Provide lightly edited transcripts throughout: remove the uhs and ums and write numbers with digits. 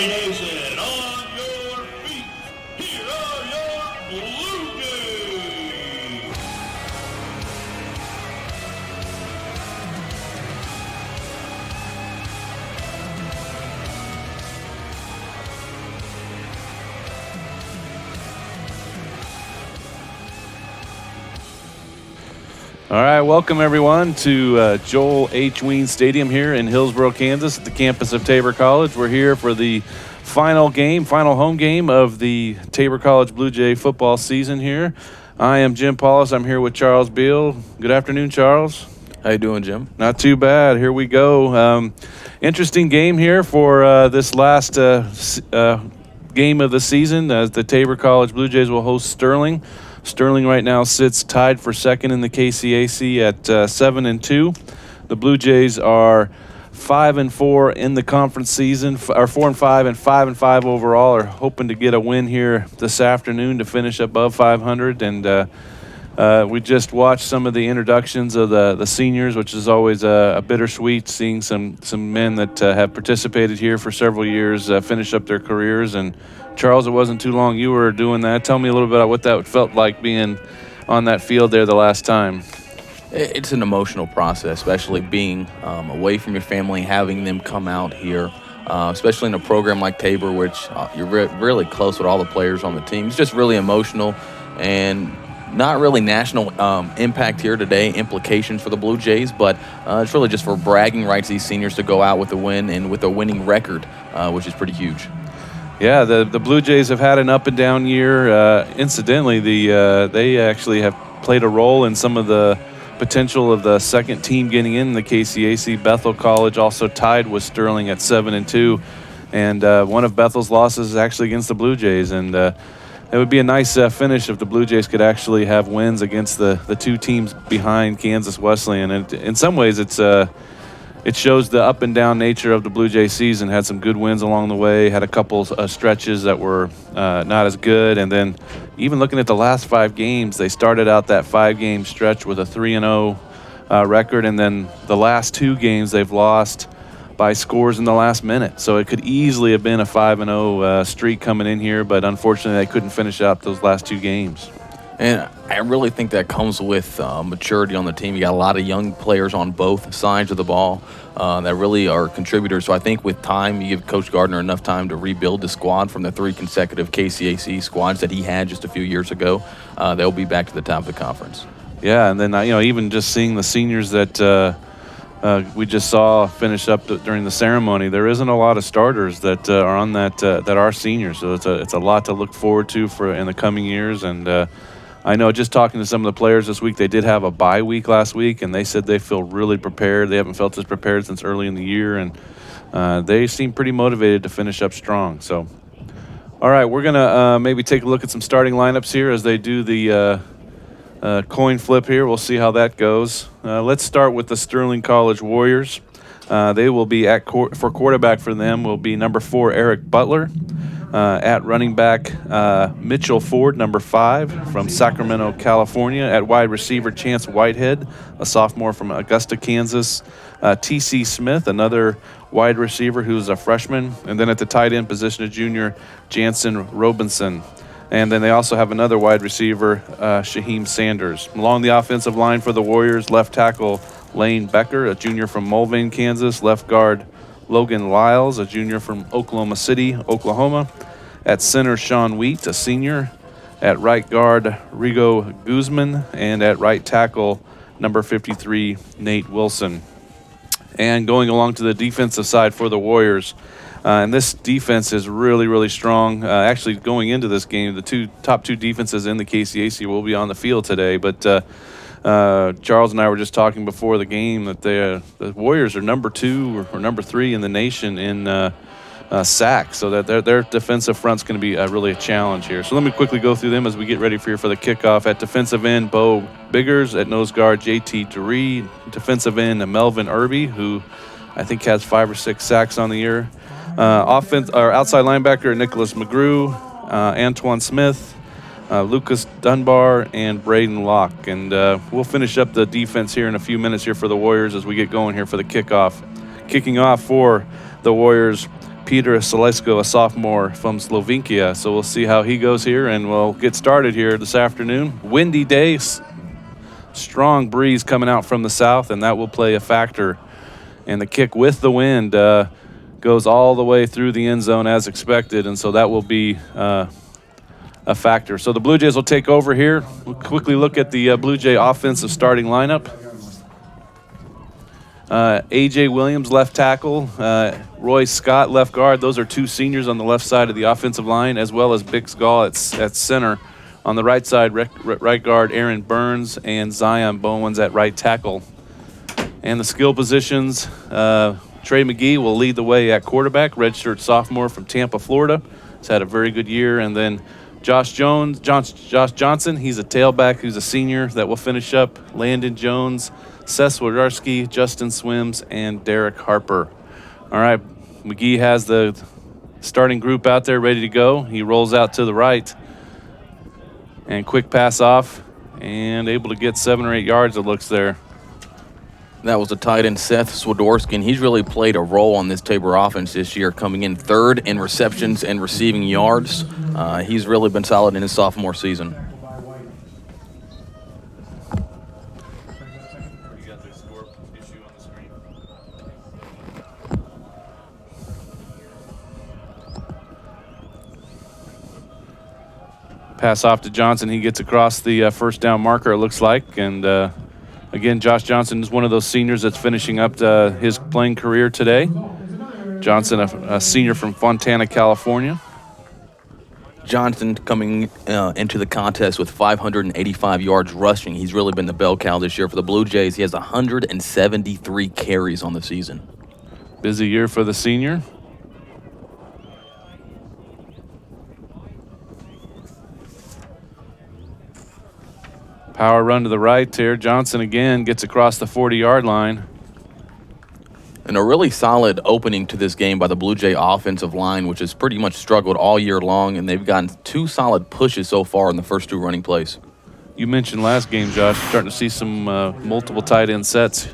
Ladies and on your feet, here are your Blue Jays. All right, welcome everyone to Joel H. Ween Stadium here in Hillsboro, Kansas at the campus of Tabor College. We're here for the final home game of the Tabor College Blue Jay football season here. I am Jim Paulus. I'm here with Charles Beal. Good afternoon, Charles. How you doing, Jim? Not too bad. Here we go. Interesting game here for this last game of the season as the Tabor College Blue Jays will host Sterling. Sterling right now sits tied for second in the KCAC at 7-2. The Blue Jays are 5-4 in the conference season, are 4-5 and 5-5 overall. Are hoping to get a win here this afternoon to finish above 500. And we just watched some of the introductions of the seniors, which is always a bittersweet seeing some men that have participated here for several years finish up their careers. And Charles, it wasn't too long you were doing that. Tell me a little bit about what that felt like being on that field there the last time. It's an emotional process, especially being away from your family, having them come out here, especially in a program like Tabor, which you're really close with all the players on the team. It's just really emotional and not really national impact here today, implications for the Blue Jays, but it's really just for bragging rights, these seniors to go out with a win and with a winning record, which is pretty huge. Yeah, the Blue Jays have had an up and down year. Incidentally, they actually have played a role in some of the potential of the second team getting in the KCAC. Bethel College also tied with Sterling at 7-2, and one of Bethel's losses is actually against the Blue Jays. And it would be a nice finish if the Blue Jays could actually have wins against the two teams behind Kansas Wesleyan. And in some ways, it shows the up and down nature of the Blue Jay season. Had some good wins along the way, had a couple stretches that were not as good. And then even looking at the last 5 games, they started out that 5-game stretch with a 3-0 record. And then the last 2 games they've lost by scores in the last minute. So it could easily have been a 5-0 streak coming in here, but unfortunately they couldn't finish out those last 2 games. And I really think that comes with maturity on the team. You got a lot of young players on both sides of the ball that really are contributors. So I think with time, you give Coach Gardner enough time to rebuild the squad from the 3 consecutive KCAC squads that he had just a few years ago. They'll be back to the top of the conference. Yeah, and then even just seeing the seniors that we just saw finish up during the ceremony, there isn't a lot of starters that are on that are seniors. So it's a lot to look forward to for in the coming years. And I know just talking to some of the players this week, they did have a bye week last week, and they said they feel really prepared. They haven't felt as prepared since early in the year, and they seem pretty motivated to finish up strong. So, all right, we're going to maybe take a look at some starting lineups here as they do the coin flip here. We'll see how that goes. Let's start with the Sterling College Warriors. They will be for quarterback for them will be number 4, Eric Butler. At running back, Mitchell Ford, number 5 from Sacramento, California. At wide receiver, Chance Whitehead, a sophomore from Augusta, Kansas. T.C. Smith, another wide receiver who's a freshman. And then at the tight end position, a junior, Jansen Robinson. And then they also have another wide receiver, Shaheem Sanders. Along the offensive line for the Warriors, left tackle Lane Becker, a junior from Mulvane, Kansas. Left guard Logan Lyles, a junior from Oklahoma City, Oklahoma. At center, Sean Wheat, a senior. At right guard, Rigo Guzman. And at right tackle, number 53, Nate Wilson. And going along to the defensive side for the Warriors, and this defense is really, really strong. Actually, going into this game, the top two defenses in the KCAC will be on the field today. But Charles and I were just talking before the game that the Warriors are number 2 or number 3 in the nation in sacks, so that their defensive front's going to be really a challenge here. So let me quickly go through them as we get ready for the kickoff. At defensive end, Bo Biggers. At nose guard, J.T. Duree. Defensive end, Melvin Irby, who I think has 5 or 6 sacks on the year. Outside linebacker, Nicholas McGrew, Antoine Smith, Lucas Dunbar, and Braden Locke. And we'll finish up the defense here in a few minutes here for the Warriors as we get going here for the kickoff. Kicking off for the Warriors, Peter Selesko, a sophomore from Slovakia. So we'll see how he goes here, and we'll get started here this afternoon. Windy day, strong breeze coming out from the south, and that will play a factor. And the kick with the wind goes all the way through the end zone as expected, and so that will be a factor. So the Blue Jays will take over here. We'll quickly look at the Blue Jay offensive starting lineup. A.J. Williams, left tackle. Roy Scott, left guard. Those are two seniors on the left side of the offensive line, as well as Bix Gall at center. On the right side, right guard Aaron Burns and Zion Bowens at right tackle. And the skill positions, Trey McGee will lead the way at quarterback, redshirt sophomore from Tampa, Florida. He's had a very good year. And then Josh Johnson, he's a tailback who's a senior that will finish up. Landon Jones, Seth Swiderski, Justin Swims, and Derek Harper. All right, McGee has the starting group out there ready to go. He rolls out to the right. And quick pass off, and able to get 7 or 8 yards, it looks there. That was the tight end, Seth Swiderski, and he's really played a role on this Tabor offense this year, coming in third in receptions and receiving yards. He's really been solid in his sophomore season. Pass off to Johnson. He gets across the first down marker, it looks like. And again, Josh Johnson is one of those seniors that's finishing up his playing career today. Johnson, a senior from Fontana, California. Johnson coming into the contest with 585 yards rushing. He's really been the bell cow this year for the Blue Jays. He has 173 carries on the season. Busy year for the senior. Power run to the right here. Johnson again gets across the 40-yard line. And a really solid opening to this game by the Blue Jay offensive line, which has pretty much struggled all year long, and they've gotten 2 solid pushes so far in the first 2 running plays. You mentioned last game, Josh, starting to see some multiple tight end sets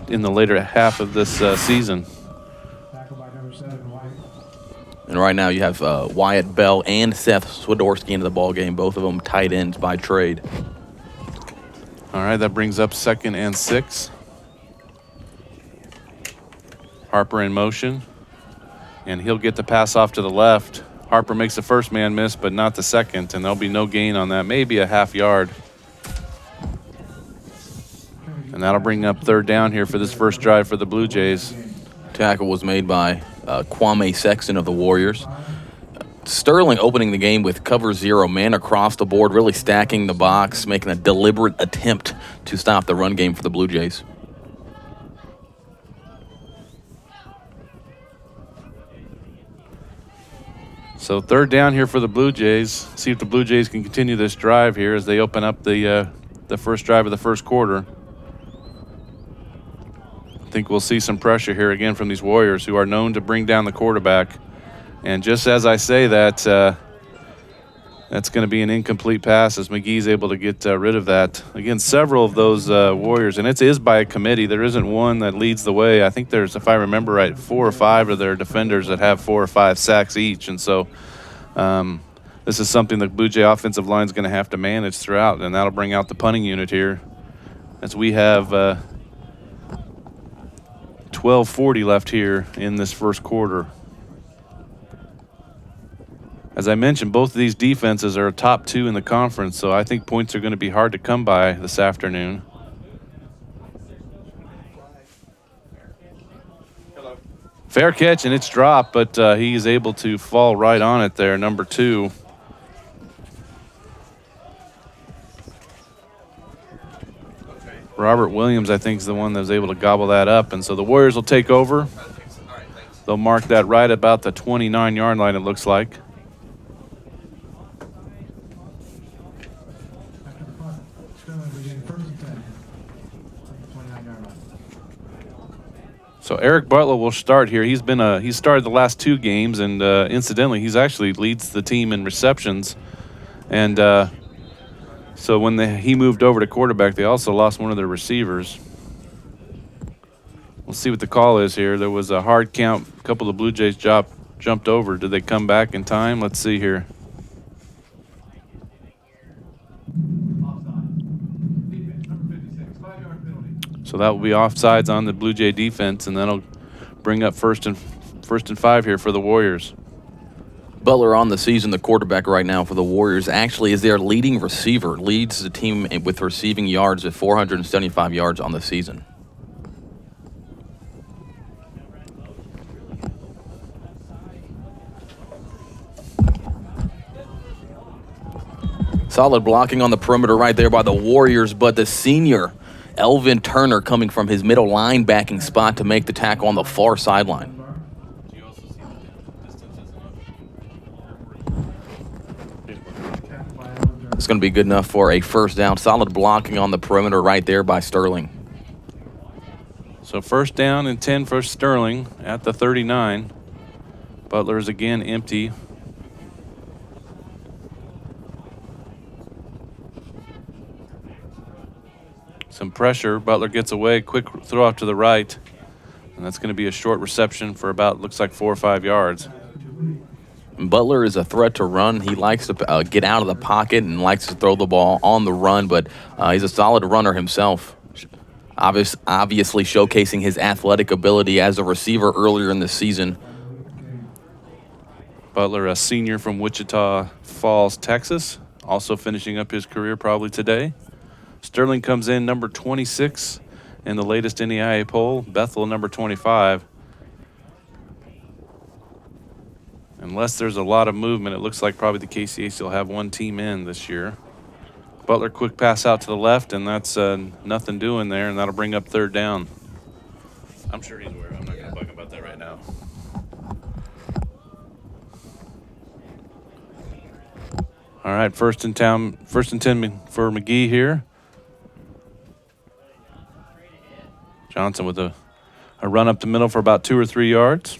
in the later half of this season. And right now you have Wyatt Bell and Seth Swiderski into the ball game, both of them tight ends by trade. All right, that brings up 2nd and 6. Harper in motion, and he'll get the pass off to the left. Harper makes the first man miss, but not the second, and there'll be no gain on that, maybe a half yard. And that'll bring up 3rd down here for this first drive for the Blue Jays. Tackle was made by Kwame Sexton of the Warriors. Sterling opening the game with cover 0, man across the board, really stacking the box, making a deliberate attempt to stop the run game for the Blue Jays. So 3rd down here for the Blue Jays. See if the Blue Jays can continue this drive here as they open up the first drive of the first quarter. I think we'll see some pressure here again from these Warriors, who are known to bring down the quarterback. And just as I say that, that's going to be an incomplete pass as McGee's able to get rid of that. Again, several of those Warriors, and it is by a committee. There isn't one that leads the way. I think there's, if I remember right, 4 or 5 of their defenders that have 4 or 5 sacks each. And so this is something the Blue Jay offensive line is going to have to manage throughout, and that'll bring out the punting unit here as we have 12:40 left here in this first quarter. As I mentioned, both of these defenses are top 2 in the conference, so I think points are going to be hard to come by this afternoon. Fair catch, and it's dropped, but he is able to fall right on it there, number 2. Robert Williams, I think, is the one that was able to gobble that up, and so the Warriors will take over. They'll mark that right about the 29-yard line, it looks like. So Eric Butler will start here. He's started the last 2 games, and incidentally, he's actually leads the team in receptions. And so when he moved over to quarterback, they also lost one of their receivers. We'll see what the call is here. There was a hard count. A couple of the Blue Jays dropped jumped over. Did they come back in time? Let's see here. So that will be offsides on the Blue Jay defense, and that'll bring up first and 5 here for the Warriors. Butler on the season, the quarterback right now for the Warriors, actually is their leading receiver, leads the team with receiving yards at 475 yards on the season. Solid blocking on the perimeter right there by the Warriors, but the senior, Elvin Turner, coming from his middle linebacking spot to make the tackle on the far sideline. It's going to be good enough for a first down. Solid blocking on the perimeter right there by Sterling. So first down and 10 for Sterling at the 39. Butler is again empty. Some pressure. Butler gets away. Quick throw out to the right. And that's going to be a short reception for about, looks like 4 or 5 yards. Butler is a threat to run. He likes to get out of the pocket and likes to throw the ball on the run, but he's a solid runner himself. Obviously showcasing his athletic ability as a receiver earlier in the season. Butler, a senior from Wichita Falls, Texas, also finishing up his career probably today. Sterling comes in number 26 in the latest NEIA poll. Bethel number 25. Unless there's a lot of movement, it looks like probably the KCAC will have one team in this year. Butler, quick pass out to the left, and that's nothing doing there, and that'll bring up third down. I'm sure he's aware. I'm not going to bug about that right now. All right, first and 10 for McGee here. Johnson with a run up the middle for about 2 or 3 yards.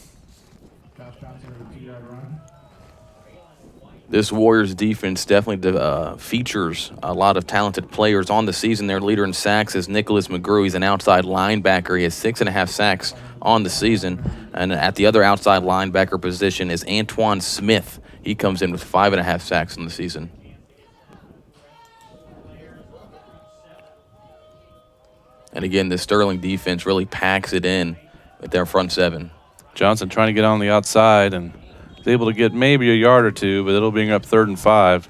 This Warriors defense definitely features a lot of talented players on the season. Their leader in sacks is Nicholas McGrew. He's an outside linebacker. He has 6.5 sacks on the season. And at the other outside linebacker position is Antoine Smith. He comes in with 5.5 sacks on the season. And again, the Sterling defense really packs it in with their front seven. Johnson trying to get on the outside and is able to get maybe a yard or two, but it'll bring up 3rd and 5.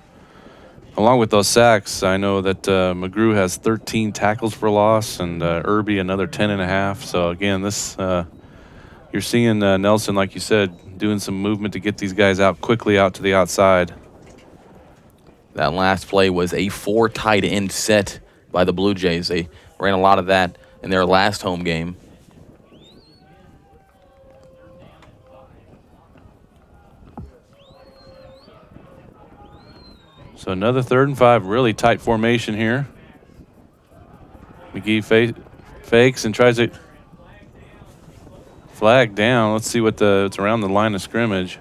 Along with those sacks, I know that McGrew has 13 tackles for loss and Irby another 10.5. So again, this you're seeing Nelson, like you said, doing some movement to get these guys out quickly out to the outside. That last play was a 4 tight end set by the Blue Jays. They ran a lot of that in their last home game. So another 3rd and 5, really tight formation here. McGee fakes and tries to flag down. Let's see what it's around the line of scrimmage.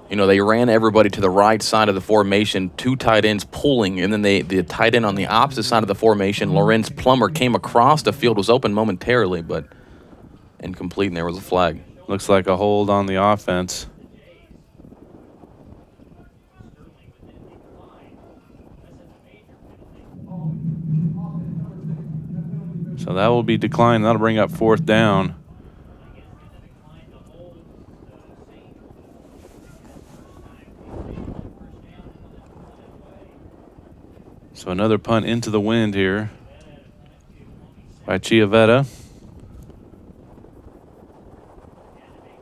You know, they ran everybody to the right side of the formation, 2 tight ends pulling, and then the tight end on the opposite side of the formation, Lorenz Plummer, came across the field, was open momentarily, but incomplete, and there was a flag. Looks like a hold on the offense. So that will be declined. That'll bring up 4th down. So another punt into the wind here by Chiavetta.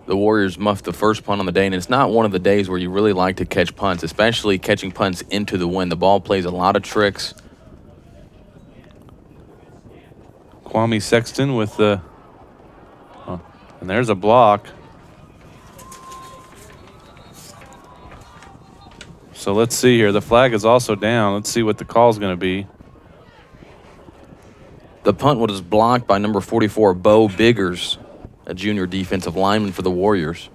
The Warriors muffed the first punt on the day, and it's not one of the days where you really like to catch punts, especially catching punts into the wind. The ball plays a lot of tricks. Kwame Sexton with the, and there's a block. So let's see here. The flag is also down. Let's see what the call is going to be. The punt was blocked by number 44, Bo Biggers, a junior defensive lineman for the Warriors.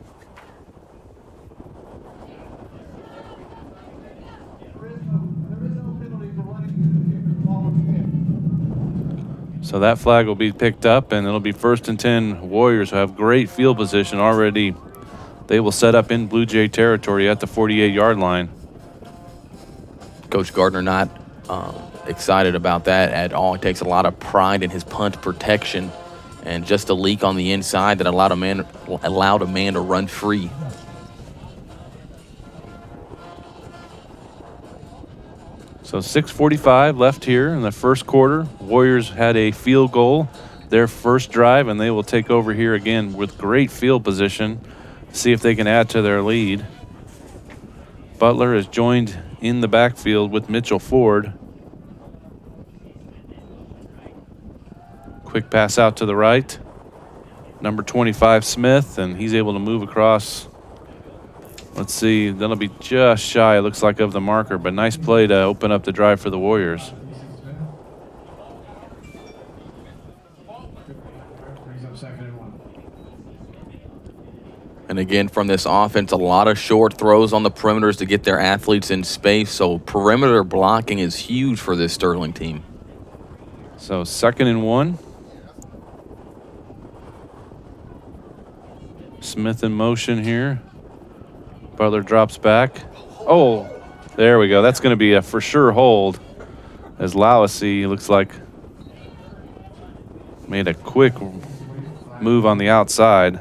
So that flag will be picked up, and it'll be 1st and 10 Warriors, who have great field position already. they will set up in Blue Jay territory at the 48-yard line. Coach Gardner not excited about that at all. He takes a lot of pride in his punt protection, and just a leak on the inside that allowed a man to run free. So 6:45 left here in the first quarter. Warriors had a field goal their first drive, and they will take over here again with great field position. See if they can add to their lead. Butler is joined in the backfield with Mitchell Ford. Quick pass out to the right. Number 25, Smith, and he's able to move across. Let's see, that'll be just shy, it looks like, of the marker, but nice play to open up the drive for the Warriors. And again, from this offense, a lot of short throws on the perimeters to get their athletes in space. So perimeter blocking is huge for this Sterling team. So 2nd and 1. Smith in motion here. Butler drops back. Oh, there we go. That's going to be a for sure hold, as Lawsey looks like made a quick move on the outside.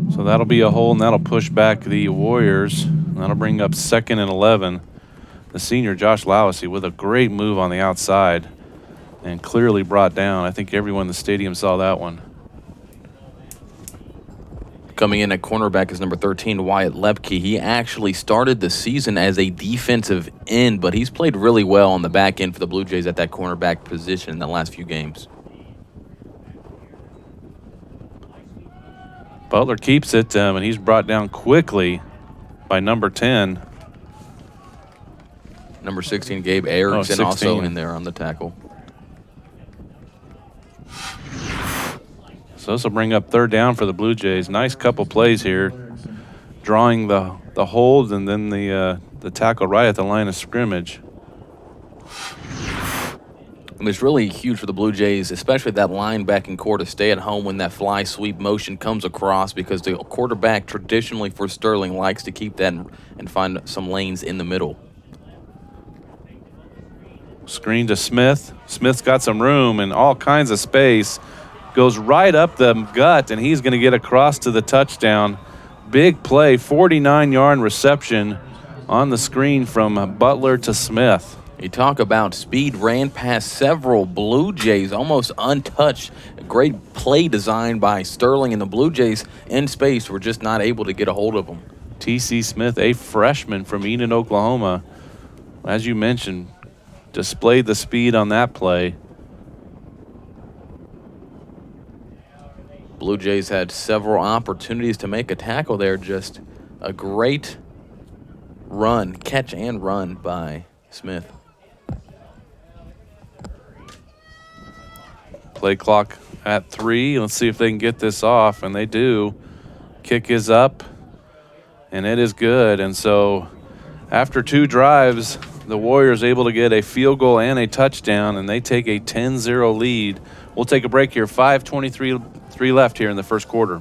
So that'll be a hole, and that'll push back the Warriors. That'll bring up 2nd and 11. The senior, Josh Lawsey, with a great move on the outside and clearly brought down. I think everyone in the stadium saw that one. Coming in at cornerback is number 13, Wyatt Lepke. He actually started the season as a defensive end, but he's played really well on the back end for the Blue Jays at that cornerback position in the last few games. Butler keeps it, and he's brought down quickly by number 10. Number 16, Gabe Erickson, also in there on the tackle. So this will bring up 3rd down for the Blue Jays. Nice couple plays here, drawing the hold and then the tackle right at the line of scrimmage. And it's really huge for the Blue Jays, especially that linebacking core, to stay at home when that fly sweep motion comes across, because the quarterback traditionally for Sterling likes to keep that and find some lanes in the middle. Screen to Smith. Smith's got some room and all kinds of space. Goes right up the gut, and he's going to get across to the touchdown. Big play, 49-yard reception on the screen from Butler to Smith. You talk about speed, ran past several Blue Jays, almost untouched. A great play design by Sterling, and the Blue Jays in space were just not able to get a hold of him. T.C. Smith, a freshman from Eden, Oklahoma, as you mentioned, displayed the speed on that play. Blue Jays had several opportunities to make a tackle there. Just a great run, catch and run by Smith. Play clock at 3. Let's see if they can get this off, and they do. Kick is up, and it is good. And so after 2 drives, the Warriors able to get a field goal and a touchdown, and they take a 10-0 lead. We'll take a break here. 5:23 left here in the first quarter.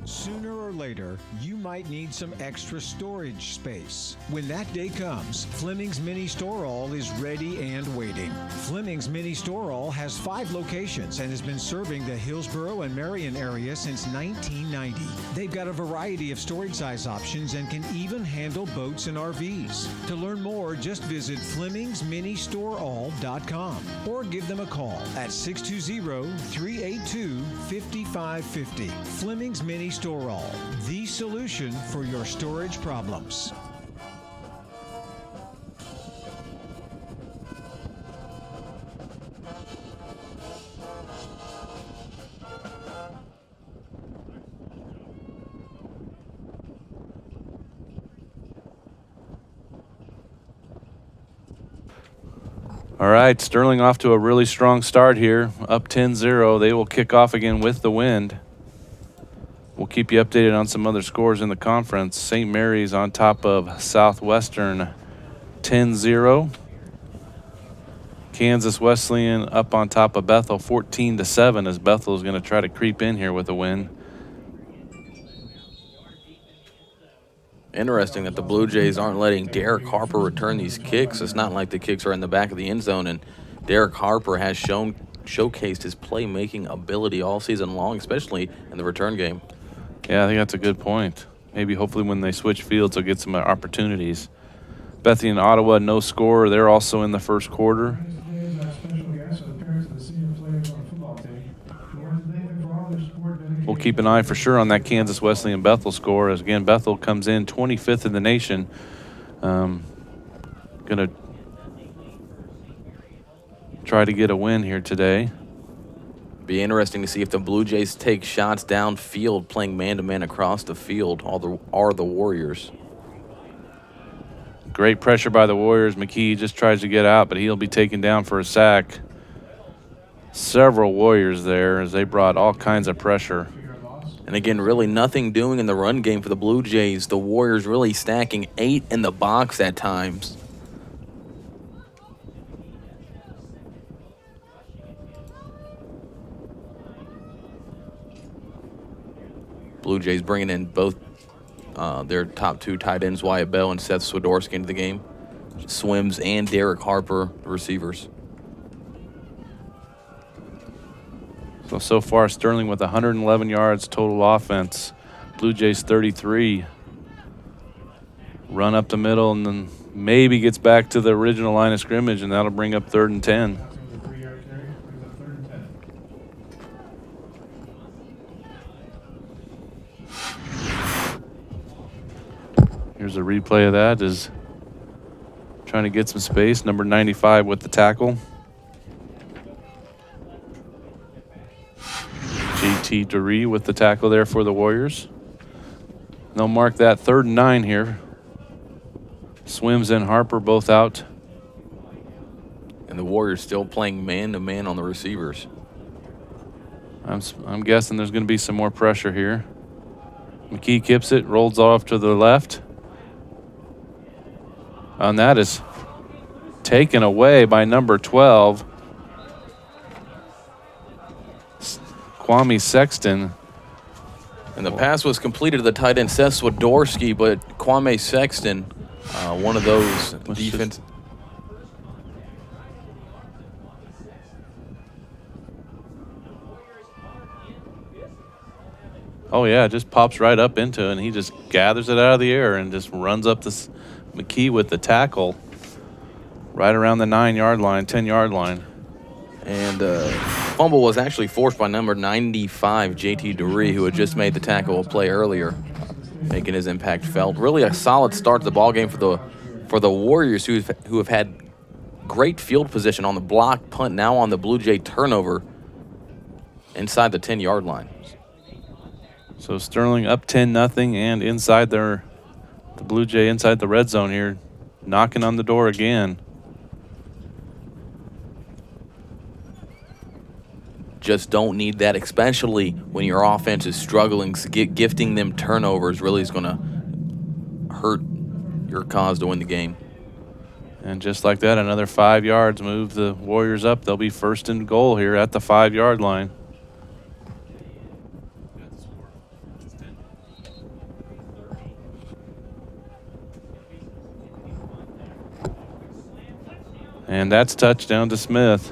Sooner or later, you might need some extra storage space. When that day comes, Fleming's Mini Store All is ready and waiting. Fleming's Mini Store All has 5 locations and has been serving the Hillsborough and Marion area since 1990. They've got a variety of storage size options and can even handle boats and RVs. To learn more, just visit FlemingsMiniStoreAll.com or give them a call at 620-382-5550. Fleming's Mini Store All, the solution for your storage problems. All right, Sterling off to a really strong start here, up 10-0. They will kick off again with the wind. We'll keep you updated on some other scores in the conference. St. Mary's on top of Southwestern 10-0. Kansas Wesleyan up on top of Bethel 14-7 as Bethel is going to try to creep in here with a win. Interesting that the Blue Jays aren't letting Derek Harper return these kicks. It's not like the kicks are in the back of the end zone, and Derek Harper has showcased his playmaking ability all season long, especially in the return game. Yeah, I think that's a good point. Maybe hopefully when they switch fields, they'll get some opportunities. Bethany and Ottawa, no score. They're also in the first quarter. We'll keep an eye for sure on that Kansas Wesleyan Bethel score, as again Bethel comes in 25th in the nation. Gonna try to get a win here today. Be interesting to see if the Blue Jays take shots downfield, playing man-to-man across the field. Are the Warriors. Great pressure by the Warriors. McKee just tries to get out, but he'll be taken down for a sack. Several Warriors there as they brought all kinds of pressure. And again, really nothing doing in the run game for the Blue Jays. The Warriors really stacking 8 in the box at times. Blue Jays bringing in both their top 2 tight ends, Wyatt Bell and Seth Swiderski, into the game. Swims and Derek Harper, the receivers. So far, Sterling with 111 yards total offense. Blue Jays 33. Run up the middle and then maybe gets back to the original line of scrimmage, and that'll bring up 3rd and 10. Here's a replay of that. Is trying to get some space. Number 95 with the tackle. JT Duree with the tackle there for the Warriors. They'll mark that 3rd and 9 here. Swims and Harper both out. And the Warriors still playing man-to-man on the receivers. I'm guessing there's going to be some more pressure here. McKee kips it, rolls off to the left. And that is taken away by number 12. Kwame Sexton. And the pass was completed to the tight end, Seth Swiderski, but Kwame Sexton, one of those defense. Oh, yeah, just pops right up into it, and he just gathers it out of the air and just runs up this McKee with the tackle right around the 9-yard line, 10-yard line. And fumble was actually forced by number 95, JT Duree, who had just made the tackle a play earlier, making his impact felt. Really a solid start to the ballgame for the Warriors, who have had great field position on the block punt, now on the Blue Jay turnover inside the 10-yard line. So Sterling up 10-0 and inside the Blue Jay inside the red zone here, knocking on the door again. Just don't need that, especially when your offense is struggling. Gifting them turnovers really is going to hurt your cause to win the game. And just like that, another 5 yards move the Warriors up. They'll be 1st and goal here at the 5-yard line. And that's touchdown to Smith.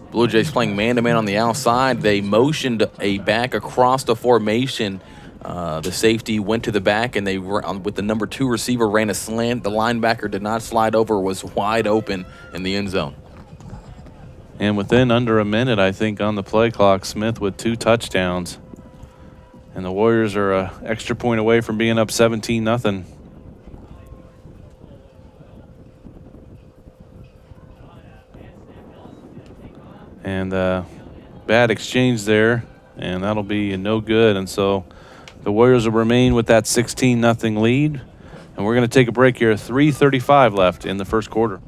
Blue Jays playing man-to-man on the outside. They motioned a back across the formation. The safety went to the back, and they with the number 2 receiver ran a slant. The linebacker did not slide over, was wide open in the end zone. And within under a minute, I think, on the play clock, Smith with 2 touchdowns. And the Warriors are an extra point away from being up 17-0. And bad exchange there, and that'll be no good. And so the Warriors will remain with that 16-0 lead. And we're going to take a break here. 3:35 left in the first quarter.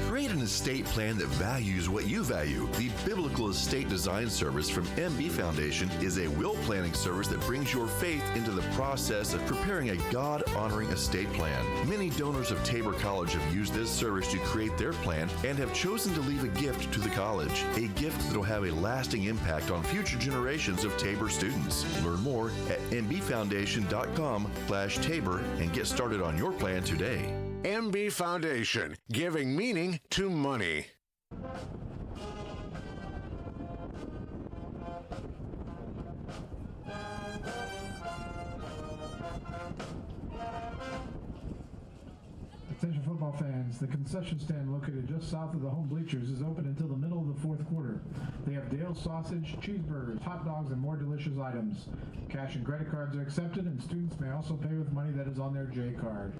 Create an estate plan that values what you value. The Biblical Estate Design Service from MB Foundation is a will planning service that brings your faith into the process of preparing a God-honoring estate plan. Many donors of Tabor College have used this service to create their plan and have chosen to leave a gift to the college, a gift that will have a lasting impact on future generations of Tabor students. Learn more at mbfoundation.com/Tabor and get started on your plan today. MB Foundation, giving meaning to money. Attention football fans, the concession stand located just south of the home bleachers is open until the middle of the fourth quarter. They have Dale's sausage, cheeseburgers, hot dogs, and more delicious items. Cash and credit cards are accepted, and students may also pay with money that is on their J card.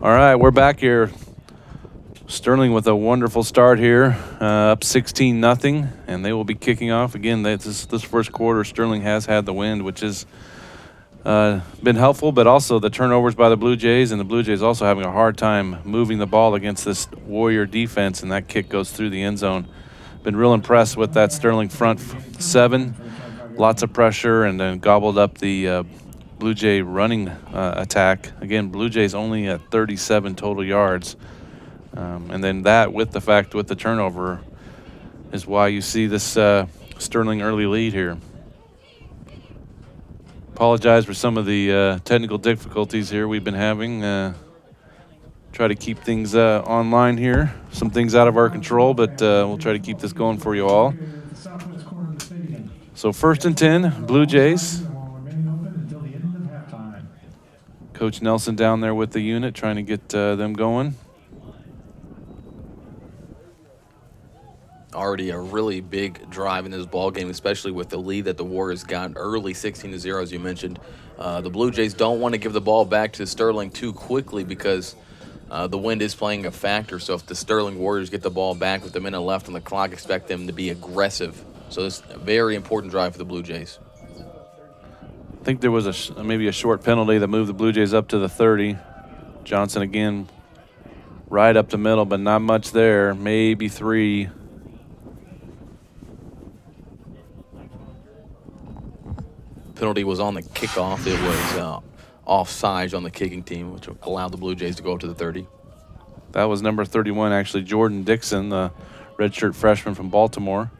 All right, we're back here. Sterling with a wonderful start here, up 16-0, and they will be kicking off again. This first quarter, Sterling has had the wind, which has been helpful, but also the turnovers by the Blue Jays, and the Blue Jays also having a hard time moving the ball against this Warrior defense, and that kick goes through the end zone. Been real impressed with that Sterling front seven, lots of pressure, and then gobbled up the Blue Jay running attack. Again, Blue Jays only at 37 total yards. And then that, with the turnover, is why you see this Sterling early lead here. Apologize for some of the technical difficulties here we've been having. Try to keep things online here. Some things out of our control, but we'll try to keep this going for you all. So 1st and 10, Blue Jays. Coach Nelson down there with the unit trying to get them going. Already a really big drive in this ball game, especially with the lead that the Warriors got early, 16-0, as you mentioned. The Blue Jays don't want to give the ball back to Sterling too quickly because the wind is playing a factor. So if the Sterling Warriors get the ball back with a minute left on the clock, expect them to be aggressive. So it's a very important drive for the Blue Jays. I think there was maybe a short penalty that moved the Blue Jays up to the 30. Johnson again right up the middle, but not much there, maybe 3. Penalty was on the kickoff. It was offsides on the kicking team, which allowed the Blue Jays to go up to the 30. That was number 31, actually, Jordan Dixon, the redshirt freshman from Baltimore.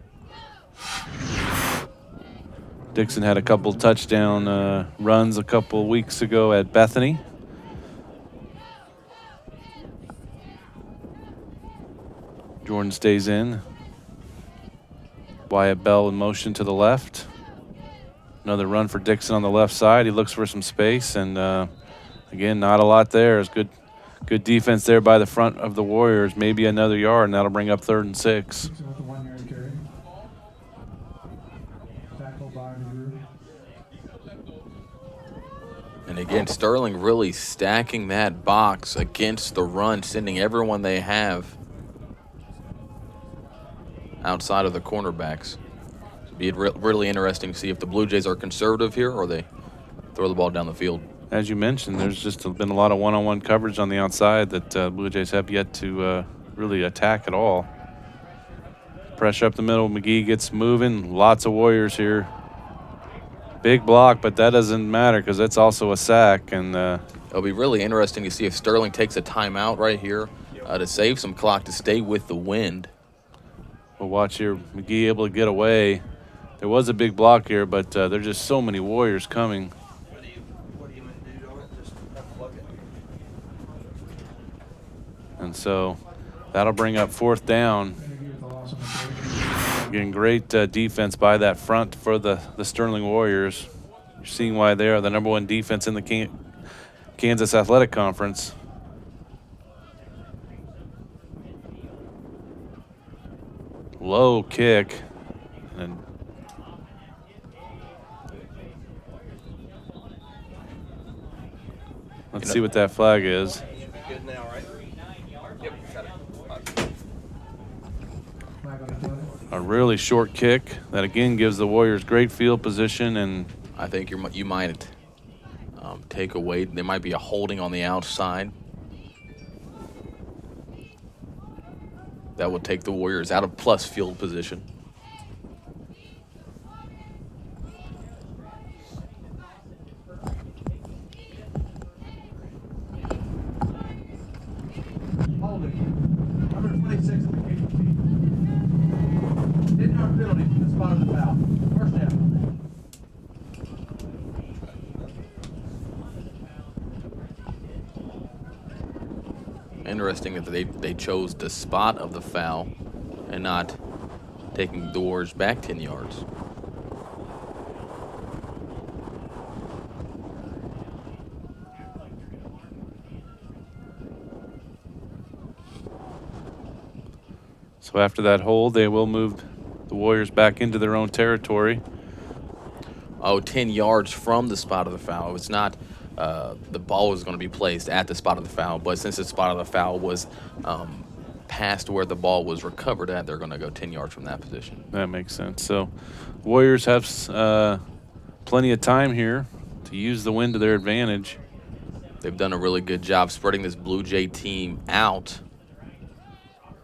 Dixon had a couple touchdown runs a couple weeks ago at Bethany. Jordan stays in. Wyatt Bell in motion to the left. Another run for Dixon on the left side. He looks for some space, and again, not a lot there. It's good defense there by the front of the Warriors. Maybe another yard, and that'll bring up 3rd and 6. And again, Sterling really stacking that box against the run, sending everyone they have outside of the cornerbacks. It'd be really interesting to see if the Blue Jays are conservative here or they throw the ball down the field. As you mentioned, there's just been a lot of one-on-one coverage on the outside that Blue Jays have yet to really attack at all. Pressure up the middle. McGee gets moving. Lots of Warriors here. Big block, but that doesn't matter because that's also a sack. And it'll be really interesting to see if Sterling takes a timeout right here to save some clock to stay with the wind. We'll watch here. McGee able to get away. There was a big block here, but there's just so many Warriors coming. And so that'll bring up 4th down. Again, great defense by that front for the Sterling Warriors. You're seeing why they are the number 1 defense in the Kansas Athletic Conference. Low kick. And let's see what that flag is. Good now, right? Yep, got it. A really short kick that again gives the Warriors great field position and I think you might take away. There might be a holding on the outside. That will take the Warriors out of plus field position. Holding. Number 26 of the KCAC. Didn't have penalty from the spot of the foul. First down. Interesting that they chose the spot of the foul and not taking the Warriors back 10 yards. So after that hold, they will move the Warriors back into their own territory. 10 yards from the spot of the foul. It's not the ball was going to be placed at the spot of the foul, but since the spot of the foul was past where the ball was recovered at, they're going to go 10 yards from that position. That makes sense. So Warriors have plenty of time here to use the wind to their advantage. They've done a really good job spreading this Blue Jay team out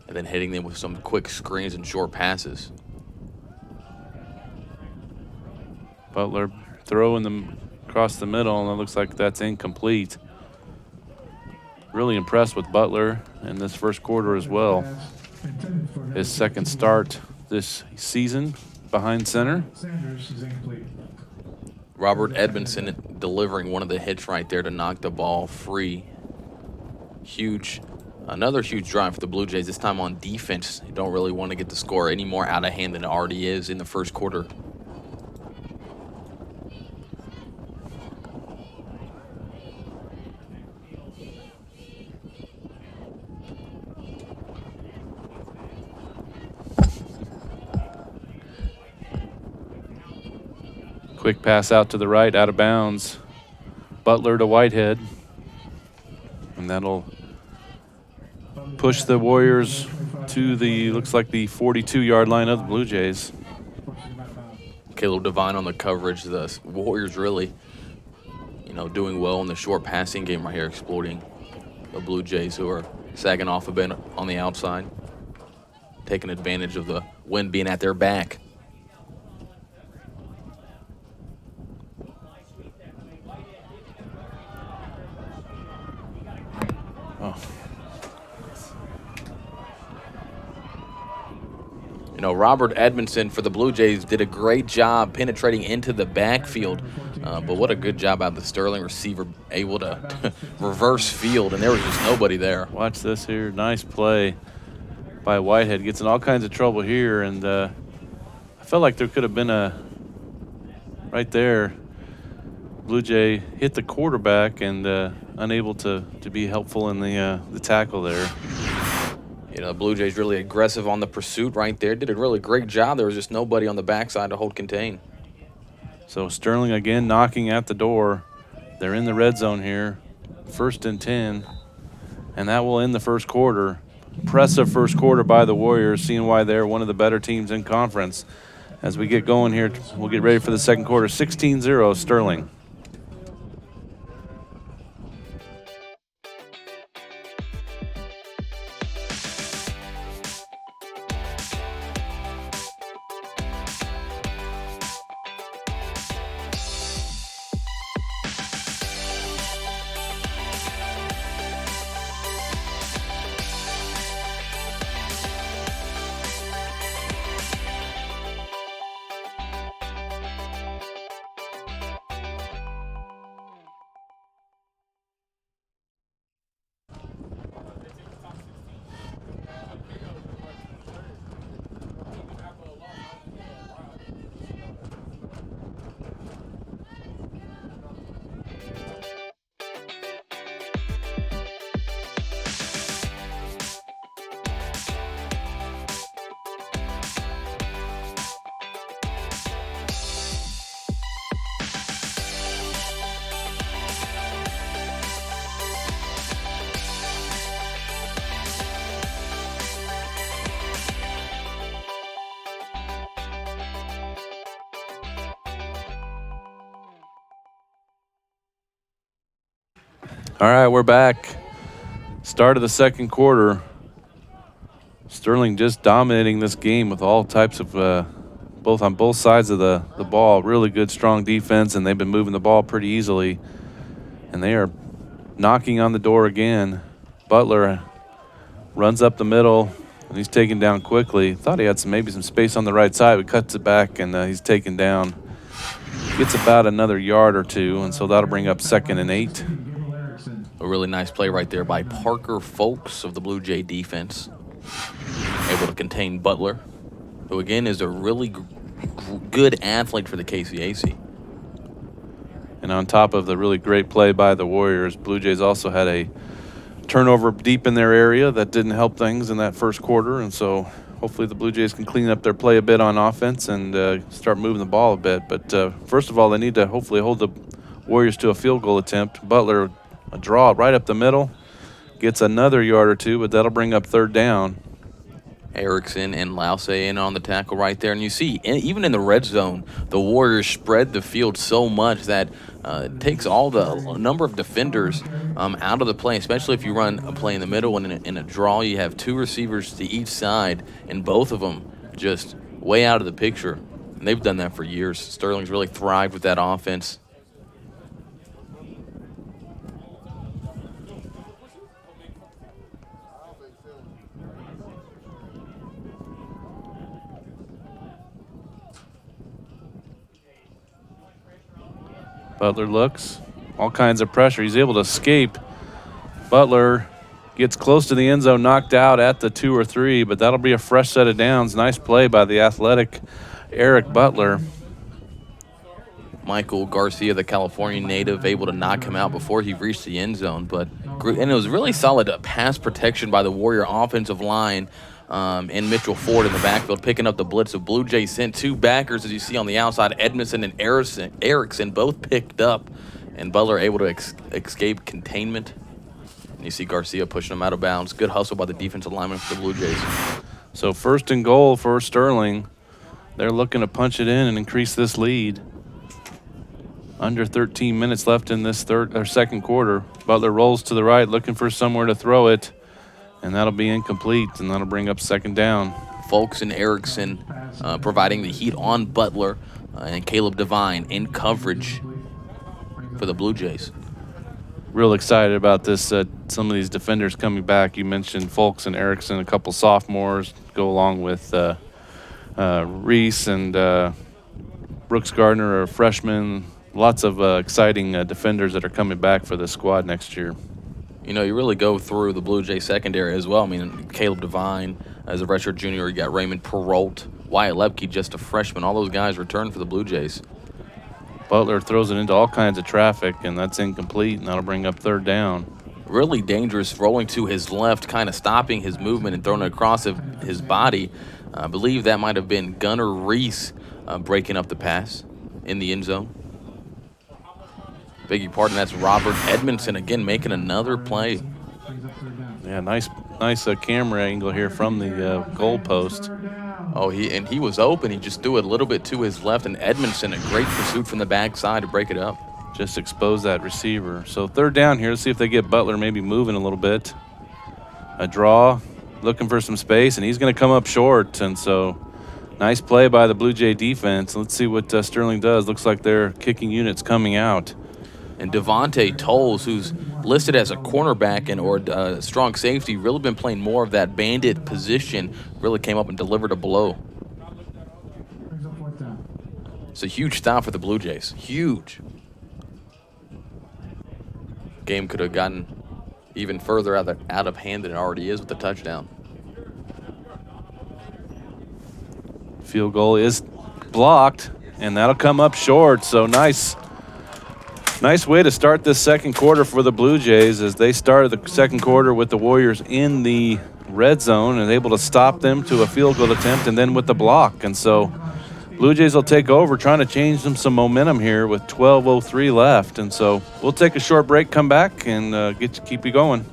and then hitting them with some quick screens and short passes. Butler throwing them across the middle, and it looks like that's incomplete. Really impressed with Butler in this first quarter as well. His second start this season behind center. Sanders is incomplete. Robert Edmondson delivering one of the hits right there to knock the ball free. Another huge drive for the Blue Jays, this time on defense. You don't really want to get the score any more out of hand than it already is in the first quarter. Quick pass out to the right, out of bounds. Butler to Whitehead. And that'll push the Warriors to looks like the 42-yard line of the Blue Jays. Caleb Devine on the coverage. The Warriors really, doing well in the short passing game right here, exploiting the Blue Jays, who are sagging off a bit on the outside, taking advantage of the wind being at their back. Robert Edmondson for the Blue Jays did a great job penetrating into the backfield, but what a good job out of the Sterling receiver, able to reverse field, and there was just nobody there. Watch this here. Nice play by Whitehead. Gets in all kinds of trouble here, and I felt like there could have been right there. Blue Jay hit the quarterback and unable to be helpful in the tackle there. The Blue Jays really aggressive on the pursuit right there. Did a really great job. There was just nobody on the backside to hold contain. So Sterling again knocking at the door. They're in the red zone here. 1st and 10. And that will end the first quarter. Impressive first quarter by the Warriors, seeing why they're one of the better teams in conference. As we get going here, we'll get ready for the second quarter. 16-0 Sterling. All right, we're back. Start of the second quarter. Sterling just dominating this game with all types of, on both sides of the ball. Really good, strong defense, and they've been moving the ball pretty easily. And they are knocking on the door again. Butler runs up the middle, and he's taken down quickly. Thought he had maybe some space on the right side, but cuts it back, and he's taken down. Gets about another yard or two, and so that'll bring up 2nd and 8. A really nice play right there by Parker Folks of the Blue Jay defense. Able to contain Butler, who again is a really good athlete for the KCAC. And on top of the really great play by the Warriors, Blue Jays also had a turnover deep in their area that didn't help things in that first quarter, and so hopefully the Blue Jays can clean up their play a bit on offense and start moving the ball a bit. But first of all, they need to hopefully hold the Warriors to a field goal attempt. Butler, a draw right up the middle, gets another yard or two, but that'll bring up 3rd down. Erickson and Lause in on the tackle right there. And you see, even in the red zone, the Warriors spread the field so much that it takes all the number of defenders out of the play, especially if you run a play in the middle and in a draw, you have 2 receivers to each side, and both of them just way out of the picture. And they've done that for years. Sterling's really thrived with that offense. Butler looks, all kinds of pressure. He's able to escape. Butler gets close to the end zone, knocked out at the 2 or 3, but that'll be a fresh set of downs. Nice play by the athletic Eric Butler. Michael Garcia, the California native, able to knock him out before he reached the end zone. And it was really solid pass protection by the Warrior offensive line. And Mitchell Ford in the backfield picking up the blitz of Blue Jays. Sent 2 backers, as you see on the outside. Edmondson and Erickson both picked up, and Butler able to escape containment. And you see Garcia pushing him out of bounds. Good hustle by the defensive lineman for the Blue Jays. So 1st and goal for Sterling. They're looking to punch it in and increase this lead. Under 13 minutes left in this second quarter. Butler rolls to the right, looking for somewhere to throw it. And that'll be incomplete, and that'll bring up 2nd down. Folks and Erickson providing the heat on Butler, and Caleb Devine in coverage for the Blue Jays. Real excited about this. Some of these defenders coming back. You mentioned Folks and Erickson, a couple sophomores, go along with Reese and Brooks Gardner, a freshman. Lots of exciting defenders that are coming back for the squad next year. You know, you really go through the Blue Jay secondary as well. I mean, Caleb Devine as a redshirt junior. You got Raymond Perrault, Wyatt Lepke, just a freshman. All those guys return for the Blue Jays. Butler throws it into all kinds of traffic, and that's incomplete, and that'll bring up 3rd down. Really dangerous, rolling to his left, kind of stopping his movement and throwing it across his body. I believe that might have been Gunnar Reese breaking up the pass in the end zone. Beg your pardon, that's Robert Edmondson again making another play. Yeah, nice camera angle here from the goal post. Oh, he was open. He just threw it a little bit to his left, and Edmondson, a great pursuit from the backside to break it up. Just expose that receiver. So 3rd down here. Let's see if they get Butler maybe moving a little bit. A draw, looking for some space, and he's going to come up short. And so nice play by the Blue Jay defense. Let's see what Sterling does. Looks like their kicking unit's coming out. And Devontae Tolles, who's listed as a cornerback or strong safety, really been playing more of that bandit position, really came up and delivered a blow. It's a huge stop for the Blue Jays. Huge. Game could have gotten even further out of hand than it already is with the touchdown. Field goal is blocked, and that'll come up short. So nice way to start this second quarter for the Blue Jays, as they started the second quarter with the Warriors in the red zone and able to stop them to a field goal attempt, and then with the block. And so Blue Jays will take over, trying to change them some momentum here with 12:03 left. And so we'll take a short break, come back, and keep you going.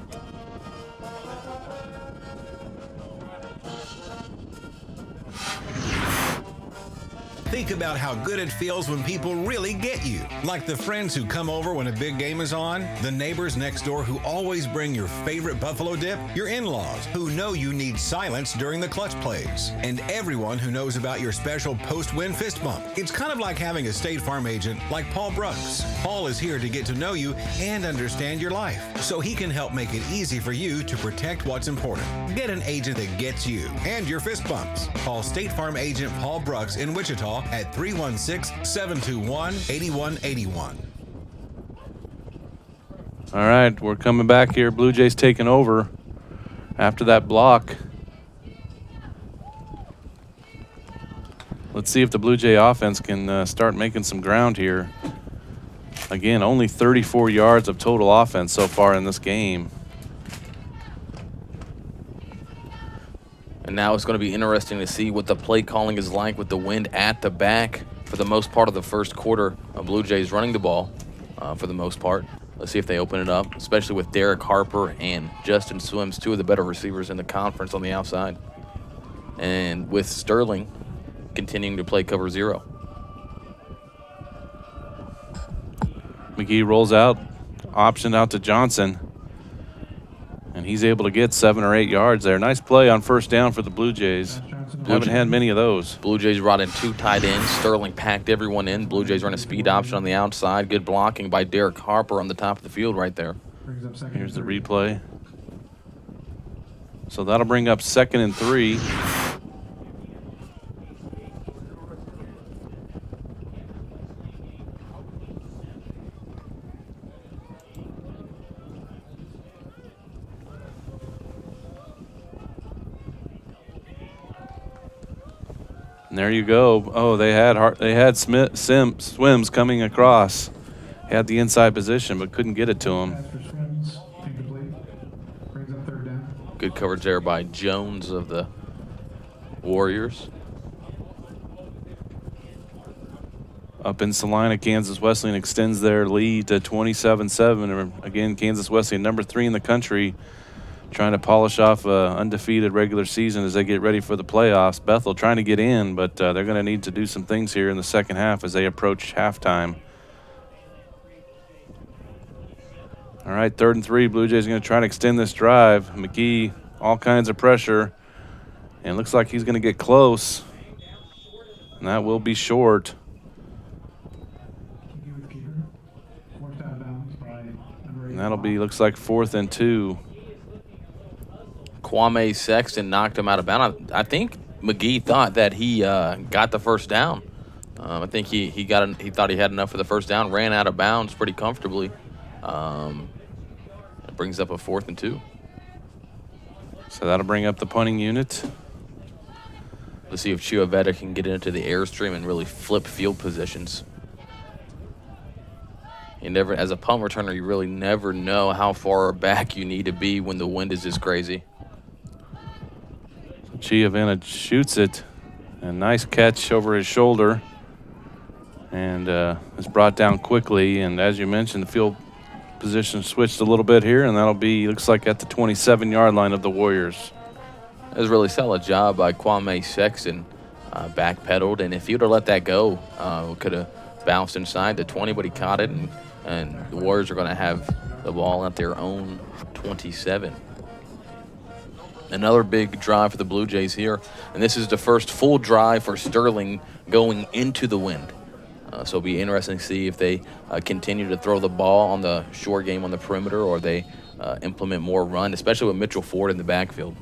Think about how good it feels when people really get you. Like the friends who come over when a big game is on, the neighbors next door who always bring your favorite buffalo dip, your in-laws who know you need silence during the clutch plays, and everyone who knows about your special post-win fist bump. It's kind of like having a State Farm agent like Paul Brooks. Paul is here to get to know you and understand your life, so he can help make it easy for you to protect what's important. Get an agent that gets you and your fist bumps. Call State Farm agent Paul Brooks in Wichita at 316-721-8181. All right, we're coming back here. Blue Jays taking over after that block. Let's see if the Blue Jay offense can start making some ground here. Again, only 34 yards of total offense so far in this game. And now it's going to be interesting to see what the play calling is like with the wind at the back. For the most part of the first quarter, Blue Jays running the ball for the most part. Let's see if they open it up, especially with Derek Harper and Justin Swims, two of the better receivers in the conference on the outside. And with Sterling continuing to play cover 0. McGee rolls out, option out to Johnson. And he's able to get 7 or 8 yards there. Nice play on first down for the Blue Jays. Haven't had many of those. Blue Jays brought in 2 tight ends. Sterling packed everyone in. Blue Jays run a speed option on the outside. Good blocking by Derek Harper on the top of the field right there. Here's the replay. So that'll bring up 2nd and 3. And there you go. Oh, they had Swims coming across. Had the inside position, but couldn't get it to him. Good coverage there by Jones of the Warriors. Up in Salina, Kansas Wesleyan extends their lead to 27-7. Again, Kansas Wesleyan, number 3 in the country, trying to polish off an undefeated regular season as they get ready for the playoffs. Bethel trying to get in, but they're going to need to do some things here in the second half as they approach halftime. All right, 3rd and 3. Blue Jays are going to try to extend this drive. McGee, all kinds of pressure. And it looks like he's going to get close. And that will be short. And that'll be, looks like 4th and 2. Kwame Sexton knocked him out of bounds. I think McGee thought that he got the first down. I think he thought he had enough for the first down, ran out of bounds pretty comfortably. It brings up a 4th and 2. So that'll bring up the punting unit. Let's see if Chiavetta can get into the airstream and really flip field positions. You never, as a punt returner, you really never know how far back you need to be when the wind is this crazy. Chiavetta shoots it. A nice catch over his shoulder. And it's brought down quickly. And as you mentioned, the field position switched a little bit here, and that'll be, looks like, at the 27-yard line of the Warriors. It was a really solid job by Kwame Sexton. Backpedaled, and if he would have let that go, could have bounced inside the 20, but he caught it, and the Warriors are going to have the ball at their own 27. Another big drive for the Blue Jays here, and this is the first full drive for Sterling going into the wind. So it'll be interesting to see if they continue to throw the ball on the short game on the perimeter, or they implement more run, especially with Mitchell Ford in the backfield.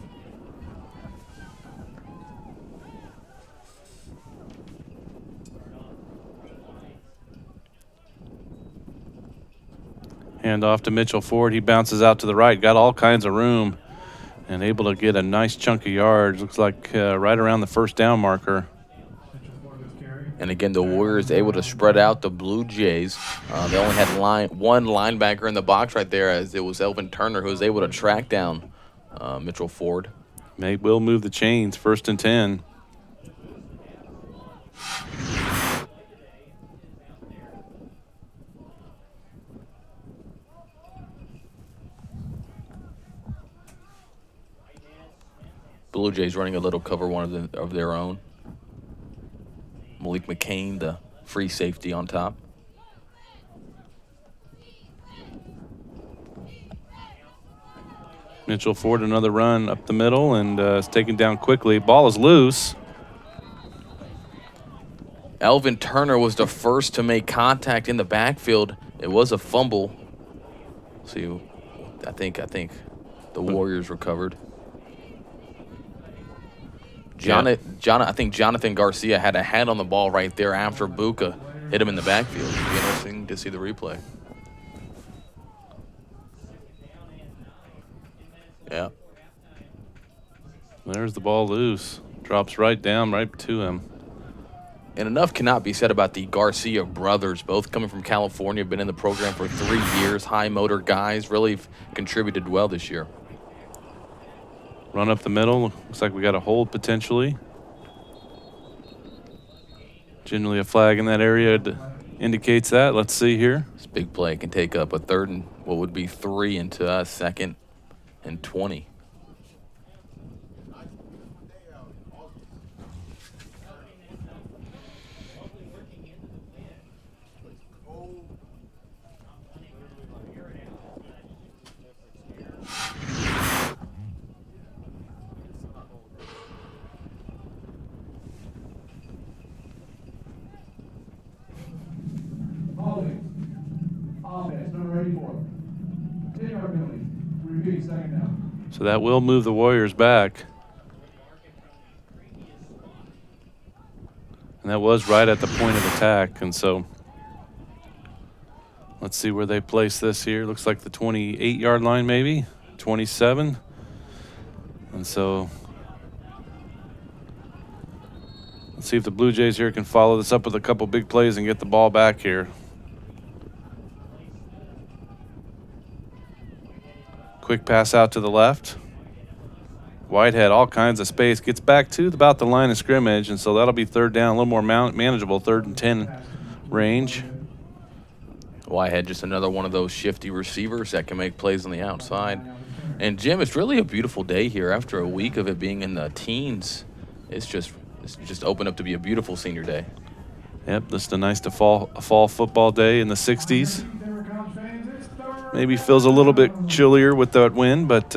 Hand off to Mitchell Ford. He bounces out to the right, got all kinds of room, and able to get a nice chunk of yards. Looks like right around the first down marker. And again, the Warriors able to spread out the Blue Jays. They only had one linebacker in the box right there, as it was Elvin Turner who was able to track down Mitchell Ford. They will move the chains, 1st and 10. Blue Jays running a little cover one of their own. Malik McCain, the free safety, on top. Mitchell Ford, another run up the middle, and is taken down quickly. Ball is loose. Elvin Turner was the first to make contact in the backfield. It was a fumble. See, I think the Warriors recovered. I think Jonathan Garcia had a hand on the ball right there after Buka hit him in the backfield. It'll be interesting to see the replay. Yeah. There's the ball loose. Drops right down, right to him. And enough cannot be said about the Garcia brothers, both coming from California, been in the program for 3 years, high motor guys, really contributed well this year. Run up the middle. Looks like we got a hold potentially. Generally a flag in that area indicates that. Let's see here. This big play can take up a third and what would be 3 into a 2nd and 20. Offense, number 84. 10-yard penalty. Repeat, second down. So that will move the Warriors back. And that was right at the point of attack. And so let's see where they place this here. Looks like the 28-yard line maybe, 27. And so let's see if the Blue Jays here can follow this up with a couple big plays and get the ball back here. Quick pass out to the left. Whitehead, all kinds of space, gets back to about the line of scrimmage, and so that'll be third down, a little more manageable, 3rd and 10 range. Whitehead, just another one of those shifty receivers that can make plays on the outside. And Jim, it's really a beautiful day here after a week of it being in the teens. It's just opened up to be a beautiful senior day. Yep, just a nice fall football day in the 60s. Maybe feels a little bit chillier with that wind, but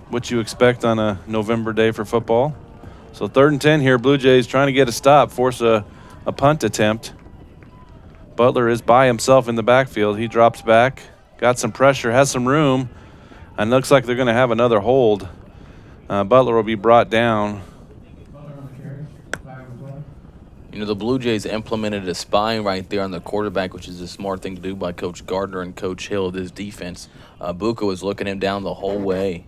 what you expect on a November day for football. So 3rd and 10 here. Blue Jays trying to get a stop, force a punt attempt. Butler is by himself in the backfield. He drops back, got some pressure, has some room, and looks like they're going to have another hold. Butler will be brought down. You know, the Blue Jays implemented a spy right there on the quarterback, which is a smart thing to do by Coach Gardner and Coach Hill of this defense. Buka was looking him down the whole way.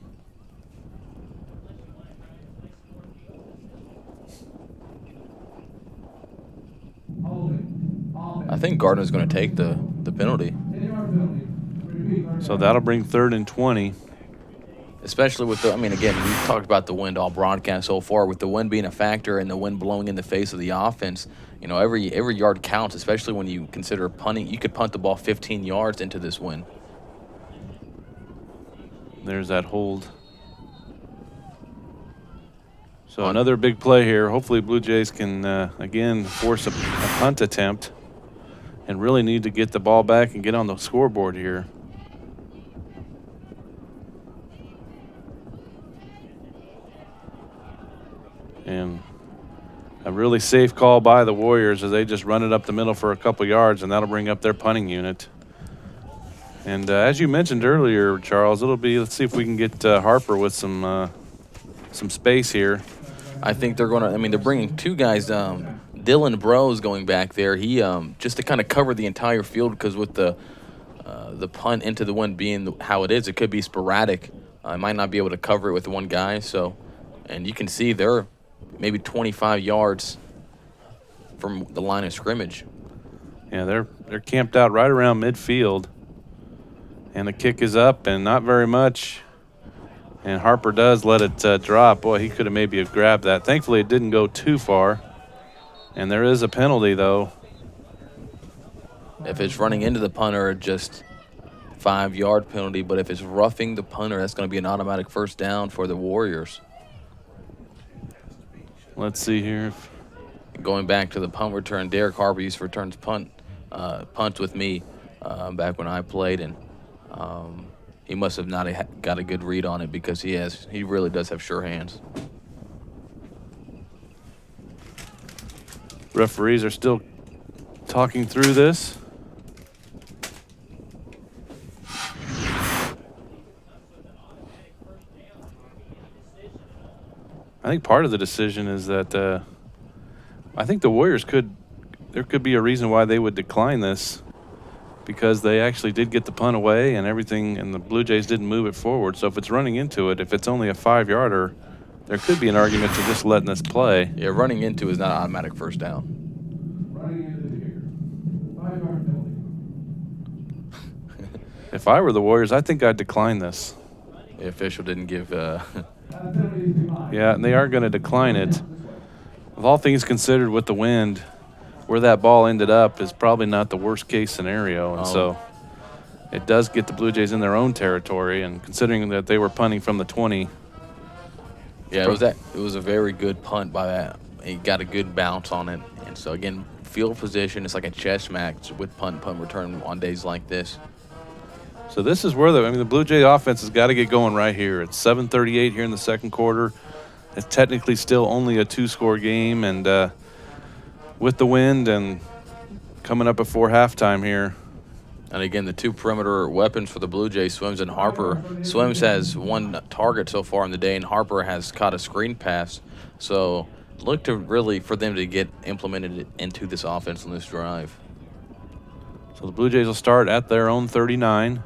I think Gardner's going to take the penalty. So that'll bring 3rd and 20. Especially with again, we've talked about the wind all broadcast so far, with the wind being a factor and the wind blowing in the face of the offense. You know, every yard counts, especially when you consider punting. You could punt the ball 15 yards into this wind. There's that hold. So another big play here. Hopefully Blue Jays can, again, force a punt attempt and really need to get the ball back and get on the scoreboard here. And a really safe call by the Warriors as they just run it up the middle for a couple yards, and that'll bring up their punting unit. And as you mentioned earlier, Charles, let's see if we can get Harper with some space here. I think they're going to, they're bringing 2 guys. Dylan Bros going back there. He just to kind of cover the entire field, because with the punt into the wind being how it is, it could be sporadic. I might not be able to cover it with one guy. So, and you can see they're maybe 25 yards from the line of scrimmage. Yeah, they're camped out right around midfield. And the kick is up, and not very much. And Harper does let it drop. Boy, he could have maybe grabbed that. Thankfully, it didn't go too far. And there is a penalty, though. If it's running into the punter, just 5-yard penalty. But if it's roughing the punter, that's going to be an automatic first down for the Warriors. Let's see here. going back to the punt return, Derek Harper used to return punts with me back when I played, and he must have not got a good read on it because he really does have sure hands. Referees are still talking through this. I think part of the decision is that I think the Warriors there could be a reason why they would decline this, because they actually did get the punt away and everything, and the Blue Jays didn't move it forward. So if it's running into it, if it's only a 5-yarder, there could be an argument to just letting this play. Yeah, running into is not an automatic first down. Running into the kicker. 5-yard penalty. If I were the Warriors, I think I'd decline this. The official didn't give. Yeah, and they are going to decline it. Of all things considered, with the wind, where that ball ended up is probably not the worst case scenario, and so it does get the Blue Jays in their own territory. And considering that they were punting from the 20. Yeah, it was a very good punt by that. He got a good bounce on it, and so again, field position is like a chess match with punt return on days like this. So this is where the Blue Jay offense has got to get going right here. It's 7:38 here in the second quarter. It's technically still only a 2-score game, and with the wind and coming up before halftime here. And again, the two perimeter weapons for the Blue Jays, Swims and Harper. Swims has one target so far in the day, and Harper has caught a screen pass. So look to really for them to get implemented into this offense on this drive. So the Blue Jays will start at their own 39.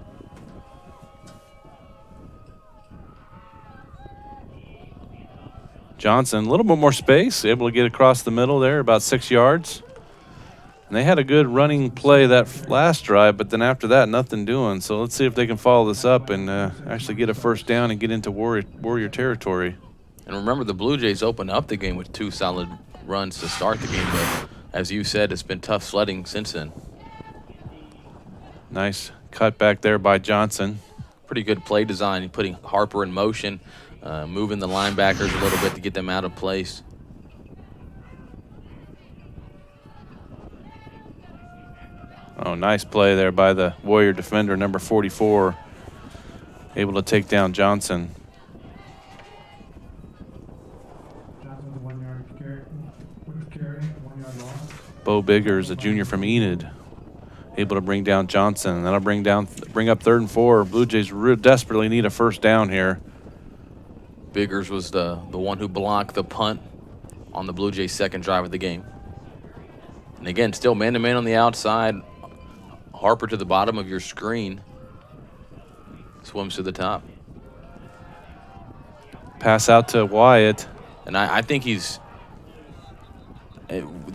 Johnson, a little bit more space, able to get across the middle there, about 6 yards. And they had a good running play that last drive, but then after that, nothing doing. So let's see if they can follow this up and actually get a first down and get into Warrior territory. And remember, the Blue Jays opened up the game with 2 solid runs to start the game, but as you said, it's been tough sledding since then. Nice cut back there by Johnson. Pretty good play design, putting Harper in motion, moving the linebackers a little bit to get them out of place. Oh, nice play there by the Warrior defender, number 44, able to take down Johnson. Johnson with a 1-yard carry, 1-yard loss. Bo Biggers, a junior from Enid, able to bring down Johnson. That'll bring up 3rd and 4. Blue Jays desperately need a first down here. Biggers was the one who blocked the punt on the Blue Jays' second drive of the game. And again, still man-to-man on the outside. Harper to the bottom of your screen. Swims to the top. Pass out to Wyatt. And I think the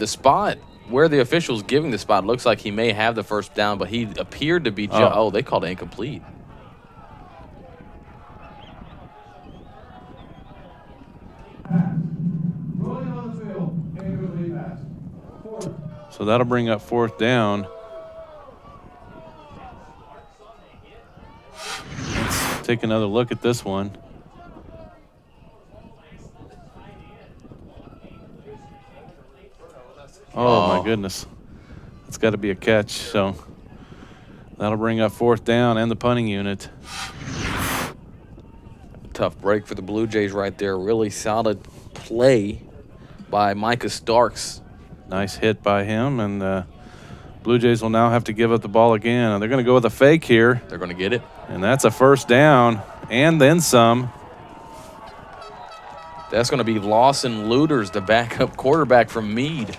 spot where the official's giving the spot looks like he may have the first down, but he appeared to be they called it incomplete. Rolling on the field, incomplete pass. 4th. So that'll bring up 4th down. Let's take another look at this one. Oh, my goodness. That's got to be a catch. So that'll bring up 4th down and the punting unit. Tough break for the Blue Jays right there. Really solid play by Micah Starks. Nice hit by him, and Blue Jays will now have to give up the ball again. They're going to go with a fake here. They're going to get it. And that's a first down and then some. That's going to be Lawson Looters, the backup quarterback from Meade.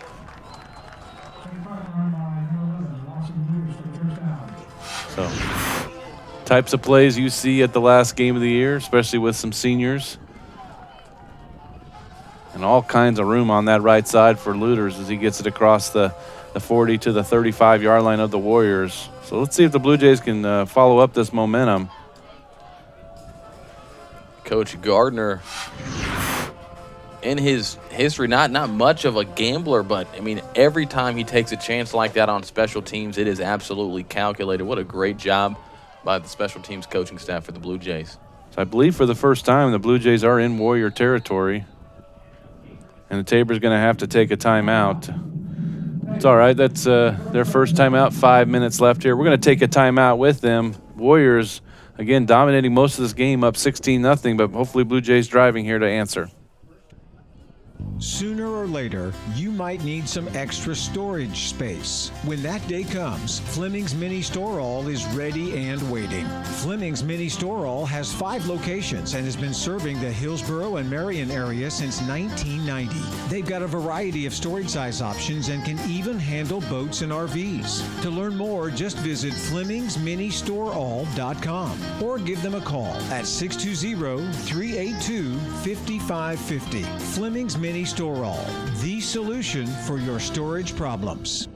So, types of plays you see at the last game of the year, especially with some seniors. And all kinds of room on that right side for Looters as he gets it across the 40 to the 35-yard line of the Warriors. So let's see if the Blue Jays can follow up this momentum. Coach Gardner, in his history, not much of a gambler, but, I mean, every time he takes a chance like that on special teams, it is absolutely calculated. What a great job by the special teams coaching staff for the Blue Jays. So I believe for the first time the Blue Jays are in Warrior territory. And the Tabor's going to have to take a timeout. It's all right. That's their first timeout. 5 minutes left here. We're going to take a timeout with them. Warriors, again, dominating most of this game, up 16-0, but hopefully Blue Jays driving here to answer. Sooner or later, you might need some extra storage space. When that day comes, Fleming's Mini Store All is ready and waiting. Fleming's Mini Store All has 5 locations and has been serving the Hillsborough and Marion area since 1990. They've got a variety of storage size options and can even handle boats and RVs. To learn more, just visit FlemingsMiniStoreAll.com or give them a call at 620-382-5550. Fleming's Mini Store All, the solution for your storage problems.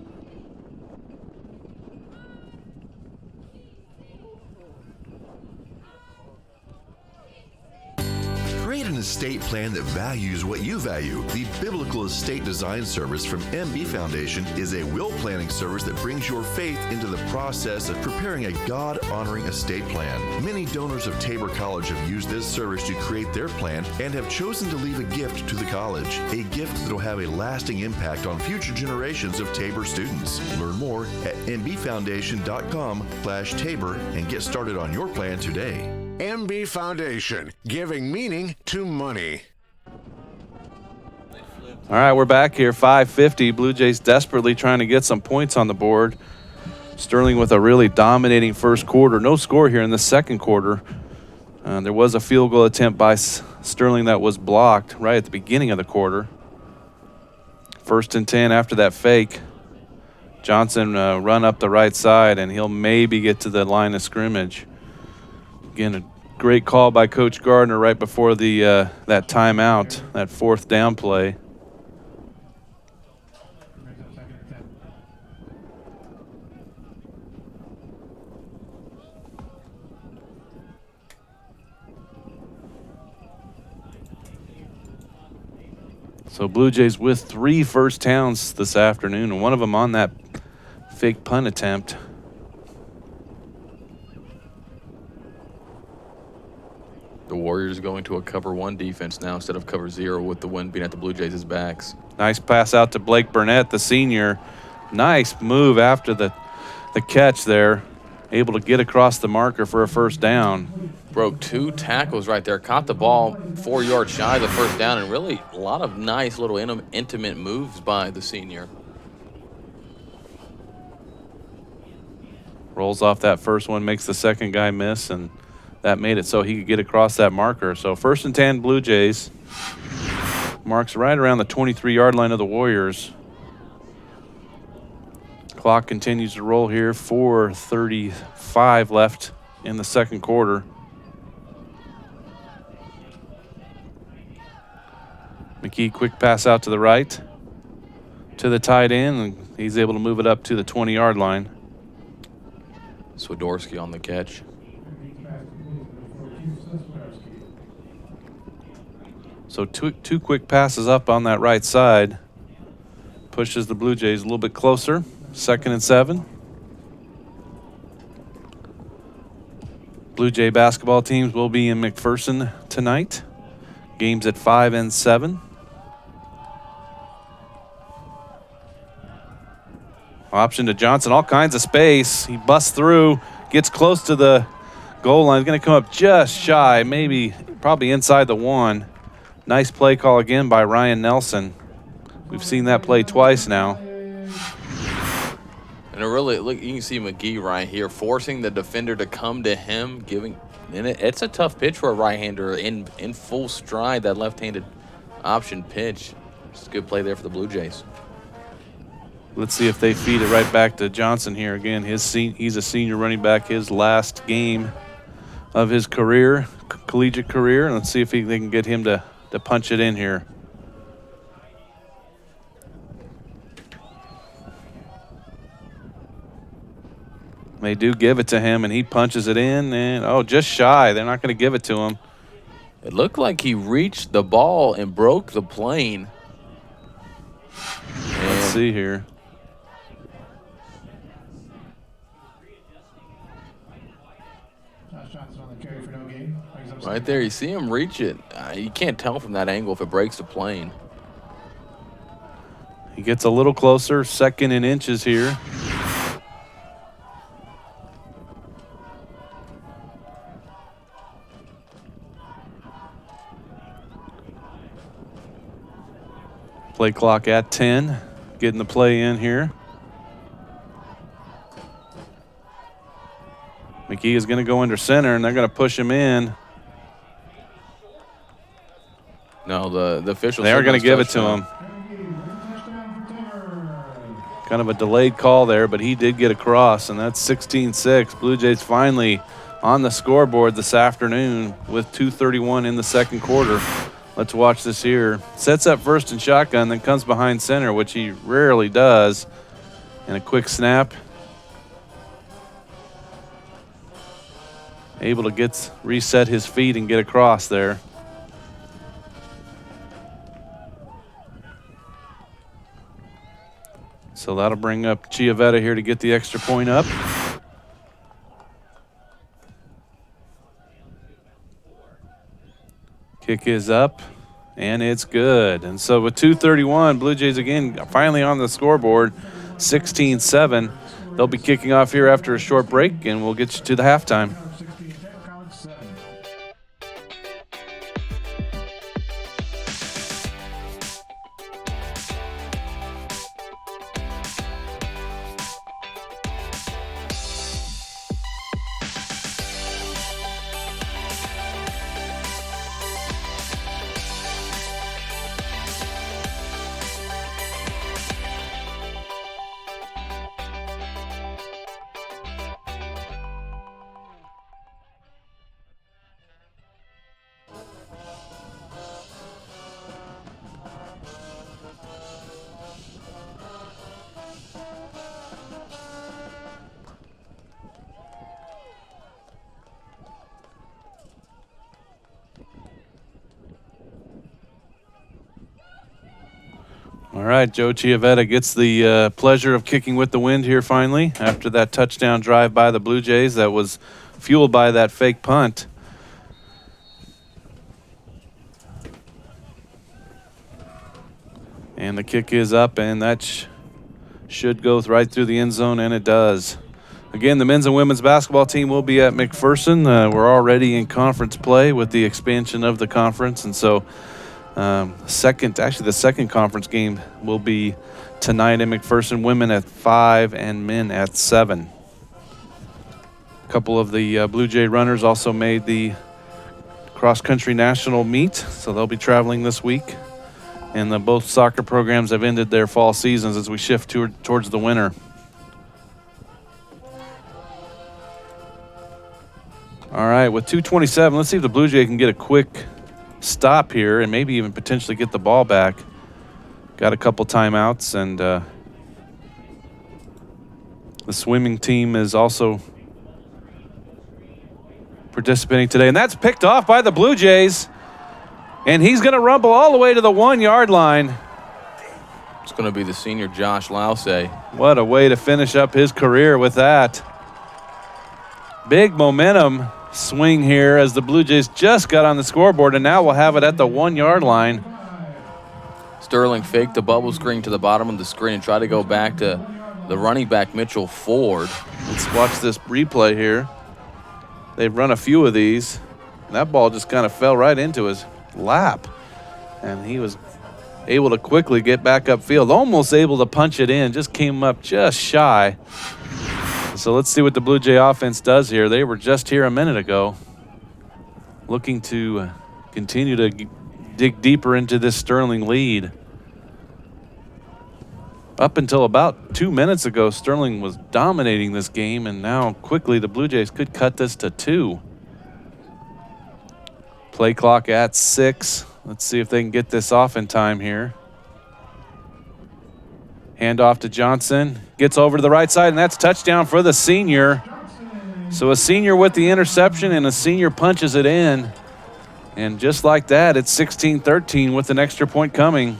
Create an estate plan that values what you value. The Biblical Estate Design Service from MB Foundation is a will planning service that brings your faith into the process of preparing a God-honoring estate plan. Many donors of Tabor College have used this service to create their plan and have chosen to leave a gift to the college, a gift that will have a lasting impact on future generations of Tabor students. Learn more at mbfoundation.com/Tabor and get started on your plan today. MB Foundation, giving meaning to money. All right, we're back here, 5:50. Blue Jays desperately trying to get some points on the board. Sterling with a really dominating first quarter. No score here in the second quarter. There was a field goal attempt by Sterling that was blocked right at the beginning of the quarter. 1st and 10 after that fake. Johnson run up the right side, and he'll maybe get to the line of scrimmage. Again, a great call by Coach Gardner right before the that timeout, that 4th down play. So Blue Jays with 3 first downs this afternoon, and one of them on that fake punt attempt. The Warriors going to a cover 1 defense now instead of cover 0 with the wind being at the Blue Jays' backs. Nice pass out to Blake Burnett, the senior. Nice move after the catch there. Able to get across the marker for a first down. Broke 2 tackles right there. Caught the ball 4 yards shy of the first down, and really a lot of nice little intimate moves by the senior. Rolls off that first one, makes the second guy miss, and that made it so he could get across that marker. So 1st and 10 Blue Jays. Marks right around the 23-yard line of the Warriors. Clock continues to roll here. 4:35 left in the second quarter. McKee, quick pass out to the right to the tight end, and he's able to move it up to the 20-yard line. Swiderski on the catch. So two quick passes up on that right side. Pushes the Blue Jays a little bit closer. 2nd and 7. Blue Jay basketball teams will be in McPherson tonight. Games at 5 and 7. Option to Johnson, all kinds of space. He busts through, gets close to the goal line. He's going to come up just shy, probably inside the 1. Nice play call again by Ryan Nelson. We've seen that play twice now. And it really, look, you can see McGee right here forcing the defender to come to him, and it's a tough pitch for a right-hander in full stride, that left-handed option pitch. It's a good play there for the Blue Jays. Let's see if they feed it right back to Johnson here again. He's a senior running back, his last game of his career, collegiate career. And let's see if they can get him to punch it in here. They do give it to him, and he punches it in, and just shy. They're not going to give it to him. It looked like he reached the ball and broke the plane. Let's see here. Right there, you see him reach it. You can't tell from that angle if it breaks the plane. He gets a little closer, 2nd in inches here. Play clock at 10, getting the play in here. McGee is going to go under center, and they're going to push him in. No, the officials. They are going to give it to him. Kind of a delayed call there, but he did get across, and that's 16-6. Blue Jays finally on the scoreboard this afternoon with 2:31 in the 2nd quarter. Let's watch this here. Sets up first and shotgun, then comes behind center, which he rarely does. And a quick snap. Able to reset his feet and get across there. So that'll bring up Chiavetta here to get the extra point up. Kick is up, and it's good. And so with 2:31, Blue Jays again finally on the scoreboard, 16-7. They'll be kicking off here after a short break, and we'll get you to the halftime. All right, Joe Chiavetta gets the pleasure of kicking with the wind here finally after that touchdown drive by the Blue Jays that was fueled by that fake punt. And the kick is up, and that should go right through the end zone, and it does. Again, the men's and women's basketball team will be at McPherson. We're already in conference play with the expansion of the conference, and so the second conference game will be tonight in McPherson. Women at 5 and men at 7. A couple of the Blue Jay runners also made the cross-country national meet, so they'll be traveling this week. And both soccer programs have ended their fall seasons as we shift towards the winter. All right, with 2:27, let's see if the Blue Jay can get a quick stop here and maybe even potentially get the ball back. Got a couple timeouts, and the swimming team is also participating today, and that's picked off by the Blue Jays, and he's going to rumble all the way to the 1-yard line. It's going to be the senior Josh Lousay. What a way to finish up his career with that. Big momentum swing here as the Blue Jays just got on the scoreboard, and now we'll have it at the 1-yard line. Sterling faked the bubble screen to the bottom of the screen and tried to go back to the running back, Mitchell Ford. Let's watch this replay here. They've run a few of these. That ball just kind of fell right into his lap, and he was able to quickly get back upfield, almost able to punch it in, just came up just shy. So let's see what the Blue Jay offense does here. They were just here a minute ago, looking to continue to dig deeper into this Sterling lead. Up until about 2 minutes ago, Sterling was dominating this game, and now quickly the Blue Jays could cut this to 2. Play clock at 6. Let's see if they can get this off in time here. Hand off to Johnson. Gets over to the right side, and that's touchdown for the senior. So a senior with the interception, and a senior punches it in. And just like that, it's 16-13 with an extra point coming.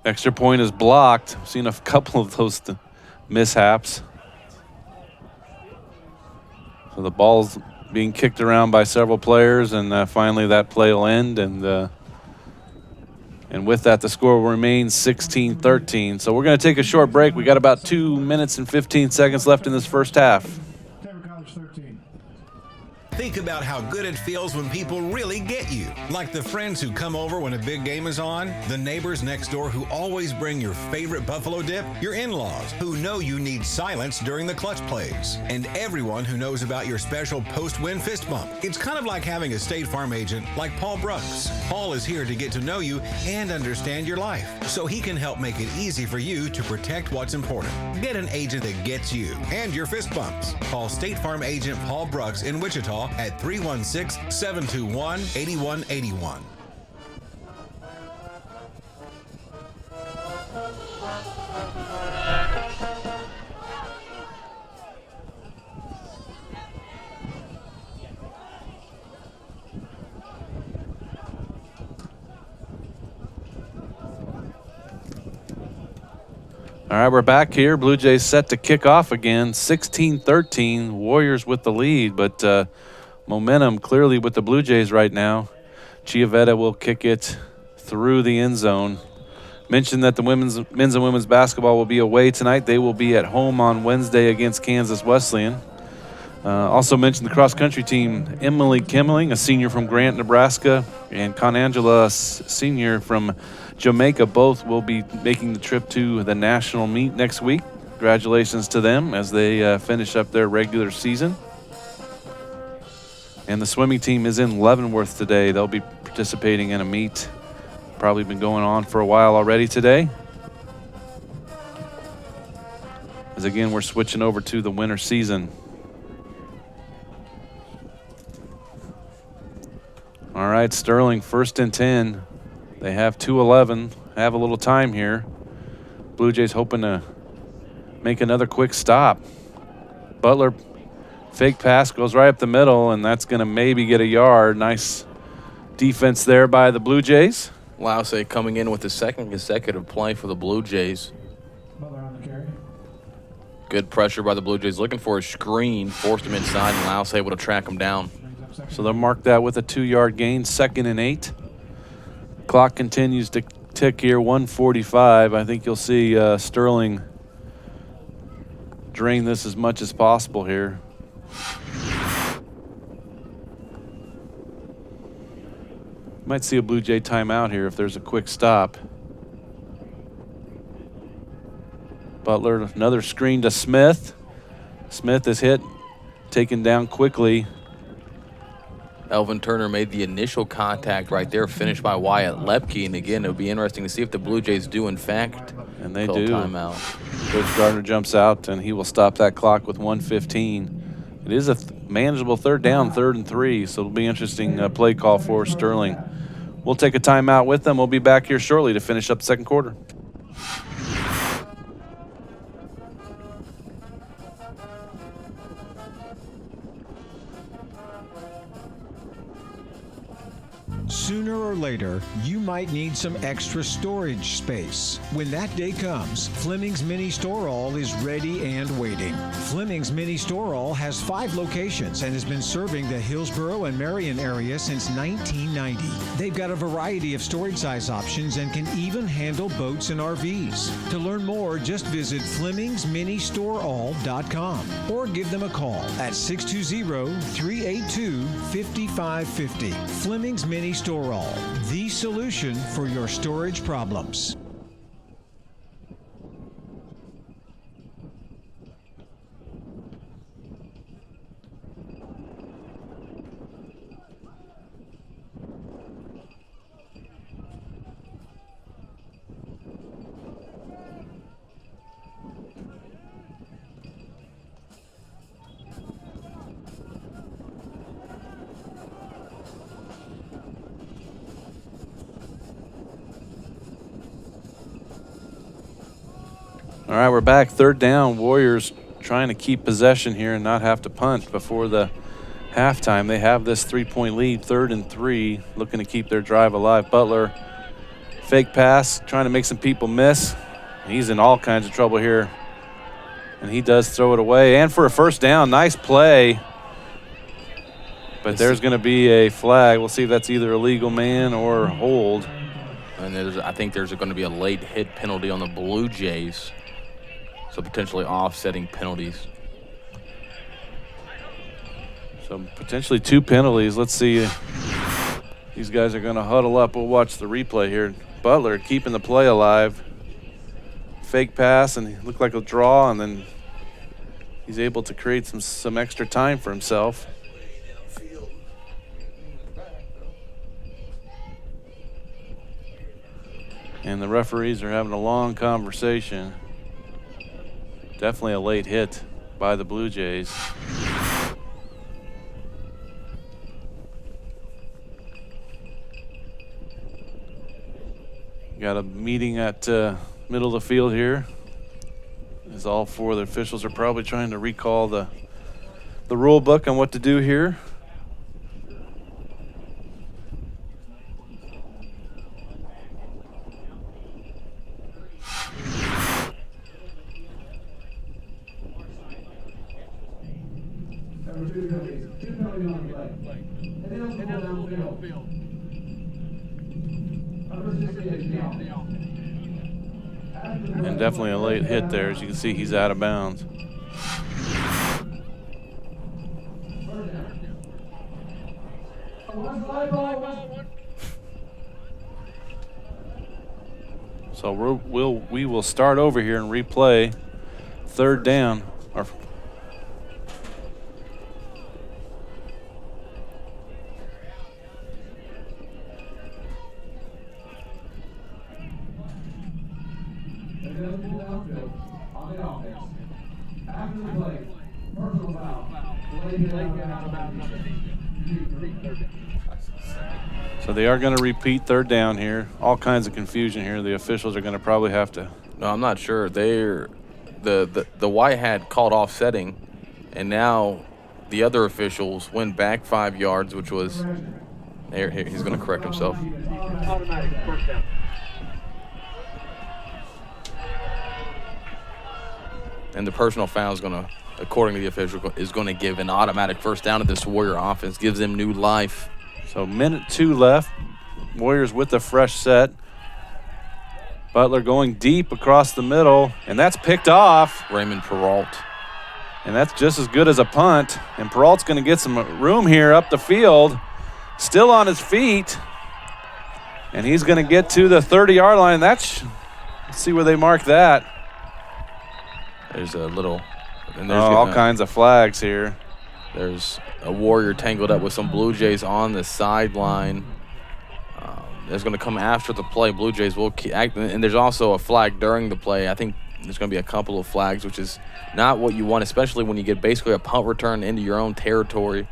Extra point is blocked. I've seen a couple of those mishaps. So the ball's being kicked around by several players, and finally that play will end. And with that, the score will remain 16-13. So we're going to take a short break. We got about 2 minutes and 15 seconds left in this first half. Tabor College 13. Think about how good it feels when people really get you. Like the friends who come over when a big game is on, the neighbors next door who always bring your favorite buffalo dip, your in-laws who know you need silence during the clutch plays, and everyone who knows about your special post-win fist bump. It's kind of like having a State Farm agent like Paul Brooks. Paul is here to get to know you and understand your life, so he can help make it easy for you to protect what's important. Get an agent that gets you and your fist bumps. Call State Farm agent Paul Brooks in Wichita at 316-721-8181. All right, we're back here. Blue Jays set to kick off again. 16-13, Warriors with the lead, but momentum clearly with the Blue Jays right now. Chiavetta will kick it through the end zone. Mentioned that the men's and women's basketball will be away tonight. They will be at home on Wednesday against Kansas Wesleyan. Also mentioned the cross-country team, Emily Kimmeling, a senior from Grant, Nebraska, and Conangela, senior from Jamaica. Both will be making the trip to the national meet next week. Congratulations to them as they finish up their regular season. And the swimming team is in Leavenworth today. They'll be participating in a meet. Probably been going on for a while already today. As again, we're switching over to the winter season. All right, Sterling, 1st and 10. They have 2:11, have a little time here. Blue Jays hoping to make another quick stop. Butler, fake pass, goes right up the middle, and that's going to maybe get a yard. Nice defense there by the Blue Jays. Lousay coming in with the second consecutive play for the Blue Jays. Butler on the carry. Good pressure by the Blue Jays, looking for a screen, forced him inside, and Lousay able to track him down. So they'll mark that with a 2-yard gain, 2nd and 8. Clock continues to tick here, 1:45. I think you'll see Sterling drain this as much as possible here. Might see a Blue Jay timeout here if there's a quick stop. Butler, another screen to Smith. Smith is hit, taken down quickly. Elvin Turner made the initial contact right there, finished by Wyatt Lepke. And again, it would be interesting to see if the Blue Jays do, in fact, and they call do. timeout. Coach Gardner jumps out, and he will stop that clock with 1:15. It is a manageable 3rd down, 3rd and 3, so it'll be interesting play call for Sterling. We'll take a timeout with them. We'll be back here shortly to finish up the second quarter. Sooner or later, you might need some extra storage space. When that day comes, Fleming's Mini Store All is ready and waiting. Fleming's Mini Store All has 5 locations and has been serving the Hillsborough and Marion area since 1990. They've got a variety of storage size options and can even handle boats and RVs. To learn more, just visit FlemingsMiniStoreAll.com or give them a call at 620-382-5550. Fleming's Mini Store All, the solution for your storage problems. All right, we're back. 3rd down. Warriors trying to keep possession here and not have to punt before the halftime. They have this 3-point lead, 3rd and 3, looking to keep their drive alive. Butler Fake pass, trying to make some people miss. He's in all kinds of trouble here. And he does throw it away. And for a first down, nice play. But there's going to be a flag. We'll see if that's either a legal man or hold. And I think there's going to be a late hit penalty on the Blue Jays. So potentially offsetting penalties. So potentially 2 penalties. Let's see. These guys are going to huddle up. We'll watch the replay here. Butler keeping the play alive. Fake pass, and it looked like a draw, and then he's able to create some extra time for himself. And the referees are having a long conversation. Definitely a late hit by the Blue Jays. Got a meeting at middle of the field here. As all 4 of the officials are probably trying to recall the rule book on what to do here. And definitely a late hit there. As you can see, he's out of bounds. So we will start over here and replay 3rd down. So they are going to repeat 3rd down here. All kinds of confusion here. The officials are going to probably have to. No, I'm not sure. The white hat called offsetting, and now the other officials went back 5 yards, which was here. He's going to correct himself. Automatic first down. And the personal foul is going to, according to the official, is going to give an automatic first down to this Warrior offense. Gives them new life. So 1:02 left. Warriors with a fresh set. Butler going deep across the middle, and that's picked off. Raymond Peralt. And that's just as good as a punt. And Peralt's going to get some room here up the field. Still on his feet. And he's going to get to the 30-yard line. Let's see where they mark that. There's a little. And there's all kinds of flags here. There's a Warrior tangled up with some Blue Jays on the sideline. There's going to come after the play. Blue Jays will act, and there's also a flag during the play. I think there's going to be a couple of flags, which is not what you want, especially when you get basically a punt return into your own territory.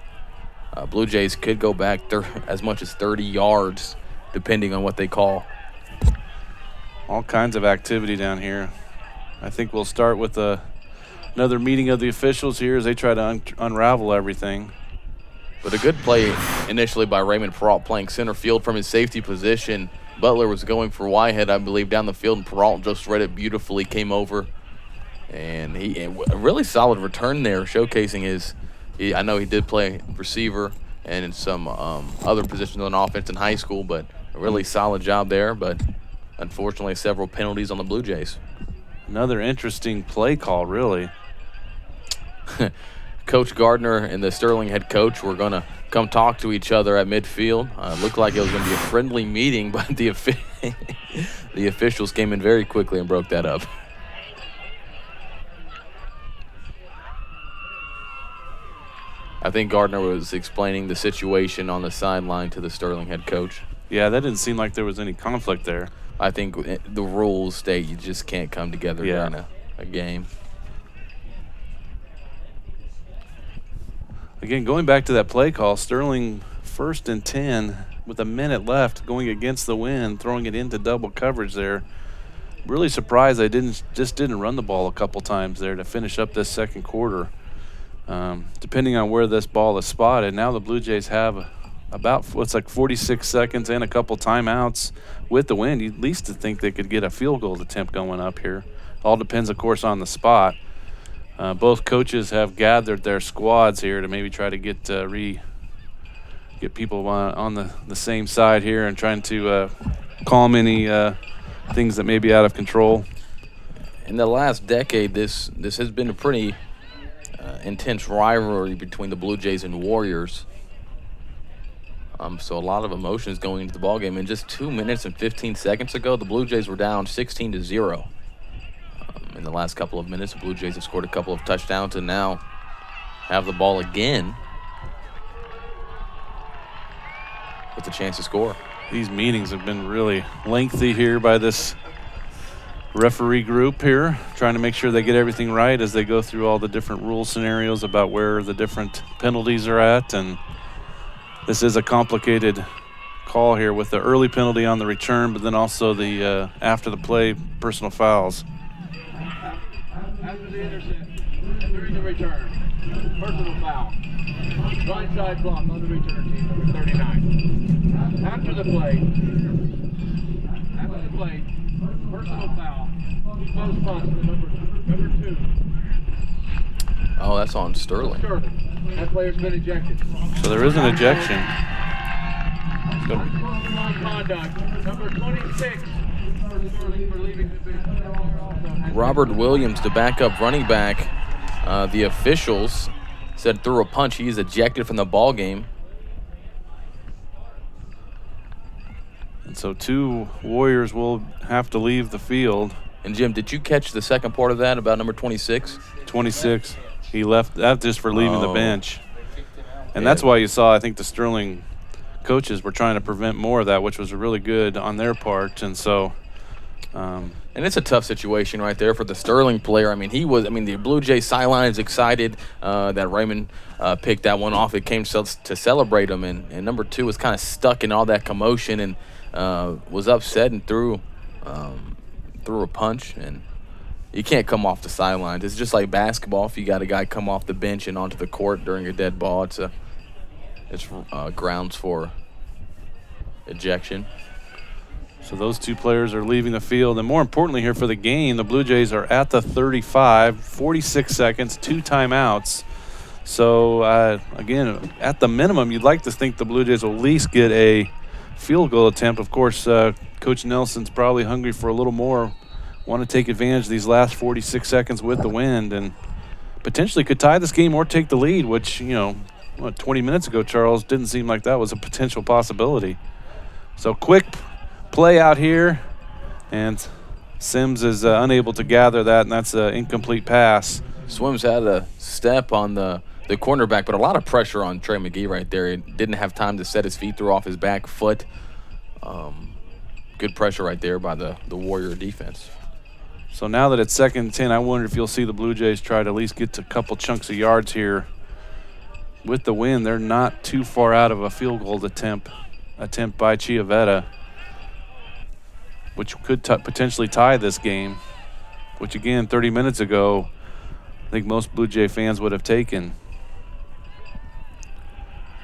Blue Jays could go back as much as 30 yards, depending on what they call. All kinds of activity down here. I think we'll start with another meeting of the officials here as they try to unravel everything. But a good play initially by Raymond Peralt playing center field from his safety position. Butler was going for Whitehead, I believe, down the field, and Peralt just read it beautifully, came over. And a really solid return there, showcasing I know he did play receiver and in some other positions on offense in high school, but a really solid job there. But unfortunately, several penalties on the Blue Jays. Another interesting play call, really. Coach Gardner and the Sterling head coach were going to come talk to each other at midfield. Looked like it was going to be a friendly meeting, but the officials came in very quickly and broke that up. I think Gardner was explaining the situation on the sideline to the Sterling head coach. Yeah, that didn't seem like there was any conflict there. I think the rules state you just can't come together during a game. Again, going back to that play call, Sterling 1st and 10 with a minute left, going against the wind, throwing it into double coverage there. Really surprised they didn't run the ball a couple times there to finish up this second quarter. Depending on where this ball is spotted, now the Blue Jays have about what's like 46 seconds and a couple timeouts with the wind, you at least think they could get a field goal attempt going up here. All depends, of course, on the spot. Both coaches have gathered their squads here to maybe try to get people on the same side here and trying to calm any things that may be out of control. In the last decade, this has been a pretty intense rivalry between the Blue Jays and Warriors. So a lot of emotions going into the ballgame. And just 2 minutes and 15 seconds ago, the Blue Jays were down 16-0. In the last couple of minutes, the Blue Jays have scored a couple of touchdowns and now have the ball again with a chance to score. These meetings have been really lengthy here by this referee group here, trying to make sure they get everything right as they go through all the different rule scenarios about where the different penalties are at. And this is a complicated call here with the early penalty on the return, but then also the after the play personal fouls. After the intercept, during the return, personal foul. Right side block on the return team, number 39. After the play, personal foul. Close punch to number 2. Oh, that's on Sterling. That player's been ejected. So there is an ejection. Conduct, number 26. Sterling for leaving the bench. Robert Williams, the backup running back, the officials said through a punch he is ejected from the ball game. And so 2 Warriors will have to leave the field. And Jim, did you catch the second part of that about number 26? 26. He left that just for leaving the bench. And that's why you saw, I think, the Sterling coaches were trying to prevent more of that, which was really good on their part. And so and it's a tough situation right there for the Sterling player. The Blue Jays sideline is excited that Raymond picked that one off. It came to celebrate him. And number 2 was kind of stuck in all that commotion and was upset and threw a punch. And you can't come off the sidelines. It's just like basketball. If you got a guy come off the bench and onto the court during a dead ball, it's grounds for ejection. So those 2 players are leaving the field. And more importantly here for the game, the Blue Jays are at the 35, 46 seconds, 2 timeouts. So, again, at the minimum, you'd like to think the Blue Jays will at least get a field goal attempt. Of course, Coach Nelson's probably hungry for a little more. Want to take advantage of these last 46 seconds with the wind and potentially could tie this game or take the lead, which, 20 minutes ago, Charles, didn't seem like that was a potential possibility. So quick play out here, and Sims is unable to gather that, and that's an incomplete pass. Swims had a step on the cornerback, but a lot of pressure on Trey McGee right there. He didn't have time to set his feet, threw off his back foot. Good pressure right there by the Warrior defense. So now that it's 2nd and 10, I wonder if you'll see the Blue Jays try to at least get to a couple chunks of yards here. With the win, they're not too far out of a field goal attempt by Chiavetta, which could potentially tie this game, which, again, 30 minutes ago, I think most Blue Jay fans would have taken.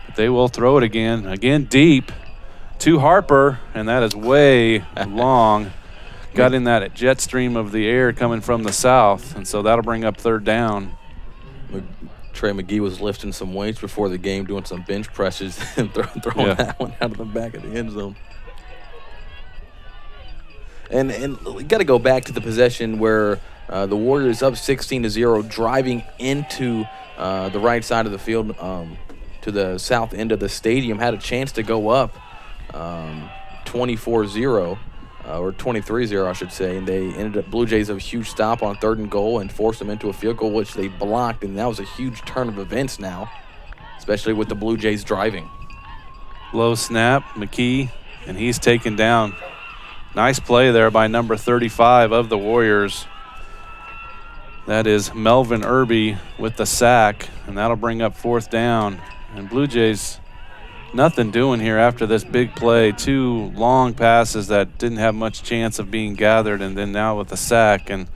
But they will throw it again deep to Harper, and that is way long. Got in that jet stream of the air coming from the south, and so that'll bring up 3rd down. Trey McGee was lifting some weights before the game, doing some bench presses and throwing that one out of the back of the end zone. And we got to go back to the possession where the Warriors up 16-0, driving into the right side of the field to the south end of the stadium, had a chance to go up 24-0. Or 23-0, I should say, and they ended up, Blue Jays have a huge stop on 3rd and goal and forced them into a field goal, which they blocked, and that was a huge turn of events now, especially with the Blue Jays driving. Low snap, McKee, and he's taken down. Nice play there by number 35 of the Warriors. That is Melvin Irby with the sack, and that'll bring up 4th down. And Blue Jays, nothing doing here after this big play. 2 long passes that didn't have much chance of being gathered, and then now with the sack. And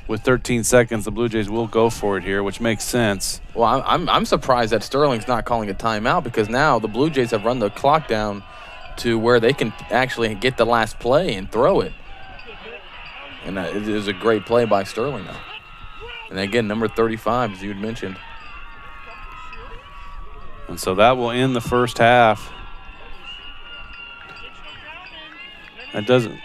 with 13 seconds, the Blue Jays will go for it here, which makes sense. Well, I'm surprised that Sterling's not calling a timeout because now the Blue Jays have run the clock down to where they can actually get the last play and throw it. And it is a great play by Sterling now. And again, number 35, as you had mentioned. And so that will end the first half. That doesn't.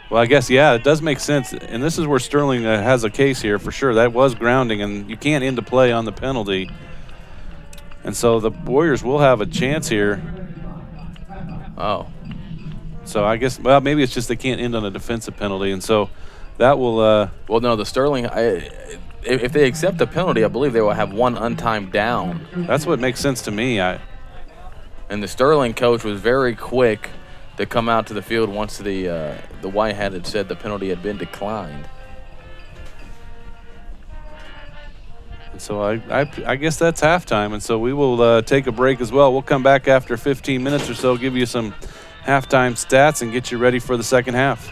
Well, I guess, yeah, it does make sense. And this is where Sterling has a case here for sure. That was grounding, and you can't end the play on the penalty. And so the Warriors will have a chance here. Oh. So I guess, well, maybe it's just they can't end on a defensive penalty. And so that will. Well, no, the Sterling, if they accept the penalty, I believe they will have one untimed down. That's what makes sense to me. And the Sterling coach was very quick to come out to the field once the white hat had said the penalty had been declined. And so I guess that's halftime. And so we will take a break as well. We'll come back after 15 minutes or so, give you some halftime stats, and get you ready for the second half.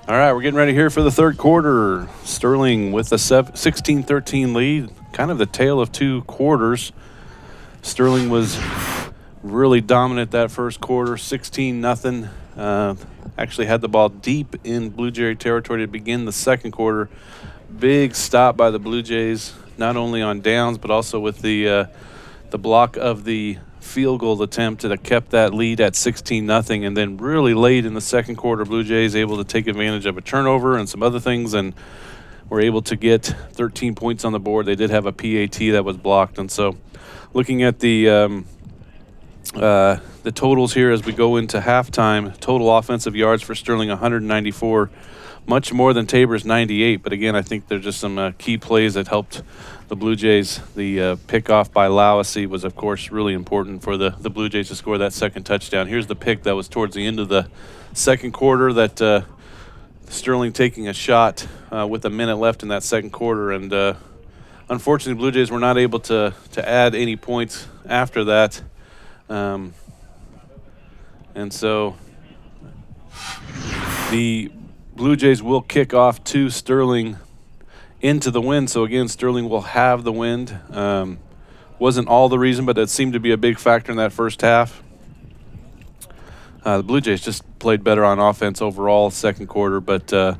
All right, we're getting ready here for the third quarter. Sterling with a 16-13 lead, kind of the tale of two quarters. Sterling was really dominant that first quarter, 16-0. Actually had the ball deep in Blue Jay territory to begin the second quarter. Big stop by the Blue Jays, not only on downs, but also with the block of the field goal attempt that kept that lead at 16-0. And then really late in the second quarter, Blue Jays able to take advantage of a turnover and some other things and were able to get 13 points on the board. They did have a PAT that was blocked. And so looking at the totals here as we go into halftime, total offensive yards for Sterling 194, much more than Tabor's 98. But again, I think there's just some key plays that helped the Blue Jays. The pick-off by Lawsey was, of course, really important for the Blue Jays to score that second touchdown. Here's the pick that was towards the end of the second quarter that Sterling taking a shot with a minute left in that second quarter. And unfortunately, Blue Jays were not able to add any points after that. And so The Blue Jays will kick off to Sterling into the wind. So again, Sterling will have the wind. Wasn't all the reason, but it seemed to be a big factor in that first half. The Blue Jays just played better on offense overall second quarter, but the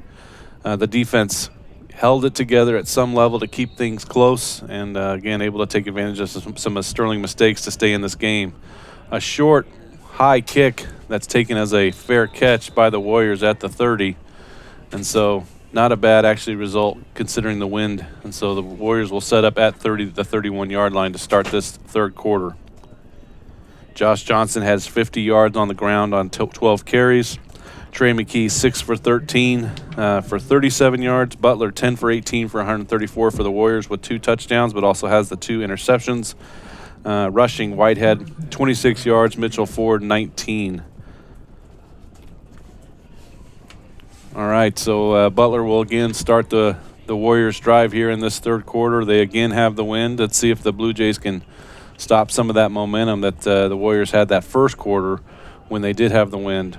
defense held it together at some level to keep things close, and again, able to take advantage of some of Sterling mistakes to stay in this game. A short, high kick that's taken as a fair catch by the Warriors at the 30, and so not a bad actually result considering the wind. And so the Warriors will set up at the 31-yard line to start this third quarter. Josh Johnson has 50 yards on the ground on 12 carries. Trey McKee 6 for 13 for 37 yards. Butler 10 for 18 for 134 for the Warriors with 2 touchdowns, but also has the 2 interceptions. Rushing, Whitehead 26 yards, Mitchell Ford 19. All right, so Butler will again start the Warriors drive here in this third quarter. They again have the wind. Let's see if the Blue Jays can stop some of that momentum that the Warriors had that first quarter when they did have the wind.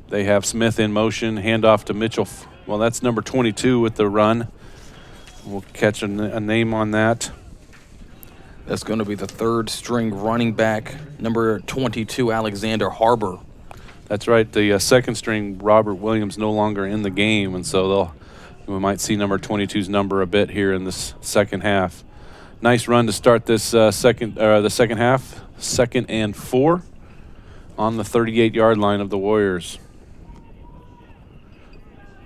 They have Smith in motion, handoff to Mitchell. Well, that's number 22 with the run. We'll catch a name on that. That's going to be the third string running back, number 22, Alexander Harbor. That's right. The second string, Robert Williams, no longer in the game, and so we might see number 22's number a bit here in this second half. Nice run to start this the second half. 2nd and 4 on the 38-yard line of the Warriors.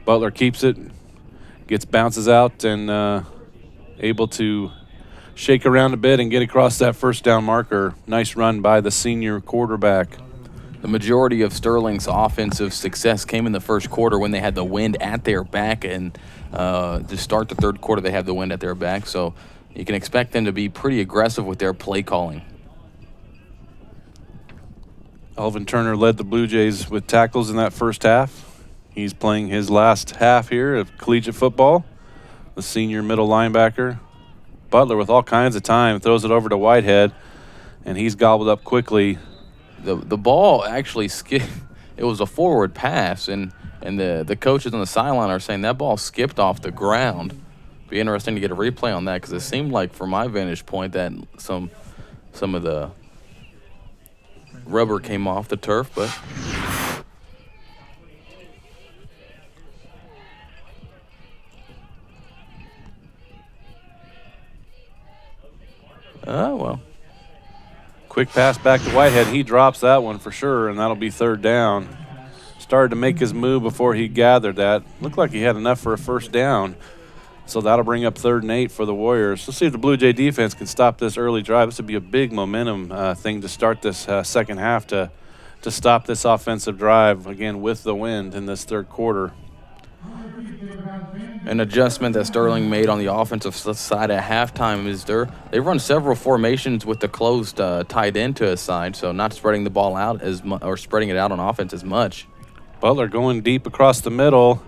Butler keeps it, bounces out, and able to shake around a bit and get across that first down marker. Nice run by the senior quarterback. The majority of Sterling's offensive success came in the first quarter when they had the wind at their back, and to start the third quarter they have the wind at their back, so you can expect them to be pretty aggressive with their play calling. Alvin Turner led the Blue Jays with tackles in that first half. He's playing his last half here of collegiate football, the senior middle linebacker. Butler with all kinds of time throws it over to Whitehead, and he's gobbled up quickly. The ball actually skipped. It was a forward pass, and the coaches on the sideline are saying that ball skipped off the ground. Be interesting to get a replay on that because it seemed like, from my vantage point, that some of the rubber came off the turf, but oh well. Quick pass back to Whitehead. He drops that one for sure, and that'll be third down. Started to make his move before he gathered that. Looked like he had enough for a first down. So that'll bring up 3rd and 8 for the Warriors. Let's see if the Blue Jay defense can stop this early drive. This would be a big momentum thing to start this second half to stop this offensive drive, again, with the wind in this third quarter. An adjustment that Sterling made on the offensive side at halftime is they run several formations with the closed tight end to his side, so not spreading the ball out or spreading it out on offense as much. Butler going deep across the middle,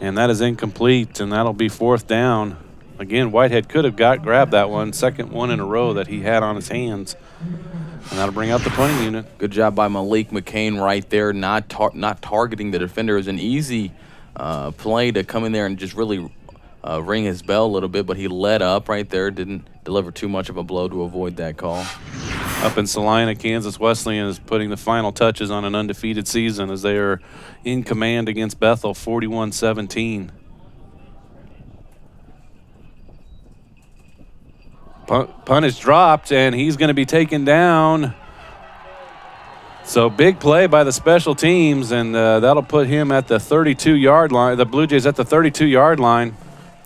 and that is incomplete, and that'll be 4th down. Again, Whitehead could have grabbed that one, second one in a row that he had on his hands, and that'll bring out the punting unit. Good job by Malik McCain right there, not targeting the defender. It was an easy play to come in there and just really ring his bell a little bit, but he let up right there, didn't deliver too much of a blow to avoid that call. Up in Salina, Kansas Wesleyan is putting the final touches on an undefeated season as they are in command against Bethel, 41-17. Punt is dropped, and he's going to be taken down. So big play by the special teams, and that'll put him at the 32-yard line. The Blue Jays at the 32-yard line.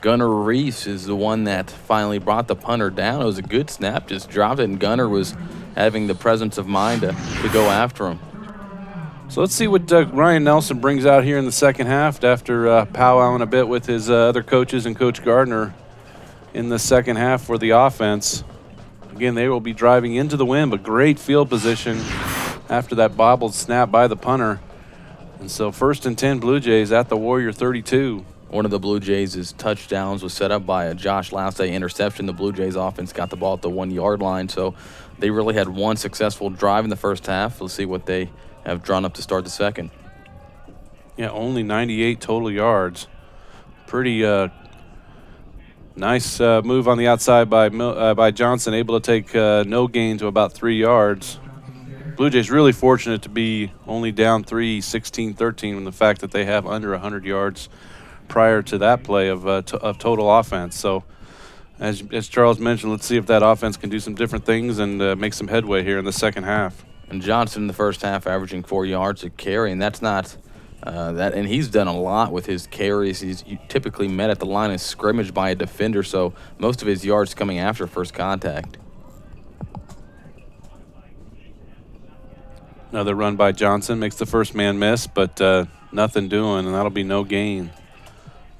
Gunnar Reese is the one that finally brought the punter down. It was a good snap, just dropped it, and Gunnar was having the presence of mind to go after him. So let's see what Ryan Nelson brings out here in the second half after powwowing a bit with his other coaches and Coach Gardner in the second half for the offense. Again, they will be driving into the wind, but great field position after that bobbled snap by the punter. And so 1st and 10 Blue Jays at the Warrior 32. One of the Blue Jays' touchdowns was set up by a Josh Lausay interception. The Blue Jays offense got the ball at the 1-yard line, so they really had one successful drive in the first half. Let's see what they have drawn up to start the second. Yeah, only 98 total yards. Pretty nice move on the outside by Johnson, able to take no gain to about 3 yards. Blue Jays really fortunate to be only down 3, 16-13, from the fact that they have under 100 yards prior to that play of total offense. So, as Charles mentioned, let's see if that offense can do some different things and make some headway here in the second half. And Johnson in the first half averaging 4 yards a carry, and that's not and he's done a lot with his carries. He's typically met at the line of scrimmage by a defender, so most of his yards coming after first contact. Another run by Johnson makes the first man miss, but nothing doing, and that'll be no gain.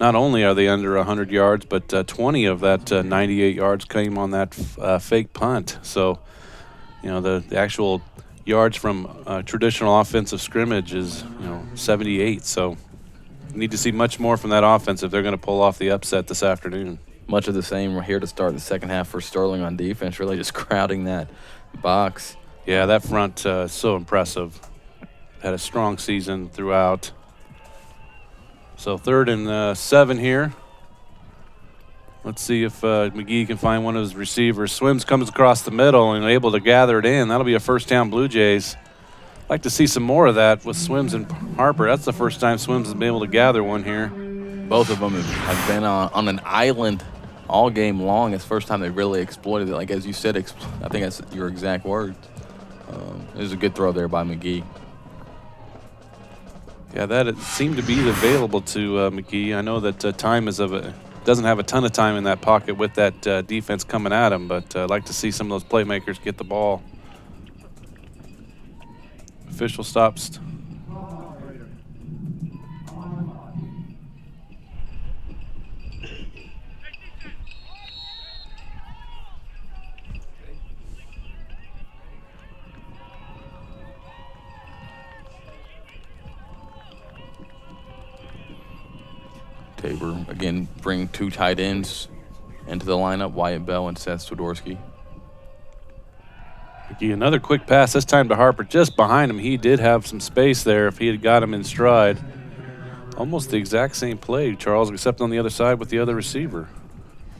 Not only are they under 100 yards, but 20 of that 98 yards came on that fake punt. So, the actual yards from traditional offensive scrimmage is, 78. So, you need to see much more from that offense if they're going to pull off the upset this afternoon. Much of the same here to start the second half for Sterling on defense, really just crowding that box. Yeah, that front so impressive. Had a strong season throughout. So 3rd and 7 here. Let's see if McGee can find one of his receivers. Swims comes across the middle and able to gather it in. That'll be a first down Blue Jays. I'd like to see some more of that with Swims and Harper. That's the first time Swims has been able to gather one here. Both of them have been on an island all game long. It's the first time they really exploited it. Like, as you said, I think that's your exact words. It was a good throw there by McGee. Yeah, it seemed to be available to McGee. I know that time doesn't have a ton of time in that pocket with that defense coming at him, but I'd like to see some of those playmakers get the ball. Official stops. Tabor, again, bring 2 tight ends into the lineup, Wyatt Bell and Seth Swiderski. Another quick pass, this time to Harper, just behind him. He did have some space there if he had got him in stride. Almost the exact same play, Charles, except on the other side with the other receiver.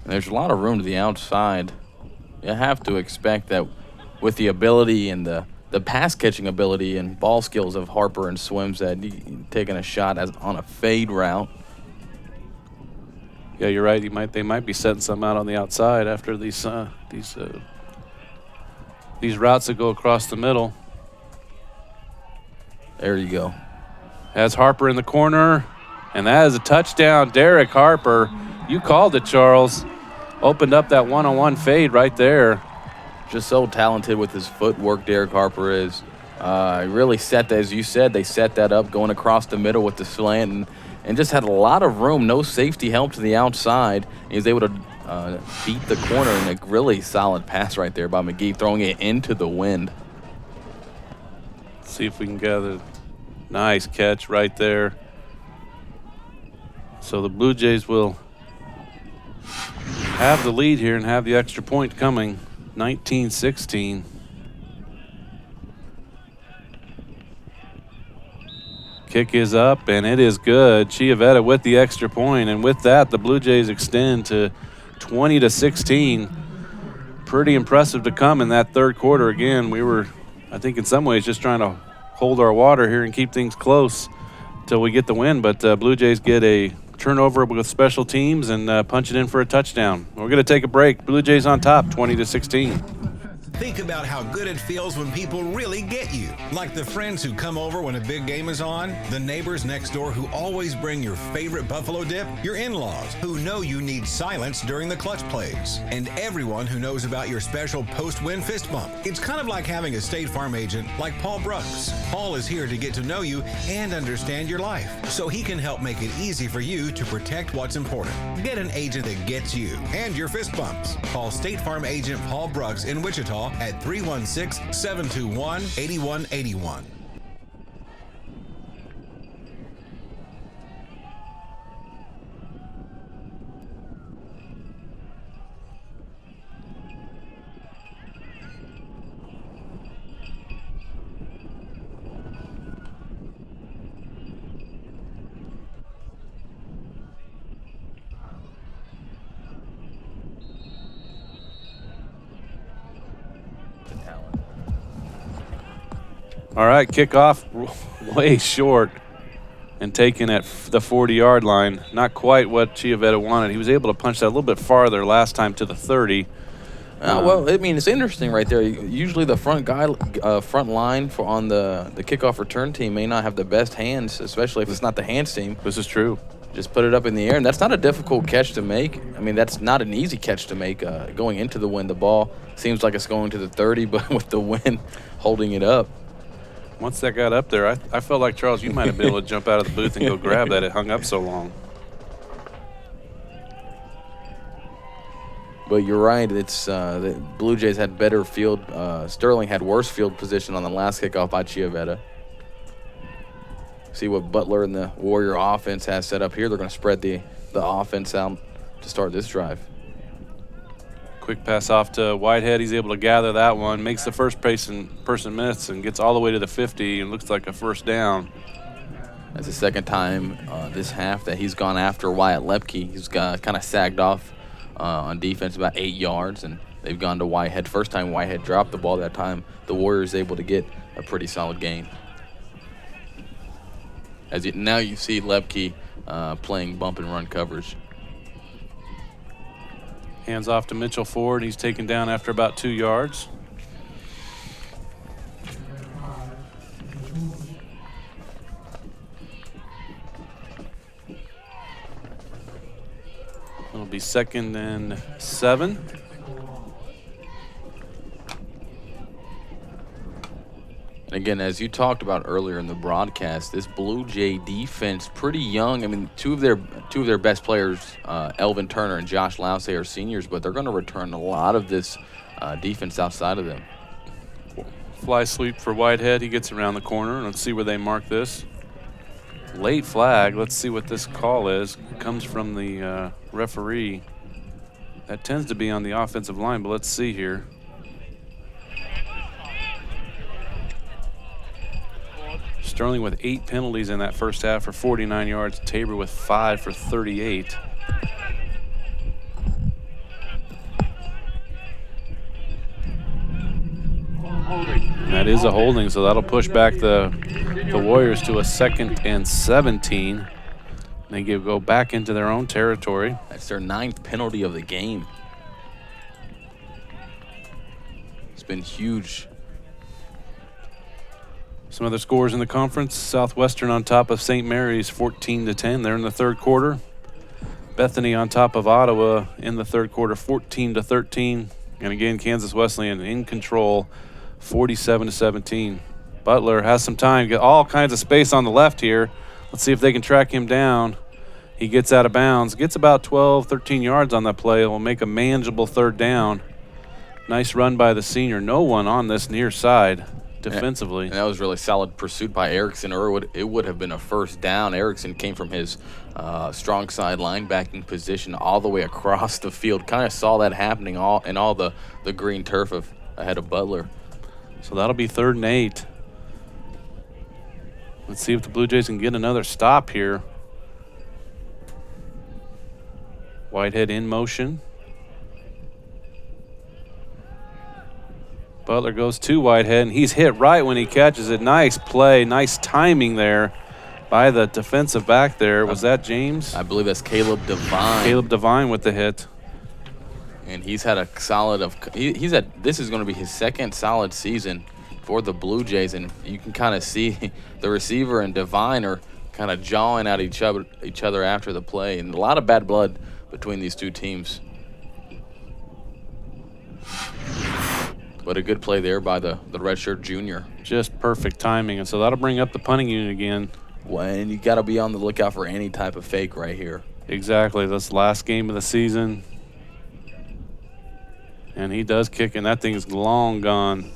And there's a lot of room to the outside. You have to expect that with the ability and the pass-catching ability and ball skills of Harper and Swims, that taking a shot on a fade route. Yeah, you're right. They might be setting some out on the outside after these routes that go across the middle. There you go. Has Harper in the corner, and that is a touchdown. Derek Harper, you called it, Charles. Opened up that one-on-one fade right there. Just so talented with his footwork, Derek Harper is. Really set that, as you said, they set that up going across the middle with the slant and just had a lot of room, no safety help to the outside. He was able to beat the corner in a really solid pass right there by McGee, throwing it into the wind. Let's see if we can gather. Nice catch right there. So the Blue Jays will have the lead here and have the extra point coming, 19-16. Kick is up, and it is good. Chiavetta with the extra point, and with that, the Blue Jays extend to 20-16. Pretty impressive to come in that third quarter. Again, we were, I think, in some ways just trying to hold our water here and keep things close until we get the win, but Blue Jays get a turnover with special teams and punch it in for a touchdown. We're going to take a break. Blue Jays on top, 20-16. Think about how good it feels when people really get you. Like the friends who come over when a big game is on, the neighbors next door who always bring your favorite buffalo dip, your in-laws who know you need silence during the clutch plays, and everyone who knows about your special post-win fist bump. It's kind of like having a State Farm agent like Paul Brooks. Paul is here to get to know you and understand your life, so he can help make it easy for you to protect what's important. Get an agent that gets you and your fist bumps. Call State Farm agent Paul Brooks in Wichita at 316-721-8181. All right, kickoff way short and taken at the 40-yard line. Not quite what Chiavetta wanted. He was able to punch that a little bit farther last time to the 30. Well, I mean, it's interesting right there. Usually the front line on the kickoff return team may not have the best hands, especially if it's not the hands team. This is true. Just put it up in the air, and that's not a difficult catch to make. I mean, that's not an easy catch to make. Going into the wind, the ball seems like it's going to the 30, but with the wind holding it up. Once that got up there, I felt like, Charles, you might have been able to jump out of the booth and go grab that. It hung up so long. But you're right. It's the Blue Jays had better field. Sterling had worse field position on the last kickoff by Chiavetta. See what Butler and the Warrior offense has set up here. They're going to spread the offense out to start this drive. Quick pass off to Whitehead. He's able to gather that one. Makes the first person miss and gets all the way to the 50 and looks like a first down. That's the second time this half that he's gone after Wyatt Lepke. He's kind of sagged off on defense about 8 yards, and they've gone to Whitehead. First time Whitehead dropped the ball that time, the Warriors able to get a pretty solid gain. Now you see Lepke playing bump and run coverage. Hands off to Mitchell Ford. He's taken down after about 2 yards. It'll be 2nd and 7. Again, as you talked about earlier in the broadcast, this Blue Jay defense pretty young. I mean, two of their best players, Elvin Turner and Josh Lousay, are seniors, but they're going to return a lot of this defense outside of them. Fly sweep for Whitehead. He gets around the corner. Let's see where they mark this. Late flag. Let's see what this call is. It comes from the referee. That tends to be on the offensive line, but let's see here. Sterling with 8 penalties in that first half for 49 yards. Tabor with 5 for 38. And that is a holding, so that'll push back the Warriors to a 2nd and 17. They go back into their own territory. That's their 9th penalty of the game. It's been huge. Some other scores in the conference. Southwestern on top of St. Mary's 14-10. They're in the third quarter. Bethany on top of Ottawa in the third quarter 14-13. And again, Kansas Wesleyan in control 47-17. Butler has some time, get all kinds of space on the left here. Let's see if they can track him down. He gets out of bounds, gets about 12, 13 yards on that play. It will make a manageable third down. Nice run by the senior. No one on this near side defensively. And that was really solid pursuit by Erickson, or it would have been a first down. Erickson came from his strong side linebacking position all the way across the field. Kind of saw that happening in all the green turf ahead of Butler. So that'll be 3rd and 8. Let's see if the Blue Jays can get another stop here. Whitehead in motion. Butler goes to Whitehead, and he's hit right when he catches it. Nice play, nice timing there by the defensive back there. Was that James? I believe that's Caleb Devine. Caleb Devine with the hit. And he's had a solid this is going to be his 2nd solid season for the Blue Jays, and you can kind of see the receiver and Devine are kind of jawing at each other after the play, and a lot of bad blood between these two teams. But a good play there by the redshirt junior. Just perfect timing, and so that'll bring up the punting unit again. Well, and you got to be on the lookout for any type of fake right here. Exactly. This last game of the season. And he does kick, and that thing's long gone.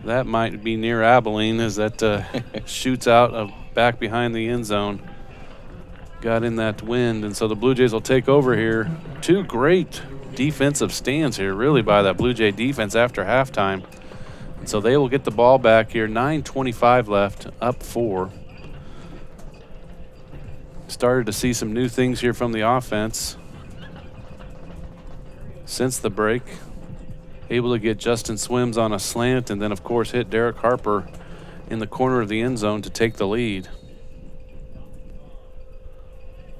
That might be near Abilene as that shoots out back behind the end zone. Got in that wind, and so the Blue Jays will take over here. 2 great defensive stands here, really, by that Blue Jay defense after halftime. And so they will get the ball back here. 9:25 left, up 4. Started to see some new things here from the offense since the break. Able to get Justin Swims on a slant, and then, of course, hit Derek Harper in the corner of the end zone to take the lead.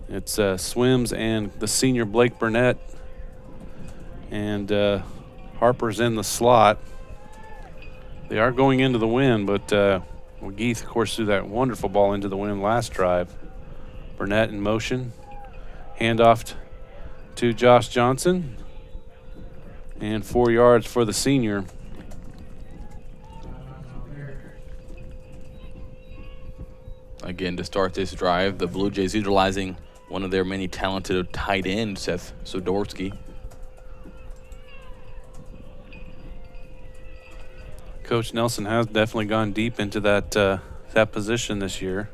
It's Swims and the senior Blake Burnett, and Harper's in the slot. They are going into the wind, but McGee, of course, threw that wonderful ball into the wind last drive. Burnett in motion. Handoff to Josh Johnson. And 4 yards for the senior. Again, to start this drive, the Blue Jays utilizing one of their many talented tight ends, Seth Sodorsky. Coach Nelson has definitely gone deep into that position this year.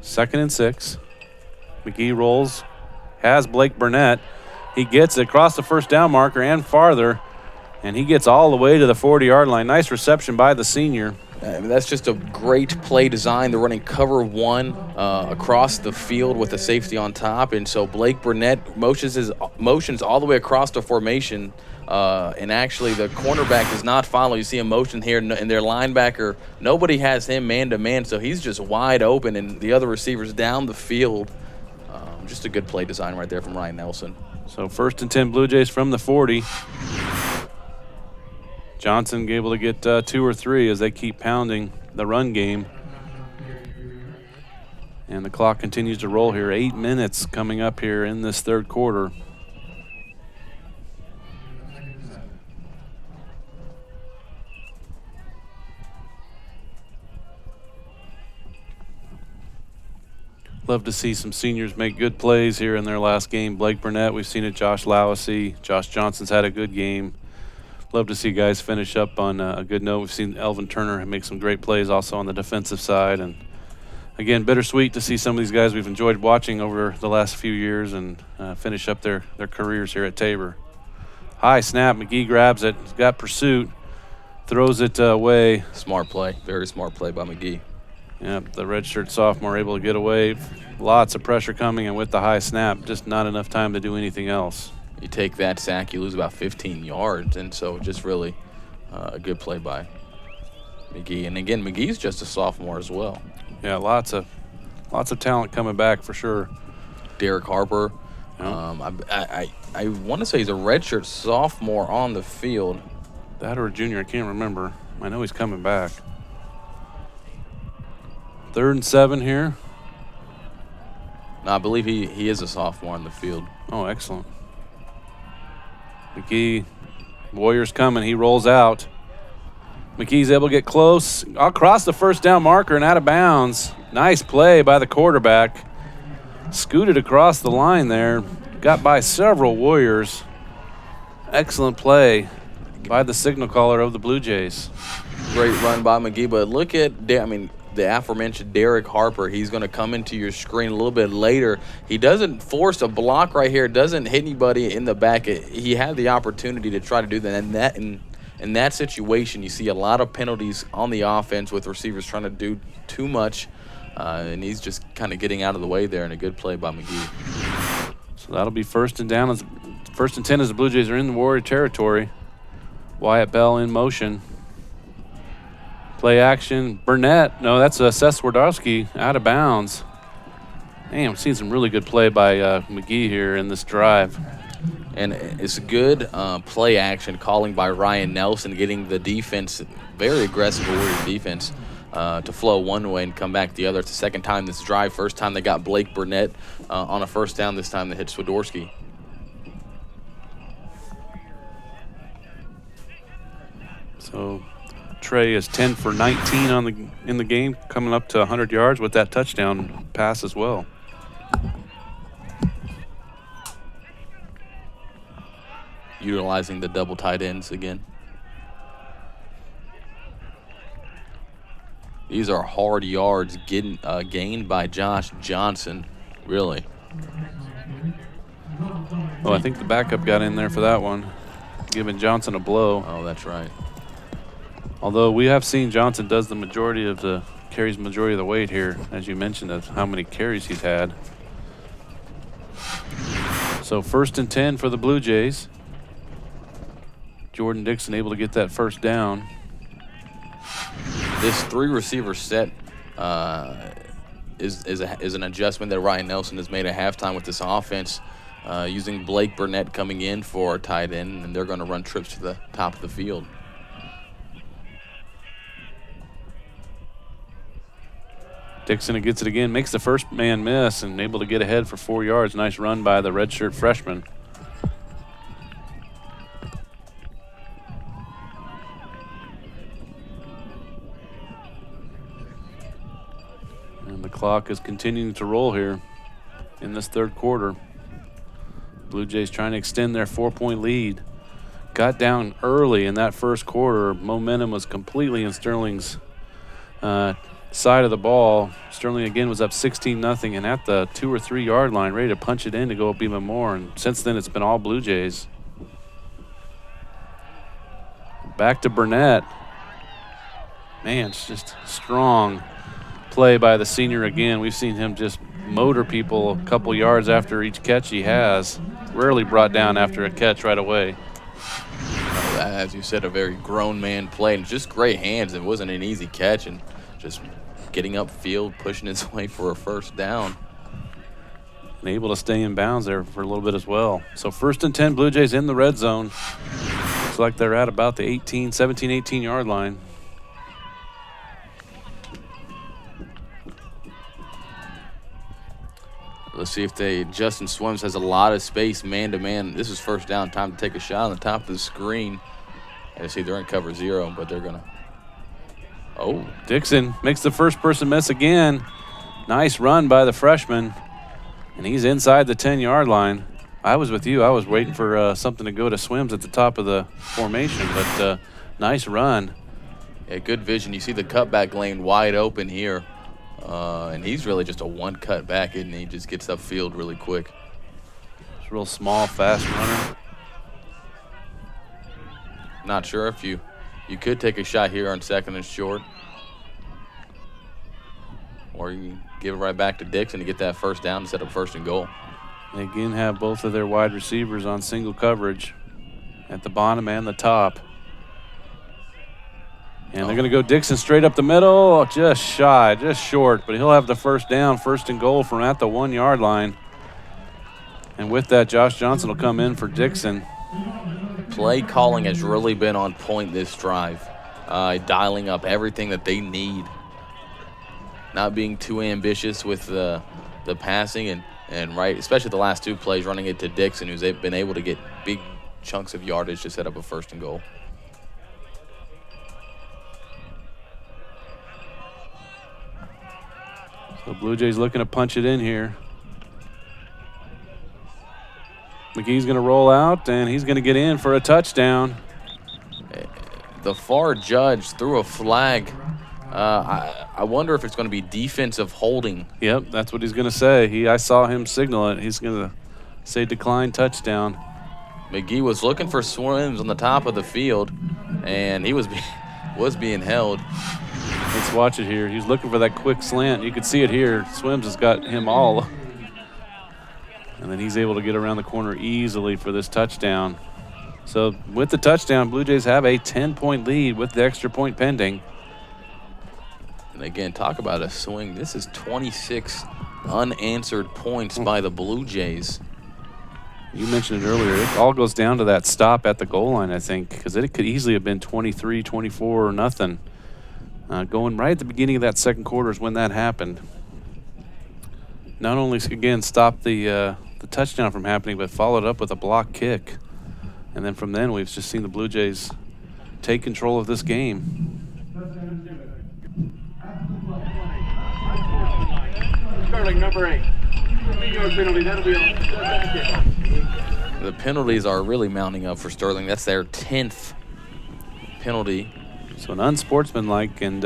Second and 6. McGee rolls, has Blake Burnett. He gets it across the first down marker and farther, and he gets all the way to the 40-yard line. Nice reception by the senior. That's just a great play design. They're running cover 1 across the field with the safety on top, and so Blake Burnett motions all the way across the formation, and actually the cornerback does not follow. You see a motion here, and their linebacker, nobody has him man-to-man, so he's just wide open, and the other receivers down the field. Just a good play design right there from Ryan Nelson. So 1st and 10 Blue Jays from the 40. Johnson able to get 2 or 3 as they keep pounding the run game. And the clock continues to roll here. 8 minutes coming up here in this third quarter. Love to see some seniors make good plays here in their last game. Blake Burnett, we've seen it. Josh Lawessy. Josh Johnson's had a good game. Love to see guys finish up on a good note. We've seen Elvin Turner make some great plays also on the defensive side. And again, bittersweet to see some of these guys we've enjoyed watching over the last few years and finish up their careers here at Tabor. High snap, McGee grabs it. He's got pursuit, throws it away. Smart play, very smart play by McGee. Yep, the redshirt sophomore able to get away. Lots of pressure coming, and with the high snap, just not enough time to do anything else. You take that sack, you lose about 15 yards, and so just really a good play by McGee. And again, McGee's just a sophomore as well. Yeah, lots of talent coming back for sure. Derek Harper, yep. I want to say he's a redshirt sophomore on the field. That or a junior, I can't remember. I know he's coming back. 3rd and 7 here. No, I believe he is a sophomore on the field. Oh, excellent. McGee, Warriors coming. He rolls out. McGee's able to get close. Across the first down marker and out of bounds. Nice play by the quarterback. Scooted across the line there. Got by several Warriors. Excellent play by the signal caller of the Blue Jays. Great run by McGee, but look at, the aforementioned Derek Harper. He's going to come into your screen a little bit later. He doesn't force a block right here, doesn't hit anybody in the back. He had the opportunity to try to do that. And in that situation, you see a lot of penalties on the offense with receivers trying to do too much, and he's just kind of getting out of the way there, and a good play by McGee. So that'll be 1st and 10 as the Blue Jays are in the Warrior territory. Wyatt Bell in motion. Play action. Burnett. No, that's Seth Swardowski out of bounds. Damn, we've seen some really good play by McGee here in this drive. And it's a good play action calling by Ryan Nelson, getting the defense, very aggressive Warrior defense, to flow one way and come back the other. It's the second time this drive. First time they got Blake Burnett on a first down. This time they hit Swardowski. So Trey is 10 for 19 in the game, coming up to 100 yards with that touchdown pass as well. Utilizing the double tight ends again. These are hard yards gained by Josh Johnson, really. Oh, I think the backup got in there for that one, giving Johnson a blow. Oh, that's right. Although we have seen Johnson carries the majority of the weight here, as you mentioned, of how many carries he's had. So 1st and 10 for the Blue Jays. Jordan Dixon able to get that first down. This 3-receiver set is an adjustment that Ryan Nelson has made at halftime with this offense, using Blake Burnett coming in for tight end, and they're going to run trips to the top of the field. Dixon gets it again, makes the first man miss, and able to get ahead for 4 yards. Nice run by the redshirt freshman. And the clock is continuing to roll here in this third quarter. Blue Jays trying to extend their 4-point lead. Got down early in that first quarter. Momentum was completely in Sterling's side of the ball. Sterling again was up 16-0 and at the 2 or 3 yard line, ready to punch it in to go up even more. And since then, it's been all Blue Jays. Back to Burnett. Man, it's just strong play by the senior again. We've seen him just motor people a couple yards after each catch he has. Rarely brought down after a catch right away. As you said, a very grown man play, and just great hands. It wasn't an easy catch, and just getting upfield, pushing his way for a first down. And able to stay in bounds there for a little bit as well. So 1st and 10, Blue Jays in the red zone. Looks like they're at about the 17, 18 yard line. Let's see if Justin Swims has a lot of space man-to-man. This is first down, time to take a shot on the top of the screen. I see they're in cover 0, but they're going to. Oh. Dixon makes the first person miss again. Nice run by the freshman. And he's inside the 10 yard line. I was with you. I was waiting for something to go to Swims at the top of the formation, but nice run. Yeah, good vision. You see the cutback lane wide open here. And he's really just a one cut back, and he just gets upfield really quick. It's a real small, fast runner. Not sure if you could take a shot here on 2nd and short. Or you can give it right back to Dixon to get that first down and set up 1st and goal. They again have both of their wide receivers on single coverage at the bottom and the top. And they're going to go Dixon straight up the middle, just shy, just short, but he'll have the first down, 1st and goal from at the 1 yard line. And with that, Josh Johnson will come in for Dixon. Play calling has really been on point this drive, dialing up everything that they need. Not being too ambitious with the passing and right, especially the last 2 plays, running it to Dixon, who's been able to get big chunks of yardage to set up a 1st and goal. So Blue Jays looking to punch it in here. McGee's going to roll out, and he's going to get in for a touchdown. The far judge threw a flag. I wonder if it's going to be defensive holding. Yep, that's what he's going to say. I saw him signal it. He's going to say decline touchdown. McGee was looking for Swims on the top of the field, and he was being held. Let's watch it here. He's looking for that quick slant. You can see it here. Swims has got him all. And then he's able to get around the corner easily for this touchdown. So with the touchdown, Blue Jays have a 10-point lead with the extra point pending. And again, talk about a swing. This is 26 unanswered points by the Blue Jays. You mentioned it earlier. It all goes down to that stop at the goal line, I think, because it could easily have been 23, 24 or nothing. Going right at the beginning of that second quarter is when that happened. Not only, again, stopped the touchdown from happening, but followed up with a block kick. And then from then, we've just seen the Blue Jays take control of this game. Sterling, number 8. 3-yard penalty. That'll be on kickoff. The penalties are really mounting up for Sterling. That's their 10th penalty. So an unsportsmanlike, and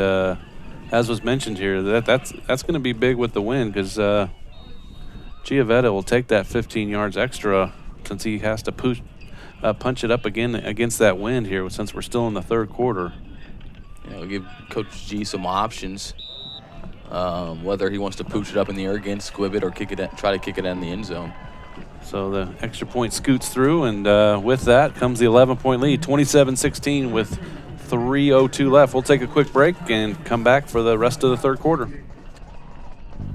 as was mentioned here, that's going to be big with the win, because Giavetta will take that 15 yards extra since he has to punch it up again against that wind here, since we're still in the third quarter. We'll give Coach G some options, whether he wants to pooch it up in the air again, squib it, or try to kick it in the end zone. So the extra point scoots through, and with that comes the 11-point lead, 27-16 with 3:02 left. We'll take a quick break and come back for the rest of the third quarter.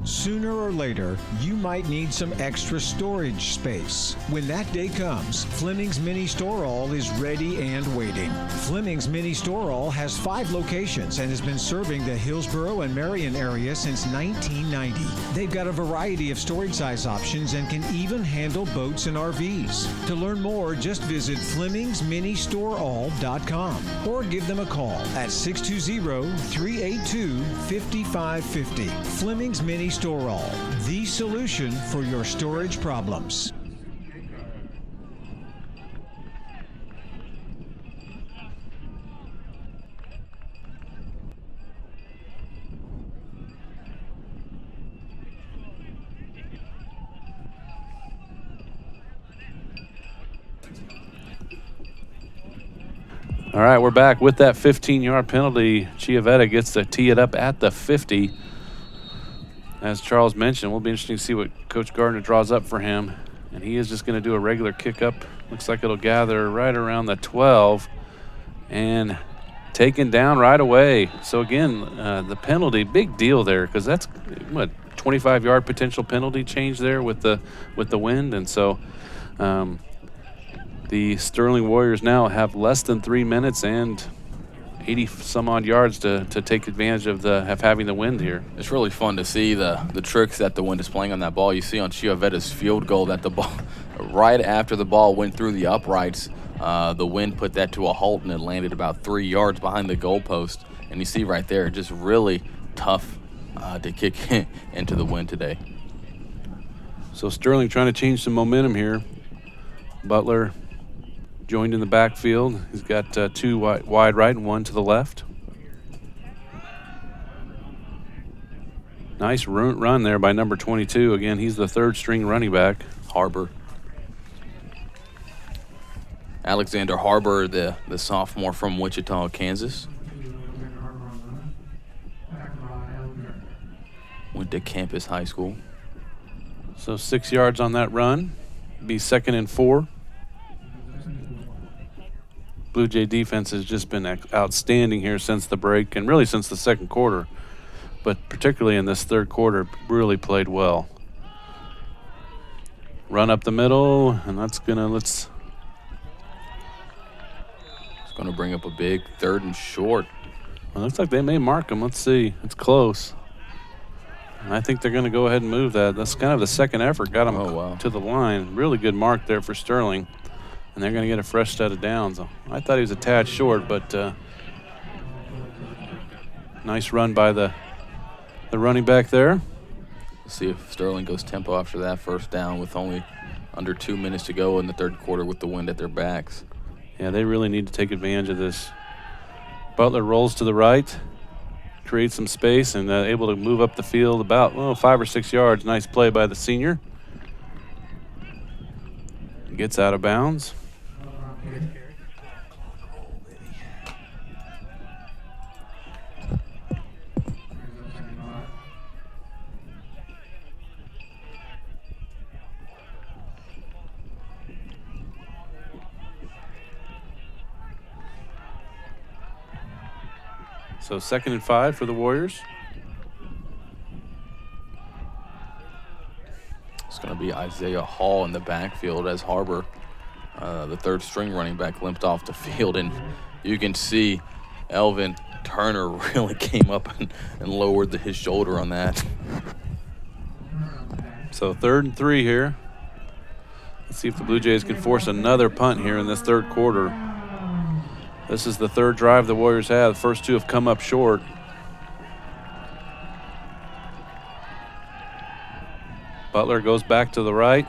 Sooner or later, you might need some extra storage space. When that day comes, Fleming's Mini Store-All is ready and waiting. Fleming's Mini Store-All has 5 locations and has been serving the Hillsboro and Marion area since 1990. They've got a variety of storage size options and can even handle boats and RVs. To learn more, just visit FlemingsMiniStoreAll.com or give them a call at 620-382-5550. Fleming's Mini Store-All, the solution for your storage problems. All right, we're back with that 15-yard penalty. Chiavetta gets to tee it up at the 50. As Charles mentioned, will be interesting to see what Coach Gardner draws up for him. And he is just going to do a regular kick up. Looks like it'll gather right around the 12 and taken down right away. So again, the penalty, big deal there, because that's what, 25-yard potential penalty change there with the wind. And so the Sterling Warriors now have less than 3 minutes and 80 some odd yards to take advantage of having the wind here. It's really fun to see the tricks that the wind is playing on that ball. You see on Chiavetta's field goal that the ball, right after the ball went through the uprights, the wind put that to a halt and it landed about 3 yards behind the goalpost. And you see right there, just really tough to kick into the wind today. So Sterling trying to change some momentum here. Butler joined in the backfield. He's got 2 wide right and 1 to the left. Nice run there by number 22. Again, he's the 3rd string running back. Harbor. Alexander Harbor, the sophomore from Wichita, Kansas. Went to Campus High School. So 6 yards on that run. Be 2nd and 4. Blue Jay defense has just been outstanding here since the break and really since the second quarter, but particularly in this third quarter, really played well. Run up the middle, and that's it's gonna bring up a big 3rd and short. Well, looks like they may mark him. Let's see. It's close. And I think they're going to go ahead and move that. That's kind of the second effort. Got him to the line. Really good mark there for Sterling. And they're going to get a fresh set of downs. I thought he was a tad short, but nice run by the running back there. Let's see if Sterling goes tempo after that first down with only under 2 minutes to go in the third quarter with the wind at their backs. Yeah, they really need to take advantage of this. Butler rolls to the right, creates some space, and able to move up the field about 5 or 6 yards. Nice play by the senior. Gets out of bounds. So 2nd and 5 for the Warriors. It's going to be Isaiah Hall in the backfield as Harbor, the 3rd string running back, limped off the field. And you can see Elvin Turner really came up and lowered his shoulder on that. So 3rd and 3 here. Let's see if the Blue Jays can force another punt here in this third quarter. This is the 3rd drive the Warriors have. The first 2 have come up short. Butler goes back to the right.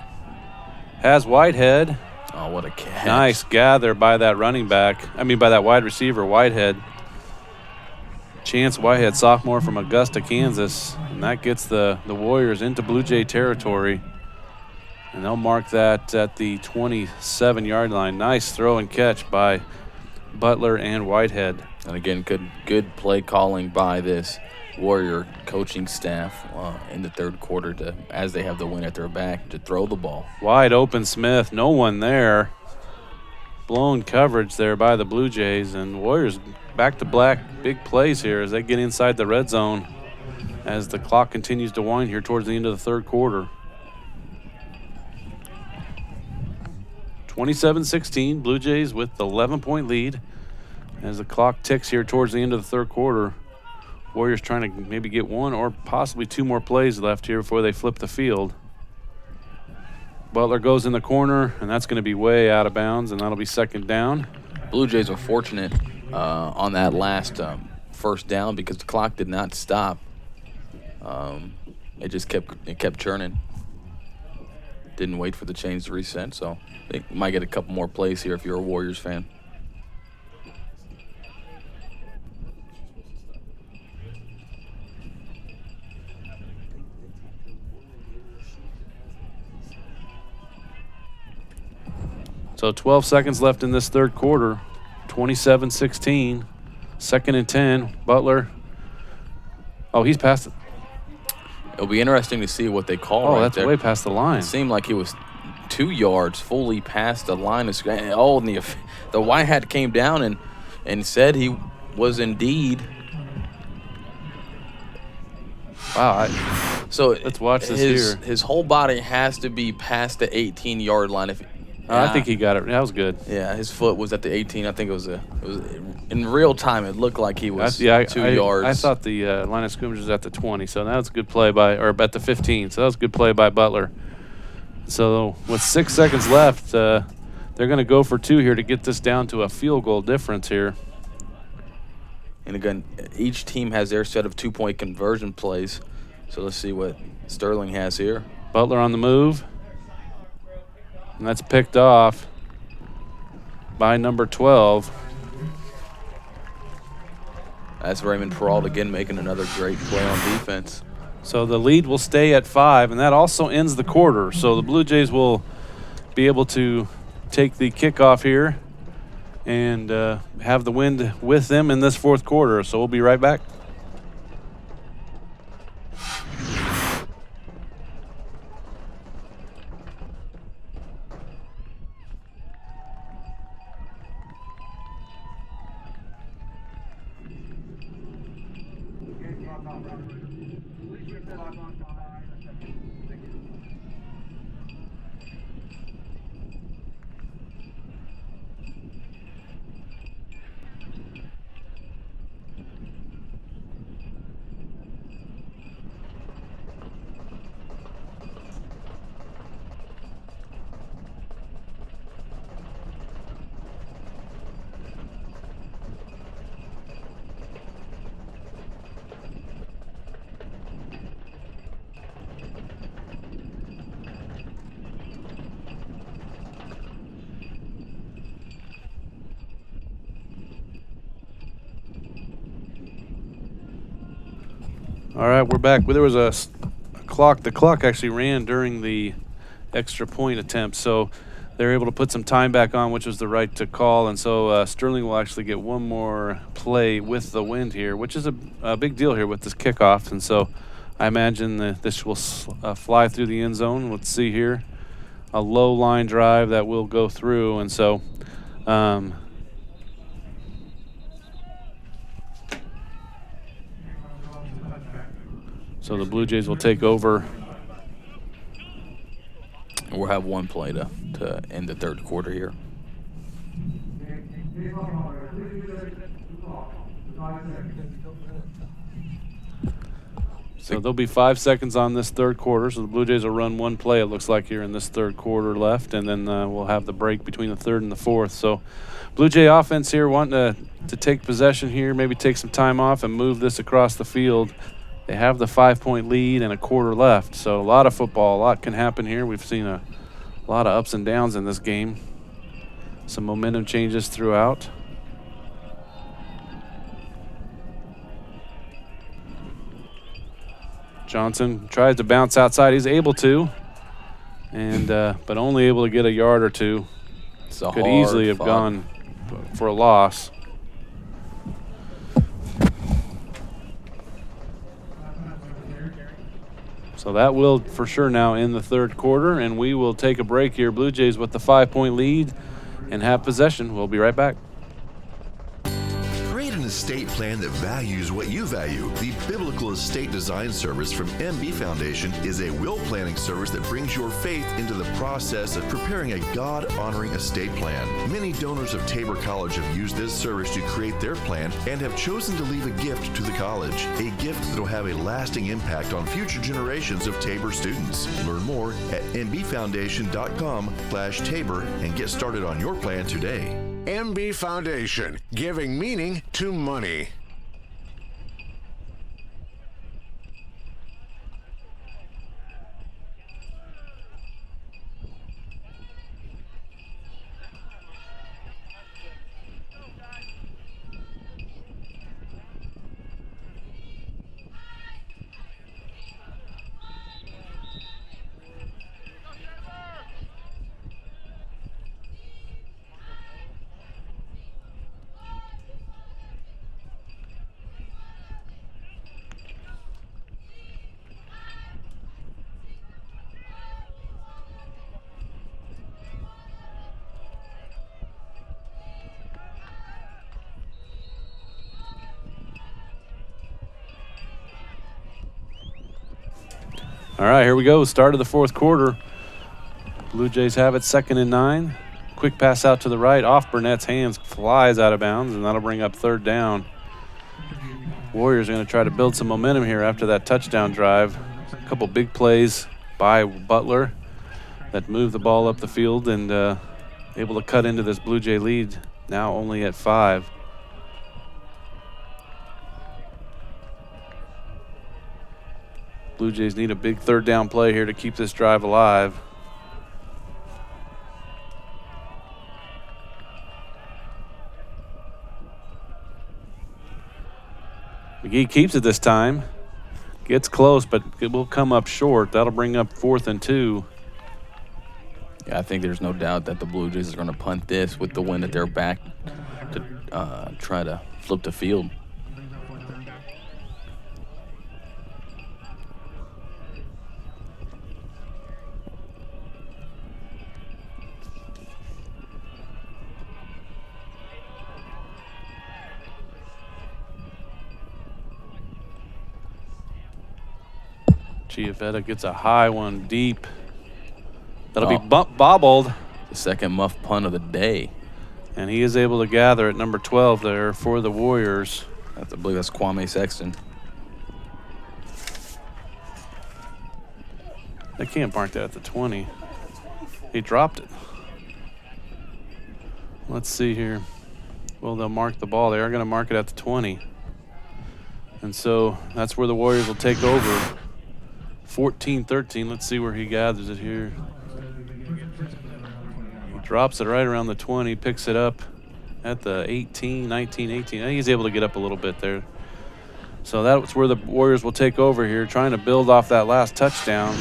Has Whitehead. Oh, what a catch. Nice gather by that by that wide receiver, Whitehead. Chance Whitehead, sophomore from Augusta, Kansas. And that gets the Warriors into Blue Jay territory. And they'll mark that at the 27-yard line. Nice throw and catch by Butler and Whitehead. And again, good play calling by this Warrior coaching staff in the third quarter as they have the win at their back to throw the ball. Wide open Smith, no one there. Blown coverage there by the Blue Jays, and Warriors back to black. Big plays here as they get inside the red zone as the clock continues to wind here towards the end of the third quarter. 27-16, Blue Jays with the 11-point lead as the clock ticks here towards the end of the third quarter. Warriors trying to maybe get one or possibly two more plays left here before they flip the field. Butler goes in the corner, and that's going to be way out of bounds, and that'll be second down. Blue Jays were fortunate on that last first down because the clock did not stop. It just kept churning. Didn't wait for the change to reset, so they might get a couple more plays here if you're a Warriors fan. So 12 seconds left in this third quarter. 27-16. Second and 10. Butler. Oh, he's past it. It'll be interesting to see what they call right there. Way past the line. It seemed like he was 2 yards fully past the line of scrimmage. Oh, and the white hat came down and said he was indeed. Wow. So let's watch this here. His whole body has to be past the 18-yard line. I think he got it. That was good. Yeah, his foot was at the 18. I think it was in real time. It looked like he was 2 yards. I thought the line of scrimmage was at the 20, so that was a good play or at the 15. So that was a good play by Butler. So with 6 seconds left, they're going to go for 2 here to get this down to a field goal difference here. And again, each team has their set of 2-point conversion plays. So let's see what Sterling has here. Butler on the move. And that's picked off by number 12. That's Raymond Peralta again making another great play on defense. So the lead will stay at 5, and that also ends the quarter. So the Blue Jays will be able to take the kickoff here and have the wind with them in this fourth quarter. So we'll be right back. All right, we're back. There was a clock. The clock actually ran during the extra point attempt, so they're able to put some time back on, which was the right to call. And so Sterling will actually get one more play with the wind here, which is a big deal here with this kickoff. And so I imagine that this will fly through the end zone. Let's see here. A low line drive that will go through. And so so the Blue Jays will take over. We'll have one play to end the third quarter here. So there'll be 5 seconds on this third quarter. So the Blue Jays will run one play, it looks like, here in this third quarter left. And then we'll have the break between the third and the fourth. So Blue Jay offense here wanting to take possession here, maybe take some time off and move this across the field. They have the 5-point lead and a quarter left. So a lot of football, a lot can happen here. We've seen a lot of ups and downs in this game. Some momentum changes throughout. Johnson tries to bounce outside. He's able to, and but only able to get a yard or two. Could easily have gone for a loss. So that will for sure now end the third quarter, and we will take a break here. Blue Jays with the 5-point lead and have possession. We'll be right back. Create an estate plan that values what you value. The Biblical Estate Design Service from MB Foundation is a will planning service that brings your faith into the process of preparing a God-honoring estate plan. Many donors of Tabor College have used this service to create their plan and have chosen to leave a gift to the college, a gift that will have a lasting impact on future generations of Tabor students. Learn more at mbfoundation.com/Tabor and get started on your plan today. MB Foundation, giving meaning to money. All right, here we go. Start of the fourth quarter. Blue Jays have it 2nd and 9. Quick pass out to the right, off Burnett's hands, flies out of bounds, and that'll bring up 3rd down. Warriors are going to try to build some momentum here after that touchdown drive. A couple big plays by Butler that moved the ball up the field and able to cut into this Blue Jay lead, now only at 5. Blue Jays need a big 3rd down play here to keep this drive alive. McGee keeps it this time. Gets close, but it will come up short. That'll bring up 4th and 2. Yeah, I think there's no doubt that the Blue Jays are going to punt this with the wind at their back to try to flip the field. Giavetta gets a high one deep. That'll be bobbled. The second muff punt of the day. And he is able to gather at number 12 there for the Warriors. I believe that's Kwame Sexton. They can't mark that at the 20. He dropped it. Let's see here. Well, they'll mark the ball. They are going to mark it at the 20. And so that's where the Warriors will take over. 14-13. Let's see where he gathers it here. He drops it right around the 20, picks it up at the 18, 19, 18. He's able to get up a little bit there. So that's where the Warriors will take over here, trying to build off that last touchdown.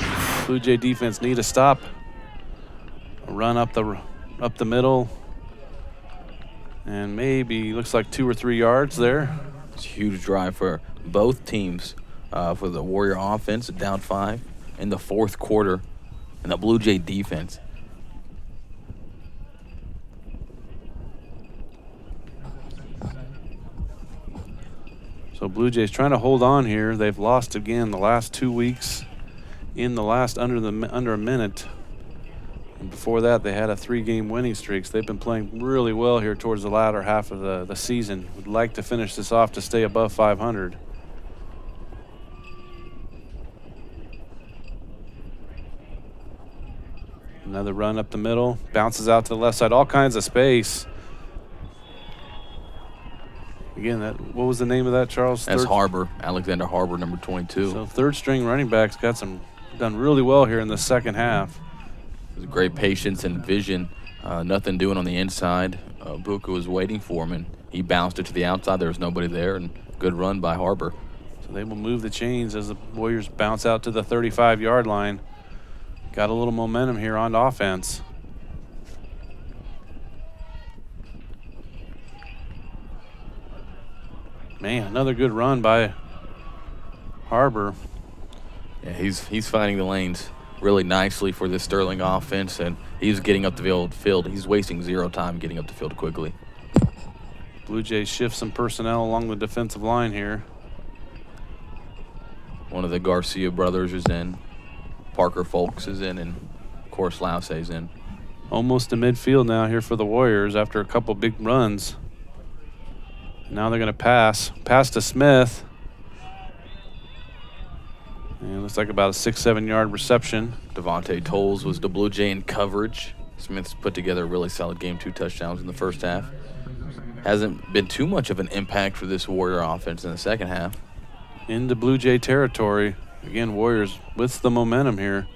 Blue Jay defense need a stop. A run up the middle. And maybe looks like 2 or 3 yards there. It's a huge drive for both teams. For the Warrior offense, down 5 in the fourth quarter, and the Blue Jay defense. So Blue Jays trying to hold on here. They've lost again the last 2 weeks in the last under a minute. And before that, they had a 3-game winning streak. So they've been playing really well here towards the latter half of the season. Would like to finish this off to stay above 500. Another run up the middle, bounces out to the left side, all kinds of space. Again, what was the name of that, Charles? That's Harbor, Alexander Harbor, number 22. So 3rd string running backs done really well here in the second half. There's great patience and vision, nothing doing on the inside. Buka was waiting for him, and he bounced it to the outside. There was nobody there, and good run by Harbor. So they will move the chains as the Warriors bounce out to the 35-yard line. Got a little momentum here on offense. Man, another good run by Harbor. Yeah, he's finding the lanes really nicely for this Sterling offense, and he's getting up the field. He's wasting zero time getting up the field quickly. Blue Jays shift some personnel along the defensive line here. One of the Garcia brothers is in. Parker Folks is in, and of course Lausse's in. Almost to midfield now here for the Warriors after a couple big runs. Now they're going to pass to Smith. And it looks like about a 6-7 yard reception. Devontae Tolles was the Blue Jay in coverage. Smith's put together a really solid game, 2 touchdowns in the first half. Hasn't been too much of an impact for this Warrior offense in the second half. Into Blue Jay territory. Again, Warriors with the momentum here.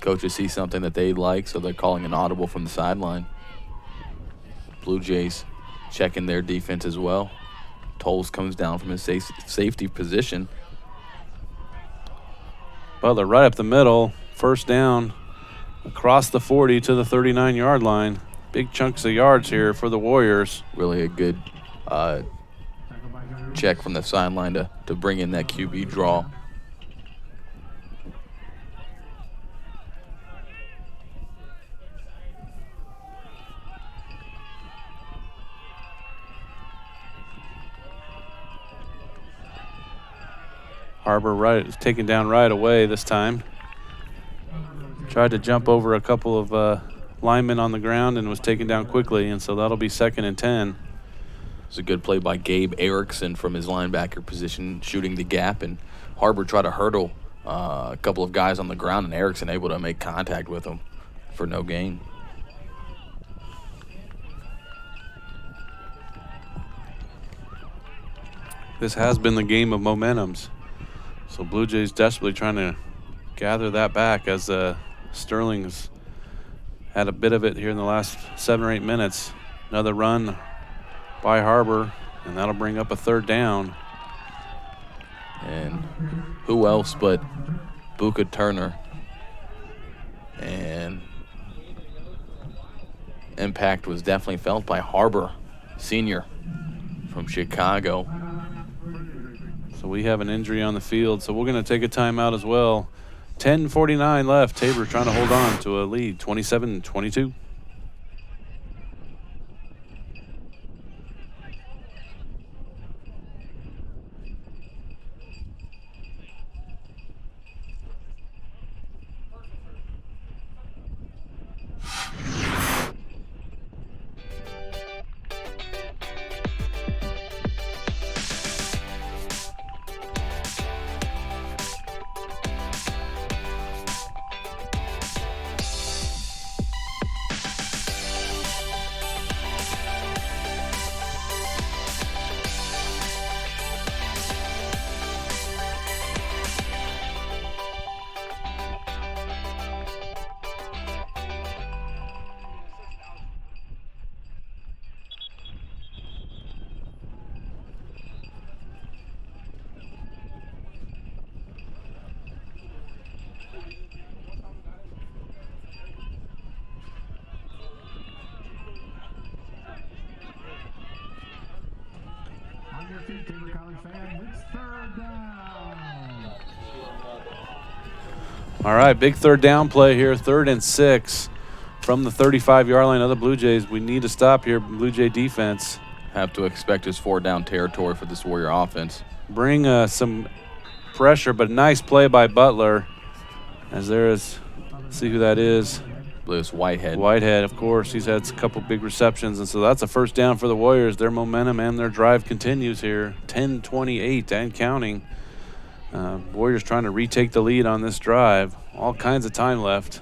Coaches see something that they like, so they're calling an audible from the sideline. Blue Jays checking their defense as well. Tolles comes down from his safety position. Butler right up the middle. First down across the 40 to the 39-yard line. Big chunks of yards here for the Warriors. Really a good check from the sideline to bring in that QB draw. Harbor taken down right away this time. Tried to jump over a couple of linemen on the ground and was taken down quickly, and so that'll be 2nd and 10. It's a good play by Gabe Erickson from his linebacker position, shooting the gap, and Harbor tried to hurdle a couple of guys on the ground, and Erickson able to make contact with him for no gain. This has been the game of momentums. So Blue Jays desperately trying to gather that back as Sterling's had a bit of it here in the last 7 or 8 minutes. Another run by Harbor, and that'll bring up a 3rd down. And who else but Buka Turner. And impact was definitely felt by Harbor, senior from Chicago. So we have an injury on the field, so we're going to take a timeout as well. 10:49 left. Tabor trying to hold on to a lead, 27-22. Tabor College fan, it's 3rd down. All right, big 3rd down play here, 3rd and 6 from the 35-yard line of the Blue Jays. We need to stop here, Blue Jay defense. Have to expect his 4-down territory for this Warrior offense. Bring some pressure, but nice play by Butler. As there is, see who that is. Lewis Whitehead. Whitehead, of course. He's had a couple big receptions, and so that's a 1st down for the Warriors. Their momentum and their drive continues here. 10:28 and counting. Warriors trying to retake the lead on this drive. All kinds of time left.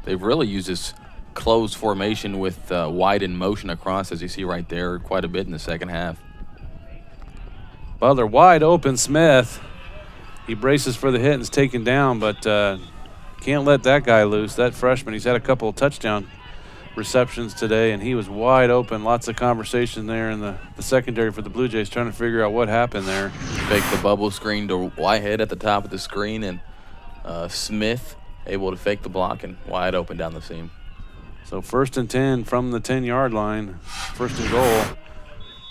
They've really used this closed formation with wide in motion across, as you see right there, quite a bit in the second half. Butler wide open. Smith. He braces for the hit and is taken down, but can't let that guy loose. That freshman, he's had a couple of touchdown receptions today, and he was wide open. Lots of conversation there in the secondary for the Blue Jays trying to figure out what happened there. Fake the bubble screen to Whitehead at the top of the screen, and Smith able to fake the block and wide open down the seam. So 1st and 10 from the 10-yard line. 1st and goal.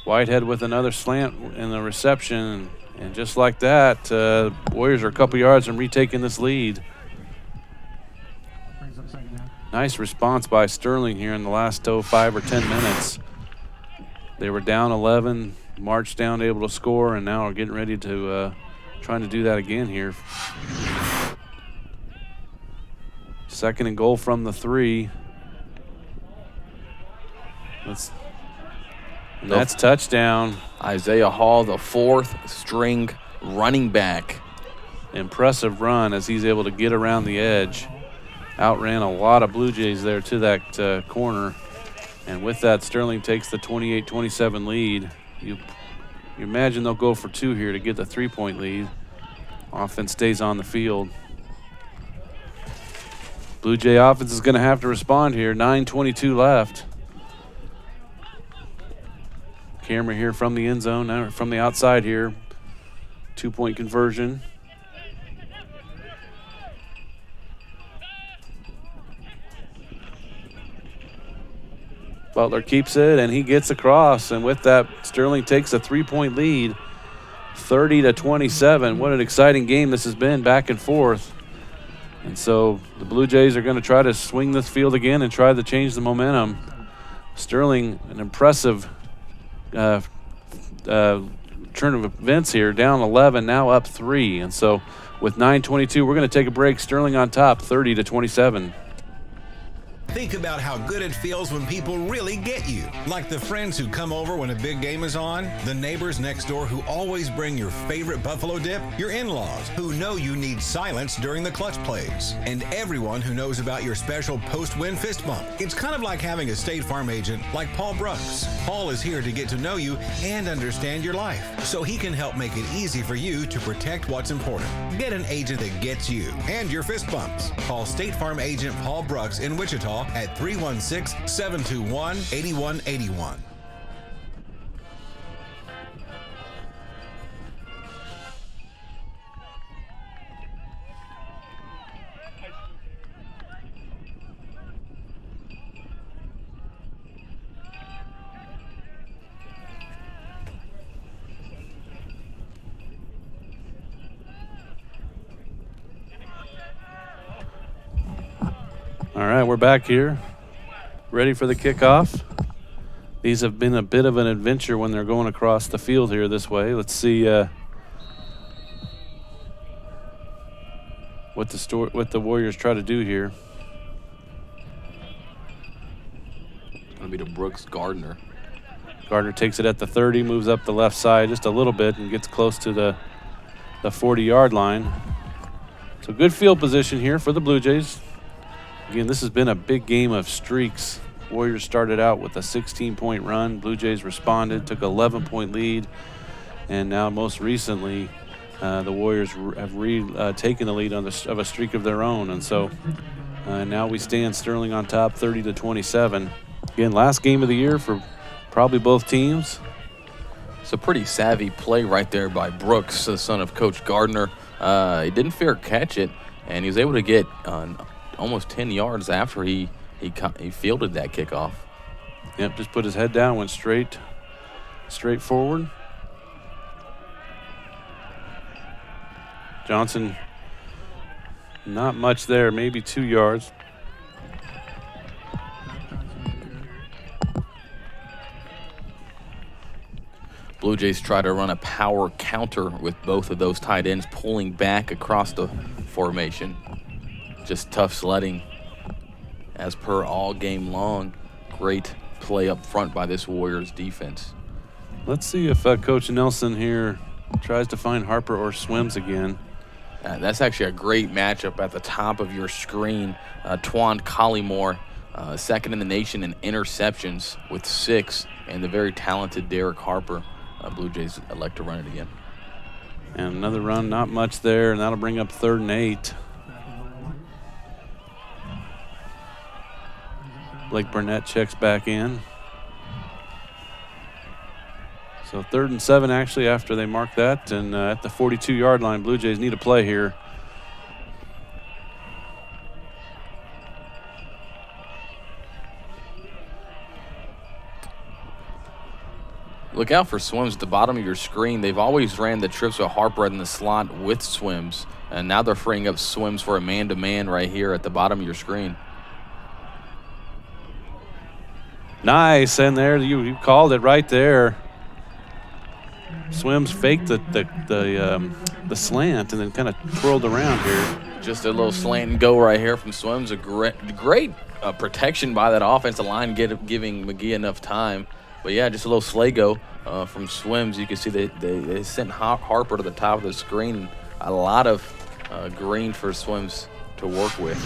Whitehead with another slant in the reception. And just like that, Warriors are a couple yards from retaking this lead. Brings up second down. Nice response by Sterling here in the last 5 or 10 minutes. They were down 11, marched down, able to score, and now are getting ready to trying to do that again here. Second and goal from the 3. That's touchdown. Isaiah Hall, the 4th string running back. Impressive run as he's able to get around the edge. Outran a lot of Blue Jays there to that corner. And with that, Sterling takes the 28-27 lead. You imagine they'll go for 2 here to get the 3-point lead. Offense stays on the field. Blue Jay offense is going to have to respond here. 9:22 left. Camera here from the end zone, now from the outside here. 2-point conversion. Butler keeps it, and he gets across. And with that, Sterling takes a 3-point lead, 30-27. What an exciting game this has been, back and forth. And so the Blue Jays are going to try to swing this field again and try to change the momentum. Sterling, an impressive turn of events here, down 11, now up 3. And so with 9:22, we're going to take a break. Sterling on top, 30-27. Think about how good it feels when people really get you. Like the friends who come over when a big game is on, the neighbors next door who always bring your favorite buffalo dip, your in-laws who know you need silence during the clutch plays, and everyone who knows about your special post-win fist bump. It's kind of like having a State Farm agent like Paul Brooks. Paul is here to get to know you and understand your life, so he can help make it easy for you to protect what's important. Get an agent that gets you and your fist bumps. Call State Farm agent Paul Brooks in Wichita at 316-721-8181. All right, we're back here, ready for the kickoff. These have been a bit of an adventure when they're going across the field here this way. Let's see what the Warriors try to do here. It's going to be to Brooks Gardner. Gardner takes it at the 30, moves up the left side just a little bit and gets close to the 40-yard line. So good field position here for the Blue Jays. Again, this has been a big game of streaks. Warriors started out with a 16-point run. Blue Jays responded, took an 11-point lead, and now most recently, the Warriors have taken the lead of a streak of their own. And so now we stand Sterling on top, 30-27. Again, last game of the year for probably both teams. It's a pretty savvy play right there by Brooks, the son of Coach Gardner. He didn't fair catch it, and he was able to get almost 10 yards after he fielded that kickoff. Yep, just put his head down, went straight forward. Johnson, not much there, maybe 2 yards. Blue Jays try to run a power counter with both of those tight ends pulling back across the formation. Just tough sledding as per all game long. Great play up front by this Warriors defense. Let's see if Coach Nelson here tries to find Harper or swims again. That's actually a great matchup at the top of your screen. Twan Collymore, second in the nation in interceptions with 6, and the very talented Derek Harper. Blue Jays elect to run it again. And another run, not much there, and that'll bring up 3rd and 8. Blake Burnett checks back in. So 3rd and 7 actually after they mark that, and at the 42-yard line, Blue Jays need a play here. Look out for Swims at the bottom of your screen. They've always ran the trips with Hartbread in the slot with Swims, and now they're freeing up Swims for a man-to-man right here at the bottom of your screen. Nice, and there you called it right there. Swims faked the slant and then kind of twirled around here. Just a little slant and go right here from Swims. A great protection by that offensive line, giving McGee enough time. But yeah, just a little sleigh go from Swims. You can see they sent Harper to the top of the screen. A lot of green for Swims to work with.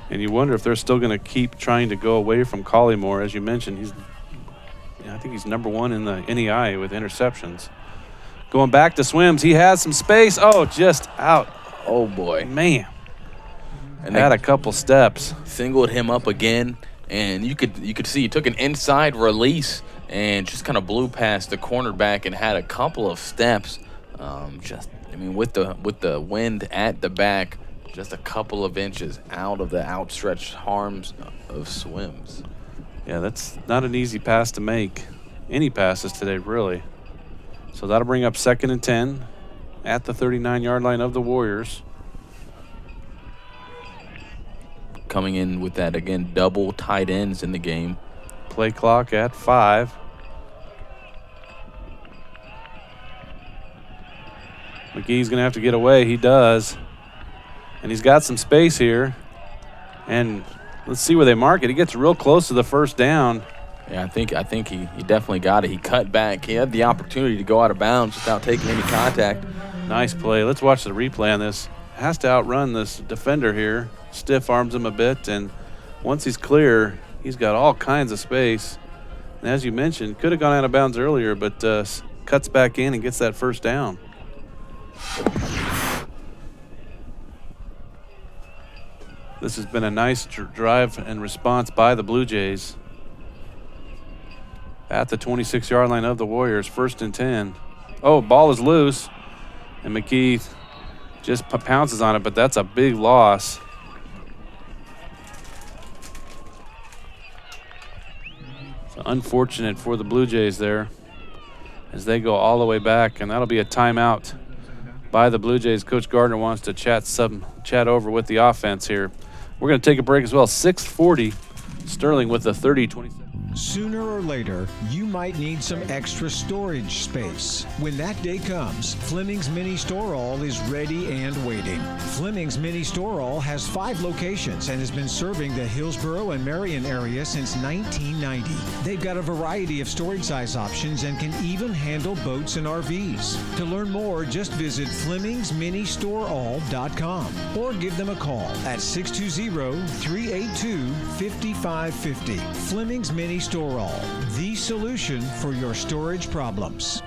And you wonder if they're still going to keep trying to go away from Collymore. As you mentioned, I think he's number 1 in the NEI with interceptions. Going back to Swims, he has some space. Oh, just out. Oh boy, man! And had a couple steps. Singled him up again, and you could see he took an inside release and just kind of blew past the cornerback and had a couple of steps. With the wind at the back, just a couple of inches out of the outstretched arms of Swims. Yeah, that's not an easy pass to make. Any passes today, really. So that'll bring up 2nd and 10 at the 39-yard line of the Warriors. Coming in with that, again, double tight ends in the game. Play clock at 5. McGee's going to have to get away. He does. And he's got some space here. And let's see where they mark it. He gets real close to the first down. Yeah, I think he definitely got it. He cut back. He had the opportunity to go out of bounds without taking any contact. Nice play. Let's watch the replay on this. Has to outrun this defender here. Stiff arms him a bit, and once he's clear, he's got all kinds of space. And as you mentioned, could have gone out of bounds earlier, but cuts back in and gets that first down. This has been a nice drive and response by the Blue Jays. At the 26-yard line of the Warriors, 1st and 10. Oh, ball is loose, and McKee just pounces on it, but that's a big loss. So unfortunate for the Blue Jays there as they go all the way back, and that'll be a timeout by the Blue Jays. Coach Gardner wants to chat over with the offense here. We're going to take a break as well. 6:40, Sterling with the 30-27. Sooner or later, you might need some extra storage space. When that day comes, Fleming's Mini Store All is ready and waiting. Fleming's Mini Store All has 5 locations and has been serving the Hillsborough and Marion area since 1990. They've got a variety of storage size options and can even handle boats and RVs. To learn more, just visit FlemingsMiniStoreAll.com or give them a call at 620-382-5550. Fleming's Mini Store All, the solution for your storage problems.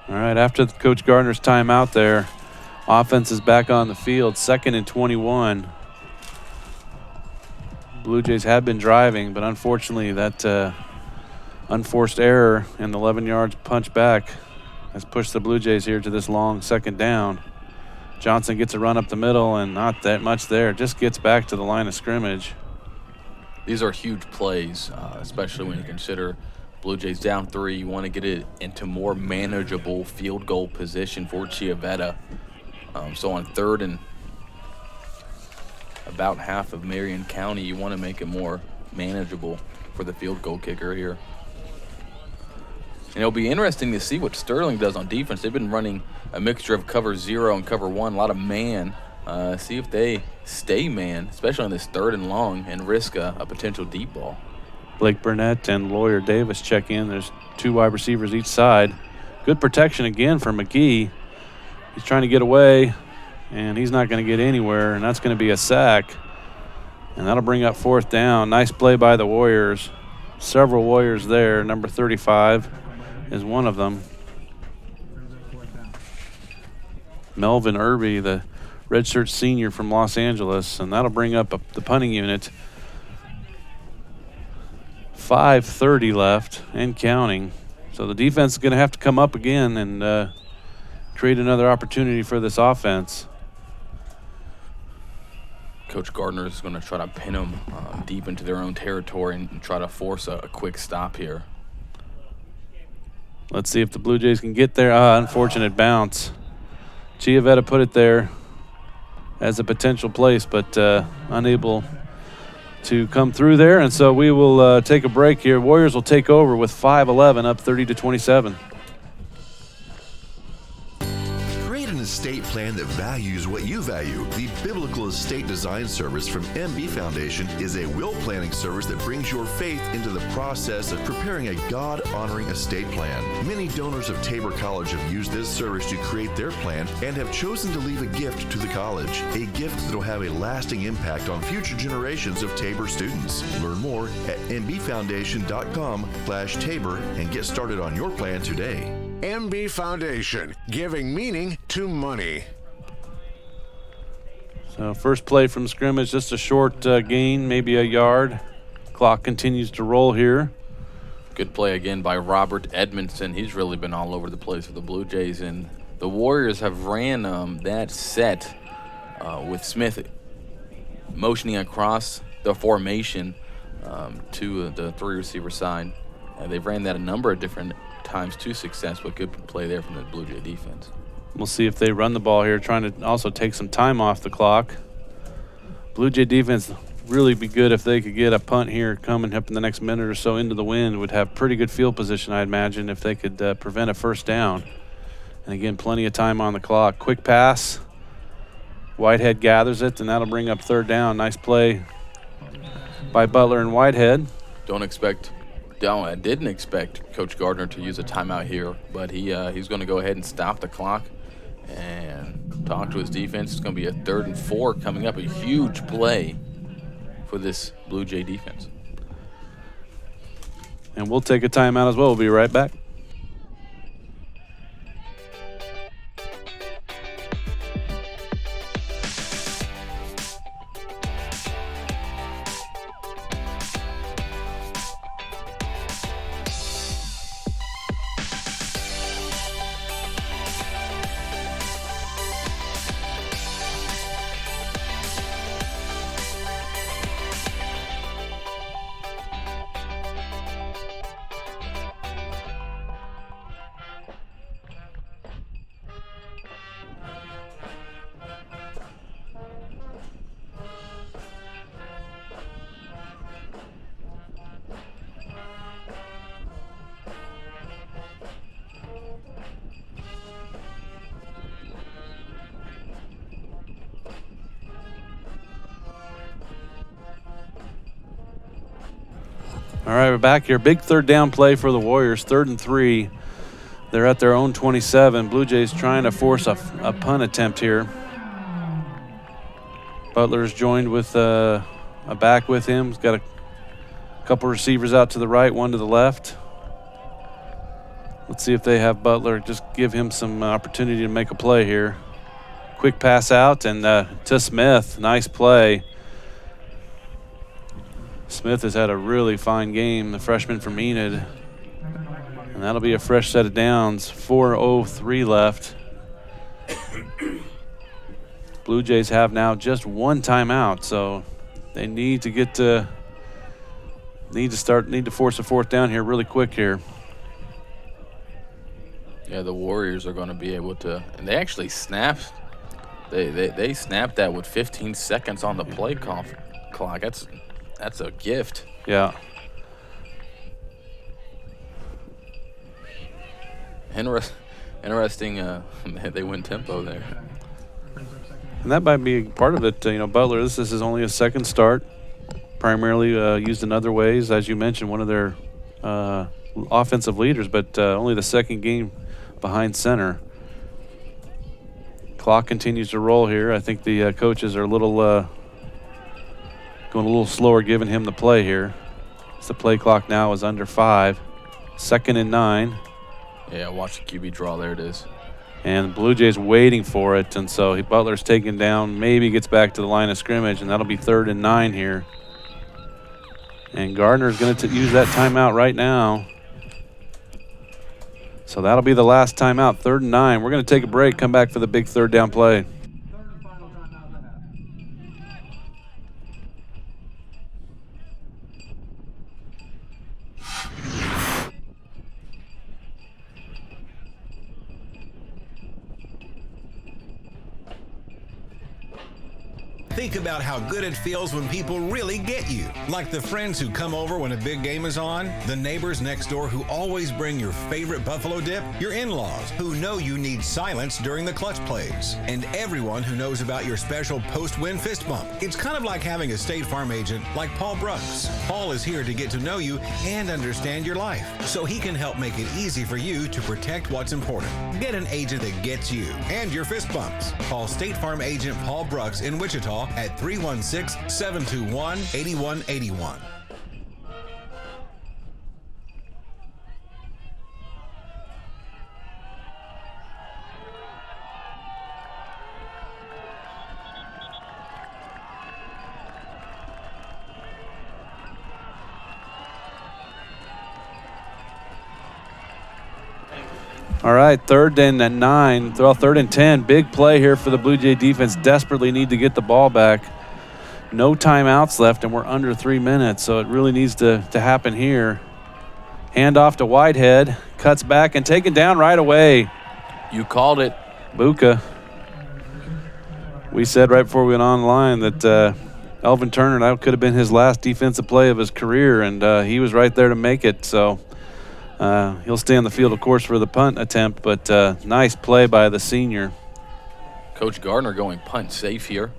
All right, after Coach Gardner's timeout there, offense is back on the field, 2nd and 21. Blue Jays had been driving, but unfortunately that unforced error and the 11 yards punch back has pushed the Blue Jays here to this long 2nd down. Johnson gets a run up the middle and not that much there. Just gets back to the line of scrimmage. These are huge plays, especially when you consider Blue Jays down 3. You want to get it into more manageable field goal position for Chiavetta. So on 3rd and about half of Marion County, you want to make it more manageable for the field goal kicker here. And it'll be interesting to see what Sterling does on defense. They've been running a mixture of cover 0 and cover 1, a lot of man. See if they stay man, especially on this 3rd and long, and risk a potential deep ball. Blake Burnett and Lawyer Davis check in. There's 2 wide receivers each side. Good protection again for McGee. He's trying to get away. and he's not going to get anywhere, and that's going to be a sack. And that'll bring up 4th down. Nice play by the Warriors. Several Warriors there. Number 35 is one of them. Melvin Irby, the redshirt senior from Los Angeles, and that'll bring up the punting unit. 5:30 left and counting. So the defense is going to have to come up again and create another opportunity for this offense. Coach Gardner is going to try to pin them deep into their own territory and try to force a quick stop here. Let's see if the Blue Jays can get there. Unfortunate bounce. Chiavetta put it there as a potential place, but unable to come through there. And so we will take a break here. Warriors will take over with 5:11 up 30-27. Create an estate plan that values what you value. The Biblical Estate Design Service from MB Foundation is a will planning service that brings your faith into the process of preparing a God-honoring estate plan. Many donors of Tabor College have used this service to create their plan and have chosen to leave a gift to the college, a gift that will have a lasting impact on future generations of Tabor students. Learn more at mbfoundation.com/Tabor and get started on your plan today. MB Foundation, giving meaning to money. So first play from scrimmage, just a short gain, maybe a yard. Clock continues to roll here. Good play again by Robert Edmondson. He's really been all over the place with the Blue Jays, and the Warriors have ran that set with Smith motioning across the formation to the 3-receiver side. They've ran that a number of different times to success, but good play there from the Blue Jay defense. We'll see if they run the ball here, trying to also take some time off the clock. Blue Jay defense really be good if they could get a punt here coming up in the next minute or so into the wind. Would have pretty good field position, I imagine, if they could prevent a first down. And again, plenty of time on the clock. Quick pass. Whitehead gathers it, and that'll bring up 3rd down. Nice play by Butler and Whitehead. I didn't expect Coach Gardner to use a timeout here, but he's going to go ahead and stop the clock and talk to his defense. It's going to be a 3rd and 4 coming up, a huge play for this Blue Jay defense. And we'll take a timeout as well. We'll be right back. All right, we're back here. Big 3rd down play for the Warriors, 3rd and 3. They're at their own 27. Blue Jays trying to force a punt attempt here. Butler's joined with a back with him. He's got a couple receivers out to the right, one to the left. Let's see if they have Butler just give him some opportunity to make a play here. Quick pass out and to Smith. Nice play. Smith has had a really fine game, the freshman from Enid. And that'll be a fresh set of downs. 4:03 left. Blue Jays have now just one timeout, so they need to get need to force a 4th down here really quick here. Yeah, the Warriors are going to be able to, and they actually snapped. They snapped that with 15 seconds on the play clock. That's a gift. Yeah. Interesting. They went tempo there. And that might be part of it. Butler, this is only a 2nd start. Primarily used in other ways. As you mentioned, one of their offensive leaders, but only the 2nd game behind center. Clock continues to roll here. I think the coaches are a little going a little slower giving him the play here. The play clock now is under 5. 2nd and 9. Yeah, watch the QB draw. There it is. And the Blue Jays waiting for it, and so Butler's taken down, maybe gets back to the line of scrimmage, and that'll be 3rd and 9 here. And Gardner's going to use that timeout right now. So that'll be the last timeout, 3rd and 9. We're going to take a break, come back for the big 3rd down play. Think about how good it feels when people really get you. Like the friends who come over when a big game is on, the neighbors next door who always bring your favorite buffalo dip, your in-laws who know you need silence during the clutch plays, and everyone who knows about your special post-win fist bump. It's kind of like having a State Farm agent like Paul Brooks. Paul is here to get to know you and understand your life, so he can help make it easy for you to protect what's important. Get an agent that gets you and your fist bumps. Call State Farm agent Paul Brooks in Wichita at 316-721-8181. All right, 3rd and 9, 3rd and 10. Big play here for the Blue Jay defense. Desperately need to get the ball back. No timeouts left, and we're under 3 minutes, so it really needs to happen here. Hand off to Whitehead. Cuts back and taken down right away. You called it. Buka. We said right before we went online that Elvin Turner, that could have been his last defensive play of his career, and he was right there to make it, so he'll stay on the field, of course, for the punt attempt, but nice play by the senior. Coach Gardner going punt safe here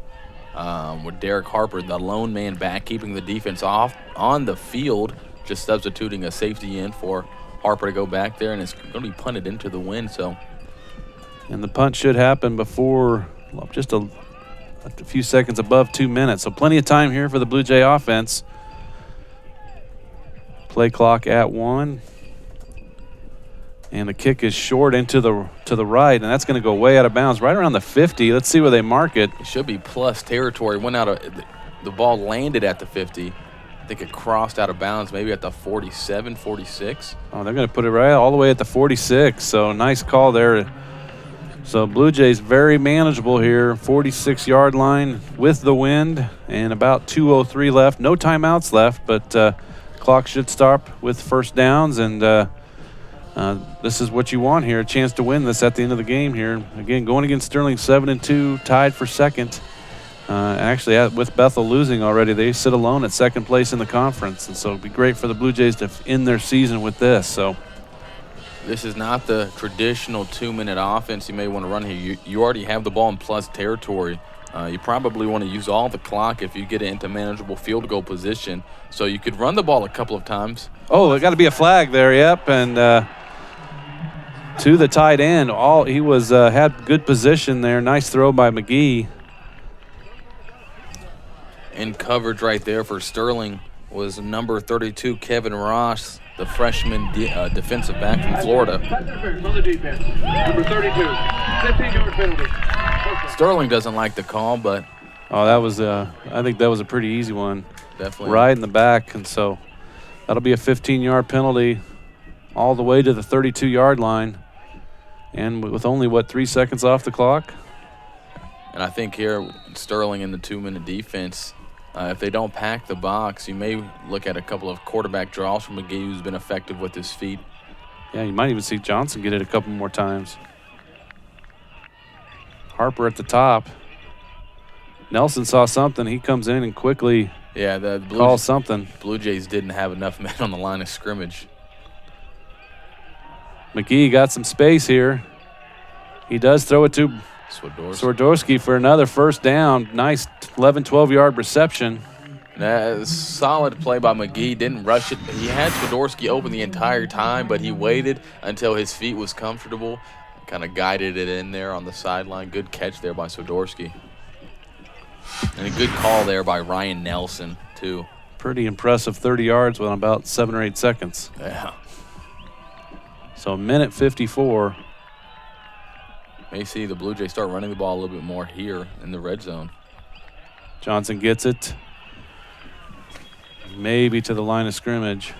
with Derek Harper, the lone man back, keeping the defense off on the field, just substituting a safety in for Harper to go back there, and it's going to be punted into the wind. And the punt should happen before just a few seconds above 2 minutes, so plenty of time here for the Blue Jay offense. Play clock at 1. And the kick is short into the right, and that's going to go way out of bounds, right around the 50. Let's see where they mark it. It should be plus territory. Went out of the ball landed at the 50. I think it crossed out of bounds, maybe at the 47, 46. Oh, they're going to put it right all the way at the 46. So nice call there. So Blue Jays very manageable here. 46-yard line with the wind, and about 2:03 left. No timeouts left, but clock should stop with first downs, and this is what you want here, a chance to win this at the end of the game here. Again, going against Sterling 7-2, tied for 2nd. Actually, with Bethel losing already, they sit alone at 2nd place in the conference. And so it'd be great for the Blue Jays to end their season with this. So this is not the traditional 2-minute offense you may want to run here. You already have the ball in plus territory. You probably want to use all the clock if you get it into manageable field goal position. So you could run the ball a couple of times. Oh, there got to be a flag there, yep. And to the tight end. He was had good position there. Nice throw by McGee. In coverage right there for Sterling was number 32, Kevin Ross, the freshman defensive back from Florida. On the defense, number 32, 15-yard penalty. Sterling doesn't like the call, but that was I think that was a pretty easy one. Definitely. Right in the back, and so that'll be a 15-yard penalty all the way to the 32-yard line. And with only, 3 seconds off the clock? And I think here, Sterling in the 2-minute defense, if they don't pack the box, you may look at a couple of quarterback draws from McGee, who's been effective with his feet. Yeah, you might even see Johnson get it a couple more times. Harper at the top. Nelson saw something. He comes in and quickly calls something. Blue Jays didn't have enough men on the line of scrimmage. McGee got some space here. He does throw it to Swiderski for another first down. Nice 11, 12-yard reception. Solid play by McGee. Didn't rush it. He had Swiderski open the entire time, but he waited until his feet was comfortable. kind of guided it in there on the sideline. Good catch there by Swiderski. And a good call there by Ryan Nelson, too. Pretty impressive 30 yards with about 7 or 8 seconds. Yeah. So a minute 54. May see the Blue Jays start running the ball a little bit more here in the red zone. Johnson gets it. Maybe to the line of scrimmage.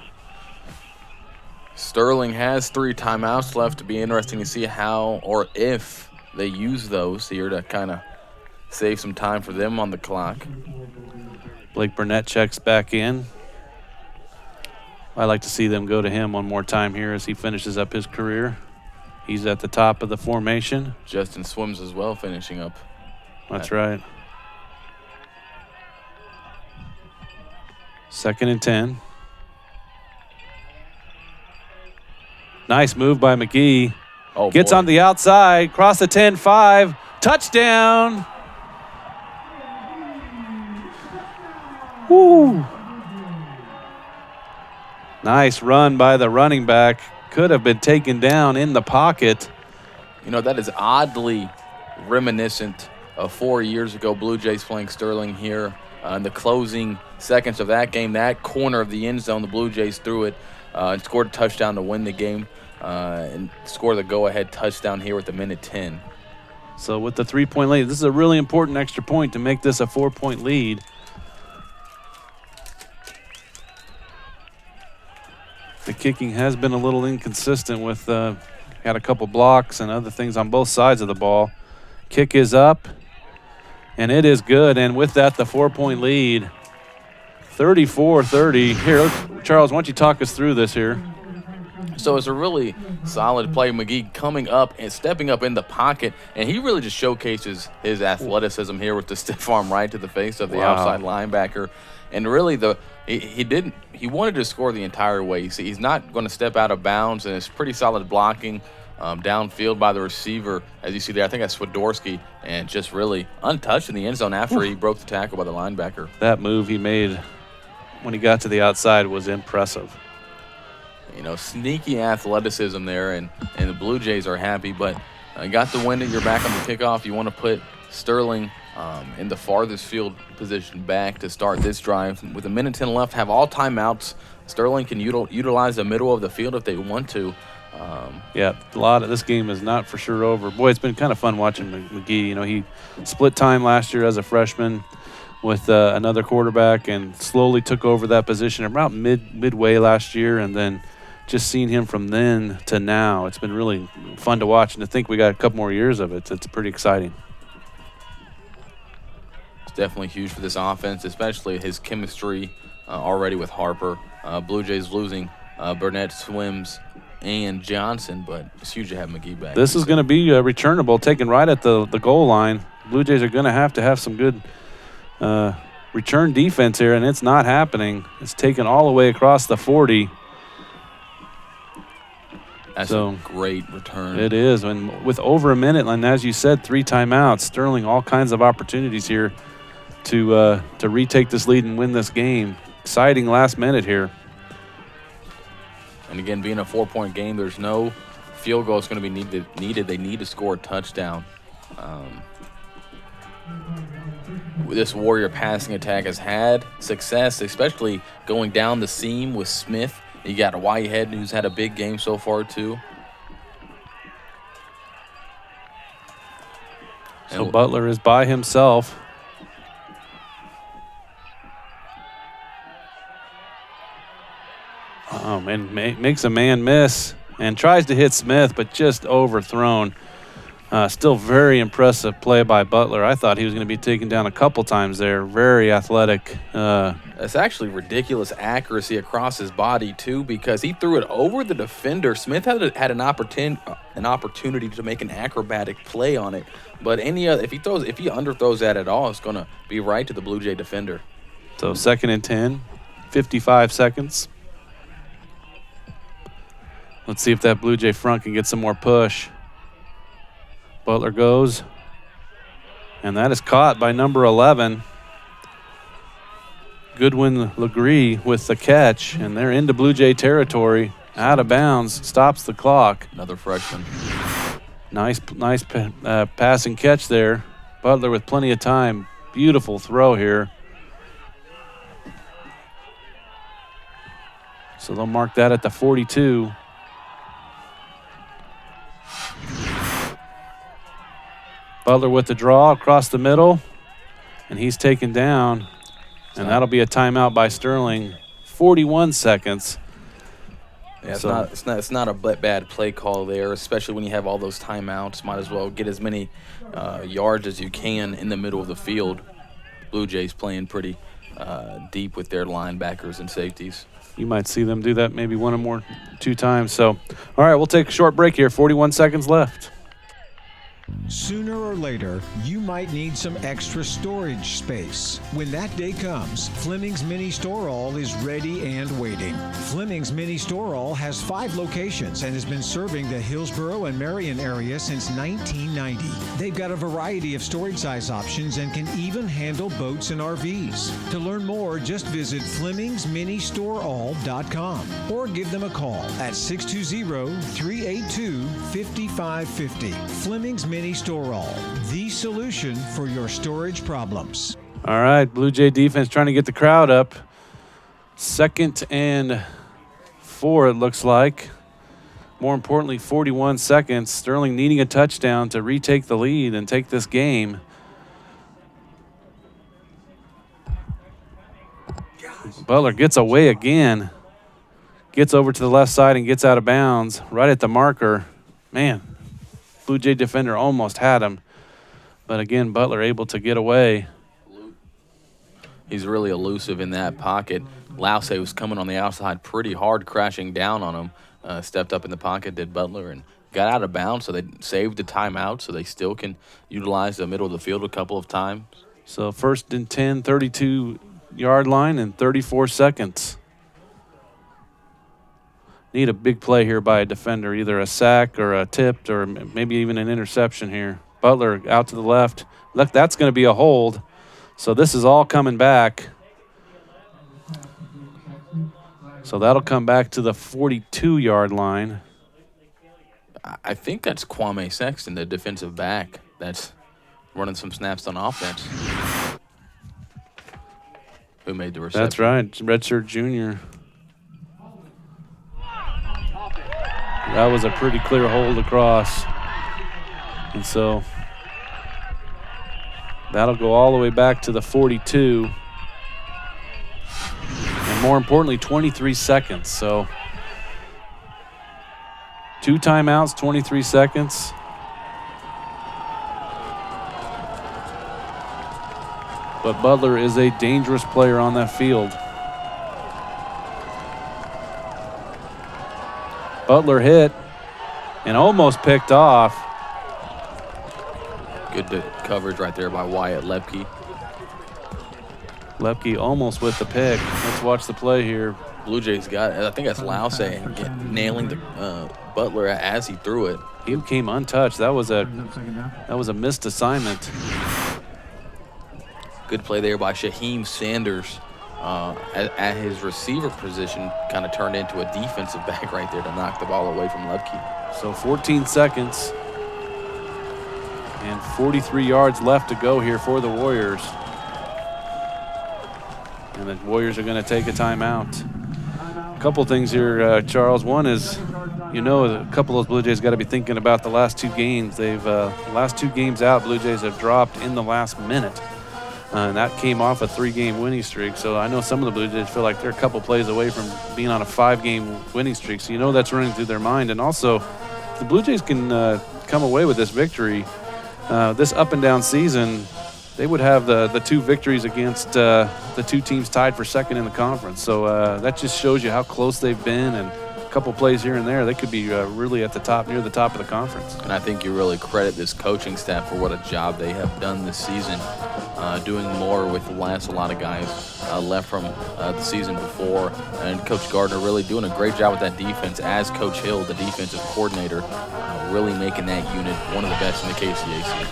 Sterling has 3 timeouts left. To be interesting to see how or if they use those here to kind of save some time for them on the clock. Blake Burnett checks back in. I like to see them go to him one more time here as he finishes up his career. He's at the top of the formation. Justin Swims as well finishing up. That's right. 2nd and 10. Nice move by McGee. Oh, Gets boy. on the outside, cross the 10-5, touchdown. Woo. Nice run by the running back. Could have been taken down in the pocket. You know, that is oddly reminiscent of 4 years ago, Blue Jays playing Sterling here. In the closing seconds of that game, that corner of the end zone, the Blue Jays threw it and scored a touchdown to win the game and score the go-ahead touchdown here with the minute 10. So with the 3-point lead, this is a really important extra point to make this a 4-point lead. The kicking has been a little inconsistent with got a couple blocks and other things on both sides of the ball. Kick is up, and it is good. And with that, the 4-point lead, 34-30. Here, Charles, why don't you talk us through this here? So it's a really solid play. McGee coming up and stepping up in the pocket, and he really just showcases his athleticism here with the stiff arm right to the face of the outside linebacker. And really, he wanted to score the entire way. You see, he's not going to step out of bounds, and it's pretty solid blocking downfield by the receiver. As you see there, I think that's Swiderski, and just really untouched in the end zone after he broke the tackle by the linebacker. That move he made when he got to the outside was impressive. You know, sneaky athleticism there, and the Blue Jays are happy, but got the win. You're back on the kickoff. You want to put Sterling in the farthest field position back to start this drive. With a minute 10 left, have all timeouts. Sterling can utilize the middle of the field if they want to. Yeah, a lot of this game is not for sure over. Boy, it's been kind of fun watching McGee. You know, he split time last year as a freshman with another quarterback and slowly took over that position about midway last year, and then just seeing him from then to now, it's been really fun to watch, and to think we got a couple more years of it. It's pretty exciting. It's definitely huge for this offense, especially his chemistry already with Harper. Blue Jays losing Burnett, Swims, and Johnson, but it's huge to have McGee back. This is going to be returnable, taken right at the goal line. Blue Jays are going to have some good return defense here, and it's not happening. It's taken all the way across the 40. That's a great return. It is, and with over a minute, and as you said, 3 timeouts, Sterling all kinds of opportunities here to retake this lead and win this game. Exciting last minute here. And again, being a 4-point game, there's no field goal that's going to be needed. They need to score a touchdown. This Warrior passing attack has had success, especially going down the seam with Smith. You got Whitehead, who's had a big game so far, too. So Butler is by himself. And makes a man miss and tries to hit Smith, but just overthrown. Still very impressive play by Butler. I thought he was going to be taken down a couple times there. Very athletic. It's actually ridiculous accuracy across his body, too, because he threw it over the defender. Smith had an opportunity to make an acrobatic play on it. But if he underthrows that at all, it's going to be right to the Blue Jay defender. So 2nd and 10, 55 seconds. Let's see if that Blue Jay front can get some more push. Butler goes, and that is caught by number 11. Goodwin Legree with the catch, and they're into Blue Jay territory. Out of bounds, stops the clock. Another freshman. Nice pass and catch there. Butler with plenty of time. Beautiful throw here. So they'll mark that at the 42. Butler with the draw across the middle, and he's taken down, and that'll be a timeout by Sterling. 41 seconds. Yeah, it's not a bad play call there, especially when you have all those timeouts. Might as well get as many yards as you can in the middle of the field. Blue Jays playing pretty deep with their linebackers and safeties. You might see them do that maybe one or more, 2 times. So, all right, we'll take a short break here. 41 seconds left. Sooner or later, you might need some extra storage space. When that day comes, Fleming's Mini Store All is ready and waiting. Fleming's Mini Store All has 5 locations and has been serving the Hillsborough and Marion area since 1990. They've got a variety of storage size options and can even handle boats and RVs. To learn more, just visit FlemingsMiniStoreAll.com or give them a call at 620-382-5550. Fleming's Mini Store All, the solution for your storage problems. All right, Blue Jay defense trying to get the crowd up. 2nd and 4, it looks like. More importantly, 41 seconds. Sterling needing a touchdown to retake the lead and take this game. Butler gets away again. Gets over to the left side and gets out of bounds right at the marker. Man, Blue Jay defender almost had him. But again, Butler able to get away. He's really elusive in that pocket. Lause was coming on the outside pretty hard, crashing down on him. Stepped up in the pocket, did Butler, and got out of bounds, so they saved the timeout, so they still can utilize the middle of the field a couple of times. So 1st and 10, 32-yard line and 34 seconds. Need a big play here by a defender, either a sack or a tipped or maybe even an interception here. Butler out to the left. Look, that's going to be a hold. So this is all coming back. So that'll come back to the 42-yard line. I think that's Kwame Sexton, the defensive back, that's running some snaps on offense. Who made the reception? That's right, redshirt junior. That was a pretty clear hold across. And so that'll go all the way back to the 42. And more importantly, 23 seconds. So 2 timeouts, 23 seconds. But Butler is a dangerous player on that field. Butler hit and almost picked off. Good coverage right there by Wyatt Lepke. Lepke almost with the pick. Let's watch the play here. Blue Jays got it. I think that's Lause nailing the Butler as he threw it. He came untouched. That was a missed assignment. Good play there by Shaheem Sanders. At his receiver position, kind of turned into a defensive back right there to knock the ball away from Lepke. So 14 seconds and 43 yards left to go here for the Warriors. And the Warriors are going to take a timeout. A couple things here, Charles. One is, a couple of those Blue Jays got to be thinking about the last 2 games. They've last 2 games out, Blue Jays have dropped in the last minute. And that came off a 3-game winning streak. So I know some of the Blue Jays feel like they're a couple plays away from being on a 5-game winning streak. So that's running through their mind. And also, if the Blue Jays can come away with this victory, this up and down season, they would have the 2 victories against the 2 teams tied for 2nd in the conference. So that just shows you how close they've been, and a couple plays here and there, they could be really at the top, near the top of the conference. And I think you really credit this coaching staff for what a job they have done this season, doing more with less. A lot of guys left from the season before, and Coach Gardner really doing a great job with that defense, as Coach Hill, the defensive coordinator, really making that unit one of the best in the KCAC.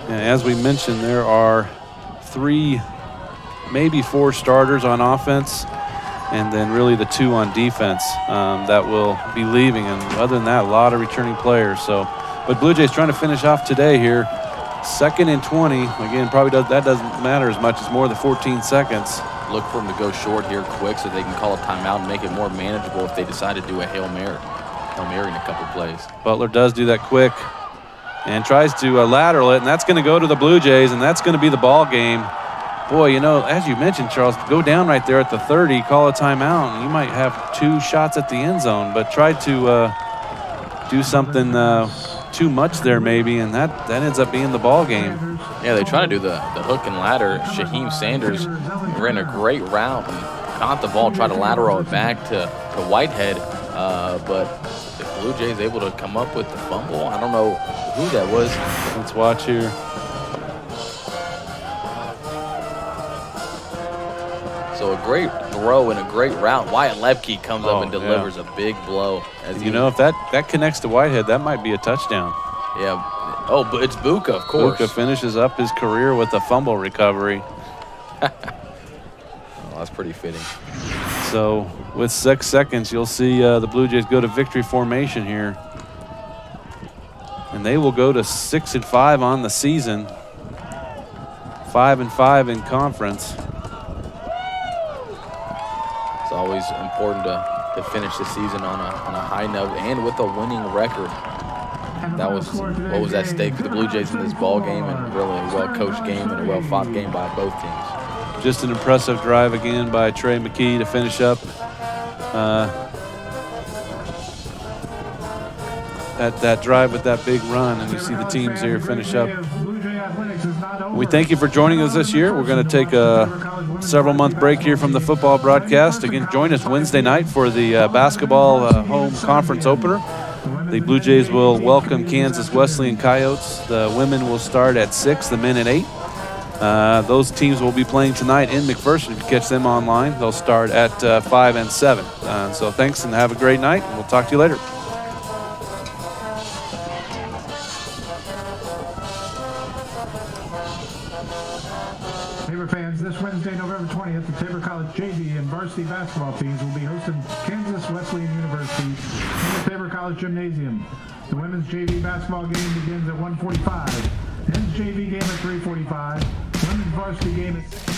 And as we mentioned, there are 3, maybe 4 starters on offense. and then really the 2 on defense that will be leaving. And other than that, a lot of returning players. So, but Blue Jays trying to finish off today here. 2nd and 20. Again, probably doesn't matter as much. It's more than 14 seconds. Look for them to go short here quick so they can call a timeout and make it more manageable if they decide to do a Hail Mary in a couple plays. Butler does do that quick and tries to lateral it, and that's going to go to the Blue Jays, and that's going to be the ball game. Boy, you know, as you mentioned, Charles, go down right there at the 30, call a timeout, and you might have 2 shots at the end zone, but try to do something too much there maybe, and that ends up being the ball game. Yeah, they try to do the hook and ladder. Shaheem Sanders ran a great route and caught the ball, tried to lateral it back to Whitehead, but the Blue Jays able to come up with the fumble. I don't know who that was. Let's watch here. So a great throw and a great route. Wyatt Lepke comes up and delivers a big blow. You know, if that connects to Whitehead, that might be a touchdown. Yeah. Oh, but it's Buka, of course. Buka finishes up his career with a fumble recovery. Oh, that's pretty fitting. So with 6 seconds, you'll see the Blue Jays go to victory formation here. And they will go to 6-5 on the season. 5-5 in conference. It's always important to finish the season on a high note and with a winning record. That was what was at stake for the Blue Jays in this ball game, and really a well-coached game and a well-fought game by both teams. Just an impressive drive again by Trey McKee to finish up that drive with that big run, and you see the teams here finish up. We thank you for joining us this year. We're going to take a several-month break here from the football broadcast. Again, join us Wednesday night for the basketball home conference opener. The Blue Jays will welcome Kansas Wesleyan Coyotes. The women will start at 6, the men at 8. Those teams will be playing tonight in McPherson. If you catch them online, they'll start at 5 and 7. So thanks and have a great night. We'll talk to you later. Tabor fans, this Wednesday, November 20th, the Tabor College JV and varsity basketball teams will be hosting Kansas Wesleyan University in the Tabor College Gymnasium. The women's JV basketball game begins at 1:45. Men's JV game at 3:45. Women's varsity game at 6.